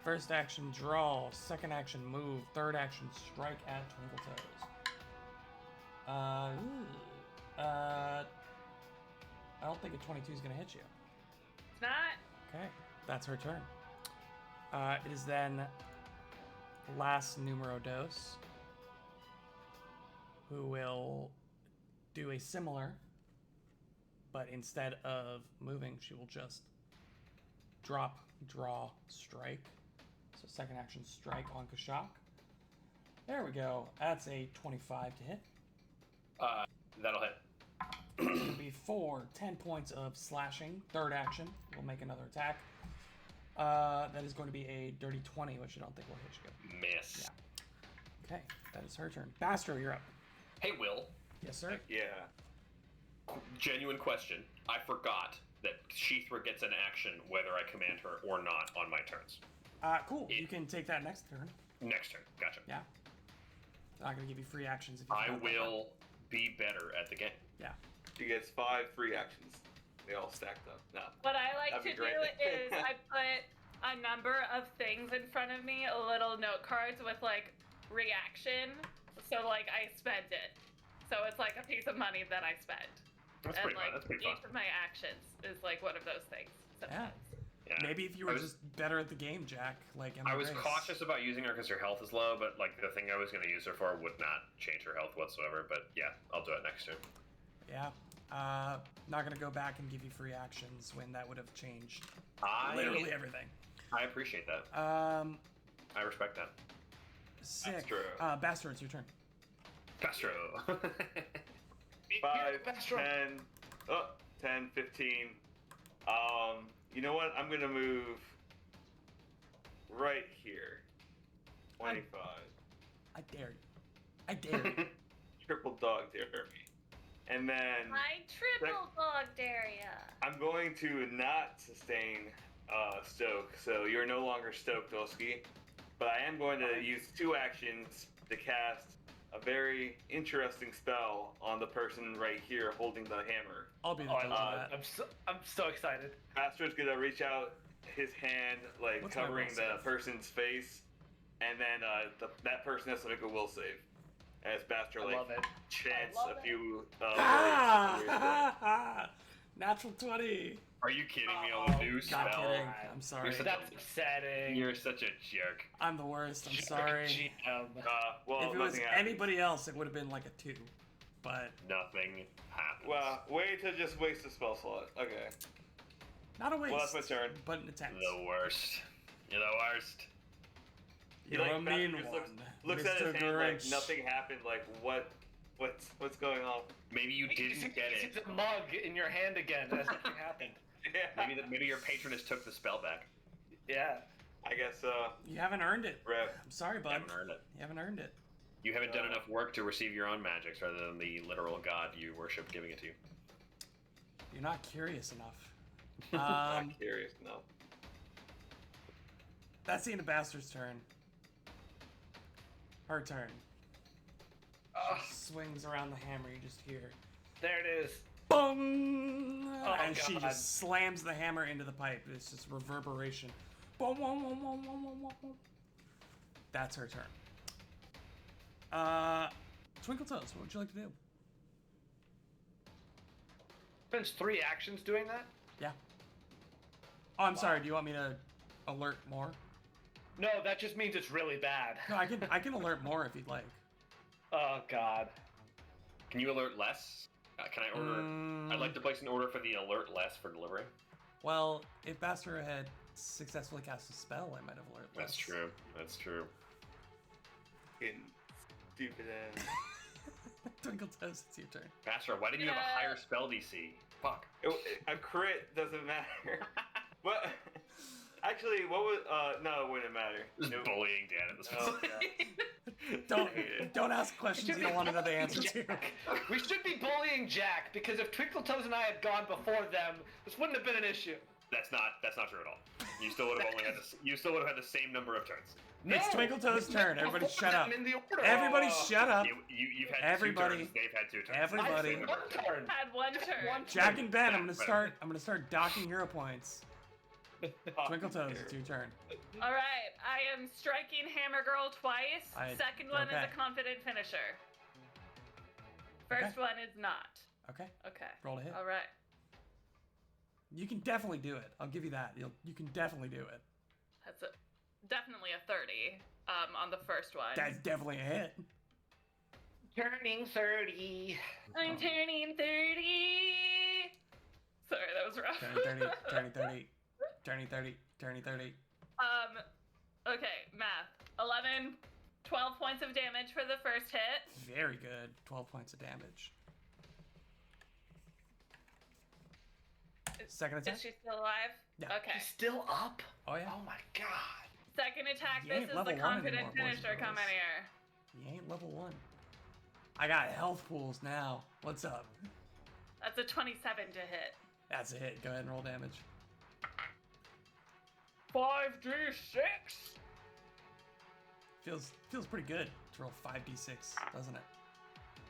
First action draw, second action move, third action strike at Twinkle Toes. I don't think a 22 is gonna hit you. It's not. Okay, that's her turn. It is then last numero dos, who will do a similar, but instead of moving, she will just drop, draw, strike. So second action strike on Kashak. There we go. That's a 25 to hit. That'll hit. It's going to be 10 points of slashing. Third action, we'll make another attack. That is going to be a dirty 20, which I don't think will hit you. Miss. Yeah. Okay, that is her turn. Bastro, you're up. Hey, Will. Yes, sir. Yeah. Genuine question. I forgot that Sheathra gets an action whether I command her or not on my turns. Cool. You can take that next turn. Next turn. Gotcha. Yeah. I'm not going to give you free actions if you I forgot that one. will be better at the game. Yeah. She gets 5 free actions. They all stacked up. No. What I like That'd to be do great. is I put a number of things in front of me, little note cards with like reaction. So like I spend it. So it's like a piece of money that I spend. That's And pretty like fun. That's pretty fun. each of my actions is like one of those things. Yeah. sometimes. Yeah. Maybe if you were just better at the game, Jack, like Emma I was Grace. cautious about using her because her health is low, but like the thing I was going to use her for would not change her health whatsoever. But yeah, I'll do it next turn. Yeah. Not gonna go back and give you free actions when that would have changed literally everything. I appreciate that. I respect that. Sick. true. Bastard, it's your turn. Castro. 5, Bastro. 10, 15. You know what? I'm gonna move right here. 25. I dare you. I dare you. Triple dog dare me. And then I triple dog dare ya. I'm going to not sustain Stoke, so you're no longer stoked, Oski. But I am going to use 2 actions to cast a very interesting spell on the person right here holding the hammer. I'll be the Oh, I judge love of it. that. I'm so excited. Bastro's gonna reach out his hand, like What's my covering will the save? person's face, and then that person has to make a will save. As Bastro I like love it. chants I love a it. few words. Natural 20. Are you kidding me on the new Not spell? kidding. I'm sorry. You're such That's upsetting. You're such a jerk. I'm the worst. I'm Jerk sorry. GM. Well, If it was nothing happens. anybody else, it would have been like a 2. But Nothing happens. Well, way to just waste a spell slot. Okay. not a waste. Well, that's my turn. But an attempt. The worst. You're the worst. You're Like, a mean Bastro one. just looks at Mr. his hand like Grinch. nothing happened. Like what's going on? Maybe you You didn't get see it. the mug in your hand again as nothing happened. Yeah. Maybe your patroness took the spell back. Yeah. I guess You haven't earned it. Rep. I'm sorry, You bud. haven't earned it. You haven't earned it. You haven't done enough work to receive your own magics rather than the literal god you worship giving it to you. You're not curious enough. Not curious. No. That's the end of Bastard's turn. Her turn. Oh, Swings around the hammer. You just hear there it is. boom, Oh, and she God. just slams the hammer into the pipe. It's just reverberation. Boom, boom, boom, boom, boom, boom, boom, boom. That's her turn. Twinkle Toes, what would you like to do? Spends 3 actions doing that? Yeah. Oh, I'm sorry. Do you want me to alert more? No, that just means it's really bad. No, I can alert more if you'd like. Oh god. Can you alert less? Can I order? I'd like to place an order for the alert less for delivery. Well, if Bastra had successfully cast a spell, I might have alerted less. That's true. That's true. Fucking stupid ass. Twinkle Toes, it's your turn. Bastra, why didn't you have a higher spell DC? Fuck. A crit doesn't matter. What? Actually, what was? No, it wouldn't matter. Just bullying Dan at this Oh, point. Don't ask questions you don't want to know the answer to. We should be bullying Jack, because if Twinkle Toes and I had gone before them, this wouldn't have been an issue. That's not true at all. You still would have had the same number of turns. It's Twinkle Toes' turn. Everybody Before shut up. them in the order. Everybody shut up. You've had Everybody- 2 turns. They've had 2 turns. everybody- I said 1 turn. Had 1 turn. Jack and Ben, I'm gonna start docking hero points. Twinkle Toes, it's your turn. All right, I am striking Hammer Girl twice. Second one is okay. a confident finisher. First one is not. Okay, Okay. roll to hit. All right. You can definitely do it. I'll give you that. You can definitely do it. That's definitely a 30 on the first one. That's definitely a hit. Turning 30. I'm turning 30. Sorry, that was rough. Turning 30. Turning 30. Turning 30. Okay, math. 11, 12 points of damage for the first hit. Very good. 12 points of damage. Second attack? Is she still alive? Yeah. Okay. He's still up? Oh, yeah. Oh my god. Second attack. You This ain't is level the 1 confident anymore, boys and finisher girls. coming here. You ain't level 1. I got health pools now. What's up? That's a 27 to hit. That's a hit. Go ahead and roll damage. 5d6. Feels pretty good to roll 5d6, doesn't it?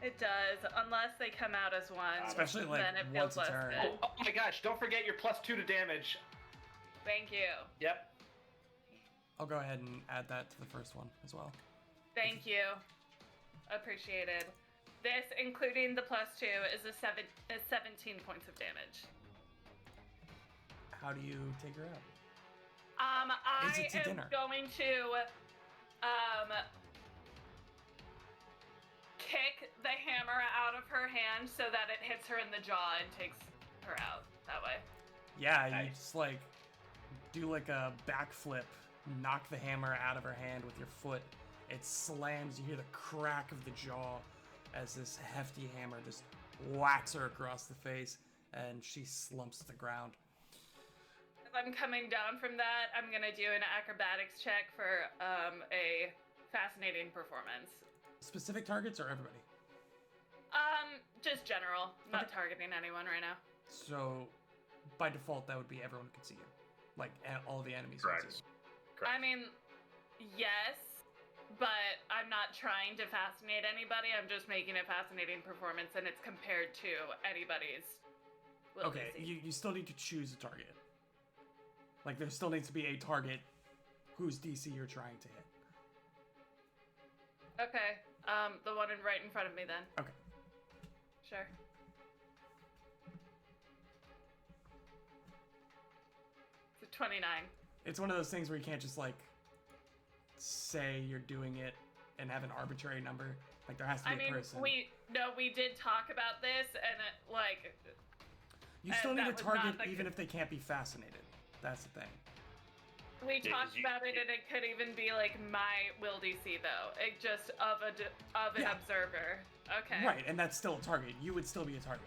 It does, unless they come out as 1. Especially, like, then it once feels a less turn. good. Oh my gosh, don't forget your +2 to damage. Thank you. Yep. I'll go ahead and add that to the first one as well. Thank you. Appreciated. This, including the +2, is 17 points of damage. How do you take her out? I it to am dinner? going to kick the hammer out of her hand so that it hits her in the jaw and takes her out that way. Yeah, you Nice. just like do like a backflip, knock the hammer out of her hand with your foot. It slams, you hear the crack of the jaw as this hefty hammer just whacks her across the face and she slumps to the ground. As I'm coming down from that, I'm gonna do an acrobatics check for a fascinating performance. Specific targets or everybody? Just general. Not Okay. targeting anyone right now. So by default, that would be everyone who can see you. Like all the enemies can Correct. see you. Correct. I mean, yes, but I'm not trying to fascinate anybody. I'm just making a fascinating performance, and it's compared to anybody's. Will Okay, DC. you still need to choose a target. Like there still needs to be a target whose DC you're trying to hit. Okay, the one right in front of me then. Okay. Sure. It's a 29. It's one of those things where you can't just like say you're doing it and have an arbitrary number. Like there has to be I mean, a person. we did talk about this, and You still need that a was target not the- even if they can't be fascinated. That's the thing. we Yeah, talked 'cause you- about it, and it could even be like my will DC though. It just of an Yeah. observer. Okay. Right, and that's still a target. You would still be a target.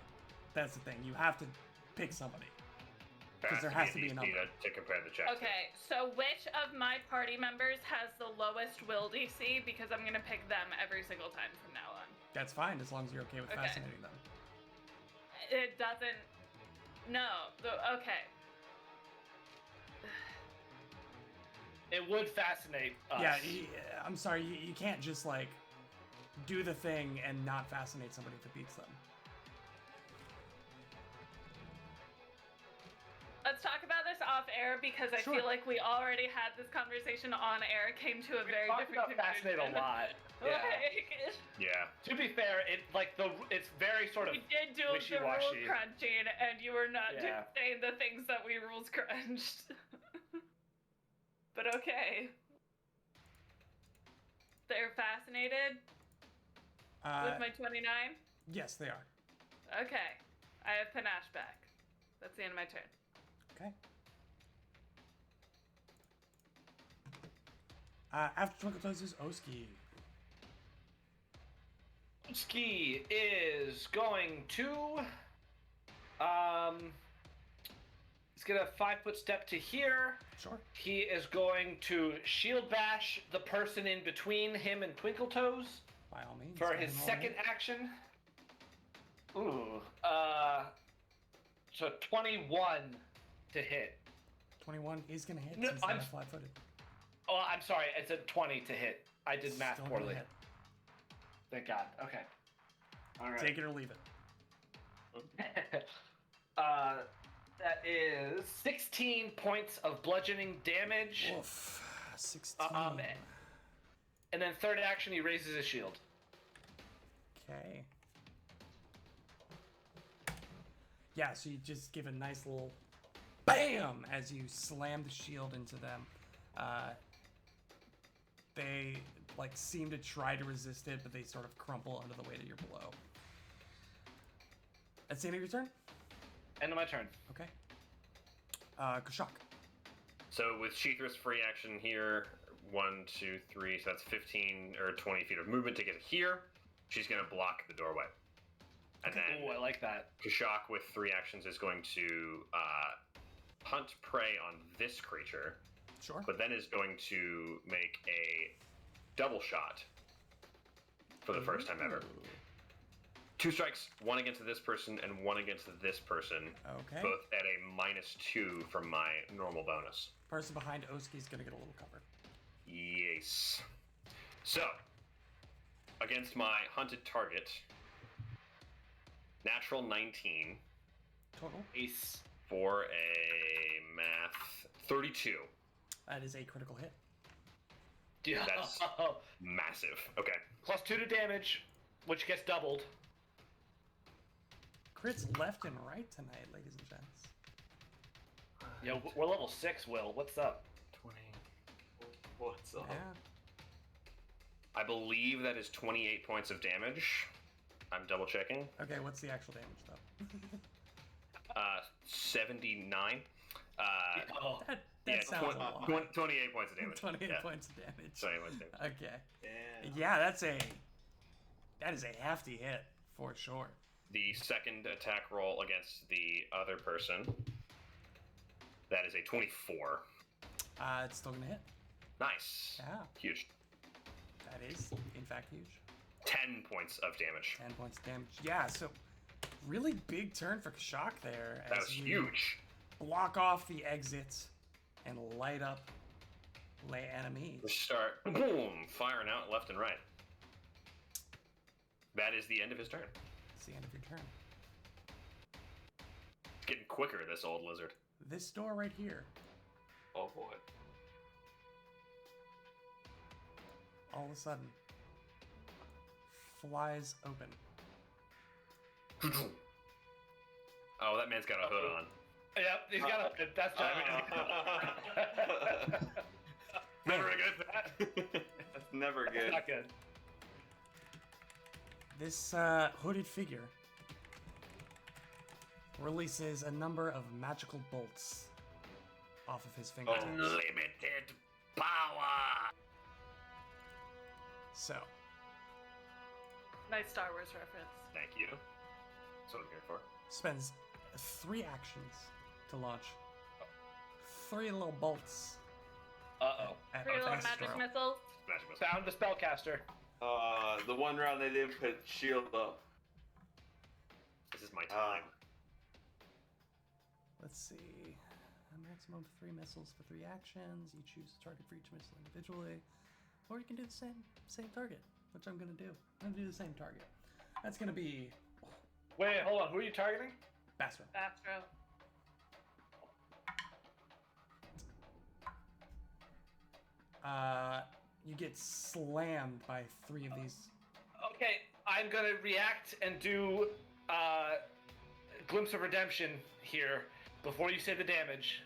That's the thing. You have to pick somebody. Because there has to be a DC number. to compare the checks. Okay, so which of my party members has the lowest will DC? Because I'm gonna pick them every single time from now on. That's fine as long as you're okay with Okay. fascinating them. It doesn't. No. Okay. It would fascinate us. Yeah, I'm sorry. You can't just like do the thing and not fascinate somebody if it beats them. That's let's talk about this off air because I Sure. feel like we already had this conversation on air. Came to a very Talked different about Fascinate a conclusion. lot. Yeah. Like, Yeah. To be fair, it's very sort of we did do the rule wishy-washy. crunching, and you were not Yeah. saying the things that we rules crunched. But okay. They're fascinated with my 29. Yes, they are. Okay, I have panache back. That's the end of my turn. Okay. After Twinkle Toes is Oski. Ski is going to he's gonna 5-foot step to here. Sure. He is going to shield bash the person in between him and Twinkle Toes By all means. for go his ahead and roll second it. action. Ooh. So 21 to hit. 21 is going to hit No, since I'm- they're flat-footed. Oh, I'm sorry. It's a 20 to hit. I did math Still gonna poorly. hit. Thank God. Okay. All right. Take it or leave it. That is 16 points of bludgeoning damage. Oof. 16. And then third action, he raises his shield. Okay. Yeah, so you just give a nice little BAM as you slam the shield into them. They seem to try to resist it, but they sort of crumple under the weight of your blow. That's the end of your turn? End of my turn. Okay. Kashak. So with Sheethr's free action here, 1, 2, 3, so that's 15 or 20 feet of movement to get here. She's going to block the doorway. And then Ooh, I like that. Kashak with 3 actions is going to hunt prey on this creature, Sure. but then is going to make a double shot for the first time ever. 2 strikes, 1 against this person and 1 against this person, Okay. both at a -2 from my normal bonus. Person behind Oski's gonna get a little cover. Yes. So, against my hunted target, natural 19 Total. Ace. for a math 32. That is a critical hit. Yeah. That's- Massive. Okay. +2 to damage, which gets doubled. Crits left and right tonight, ladies and gents. Yeah, we're level 6, Will. What's up? 20. What's up? Yeah. I believe that is 28 points of damage. I'm double checking. Okay, what's the actual damage though? 79. Oh. That Yeah, sounds a lot. 28 points of damage. 28 Yeah. points of damage. 28 points of damage. Okay. Damn. Yeah, that is a hefty hit for sure. The second attack roll against the other person, that is a 24. It's still gonna hit. Nice. Yeah, Huge. that is in fact huge. 10 points of damage. 10 points of damage. Yeah, so really big turn for Kashak there. That as was you huge. Block off the exits and light up lay enemies. Just start, boom, firing out left and right. That is the end of his turn. It's the end of your turn. It's getting quicker, this old lizard. This door right here, Oh boy. all of a sudden, flies open. Oh, that man's got a hood on. Yep, he's got a. That's Never a good that. That's never That's good. not good. This hooded figure releases a number of magical bolts off of his fingertips. Unlimited power. So, Nice Star Wars reference. Thank you. That's what I'm here for. spends 3 actions to launch 3 little bolts Uh-oh. at 3 little magic Astro. missiles. Magic missile. Found the spellcaster. The one round they didn't put shield up. This is my time. Let's see. A maximum of 3 missiles for 3 actions. You choose a target for each missile individually. Or you can do the same target, which I'm going to do. I'm going to do the same target. That's going to be Wait, hold on. Who are you targeting? Bastro. Astro. You get slammed by 3 of these. Okay, I'm gonna react and do Glimpse of Redemption here before you say the damage.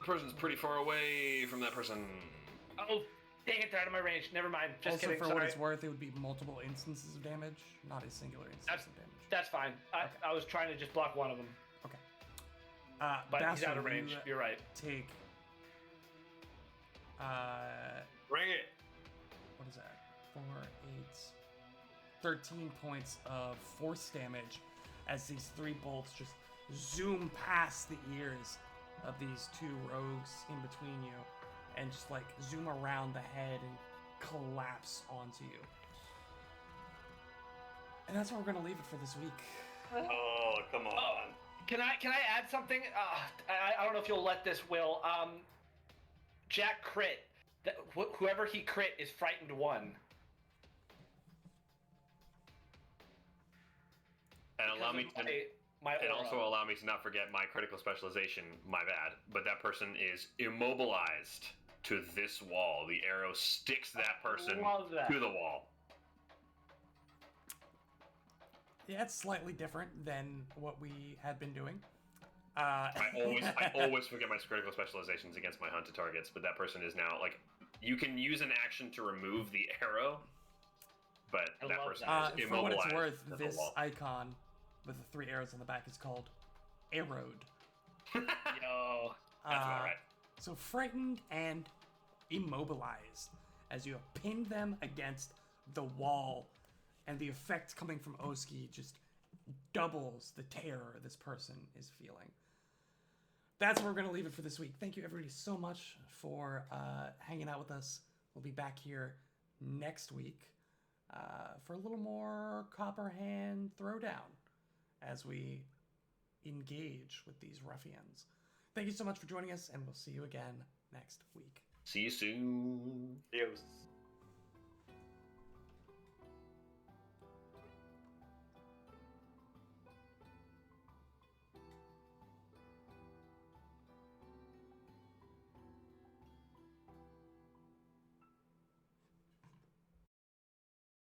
The person's pretty far away from that person. Oh, dang it, they're out of my range. Never mind. Just Also, kidding. for Sorry. what it's worth, it would be multiple instances of damage, not a singular instance of damage. That's fine. I was trying to just block one of them. Okay. But he's Bastard, out of range. you You're right. take. Bring it. What is that? 4, 8, 13 points of force damage as these 3 bolts just zoom past the ears of these 2 rogues in between you and just like zoom around the head and collapse onto you. And that's where we're gonna leave it for this week. Oh, come on. Can I add something? I don't know if you'll let this, Will. Jack crit. Whoever he crit is frightened 1. And allow me to. My And aura. also allow me to not forget my critical specialization, my bad. But that person is immobilized to this wall. The arrow sticks that person love that. to the wall. Yeah, it's slightly different than what we had been doing. I always forget my critical specializations against my hunted targets, but that person is now like you can use an action to remove the arrow, but I that love person that. is For what immobilized it's worth, to the this wall. icon with the 3 arrows on the back is called Arrowed. Yo. That's about right. So frightened and immobilized as you have pinned them against the wall, and the effect coming from Oski just doubles the terror this person is feeling. That's where we're going to leave it for this week. Thank you everybody so much for hanging out with us. We'll be back here next week for a little more Copperhand Throwdown as we engage with these ruffians. Thank you so much for joining us, and we'll see you again next week. See you soon. Adios.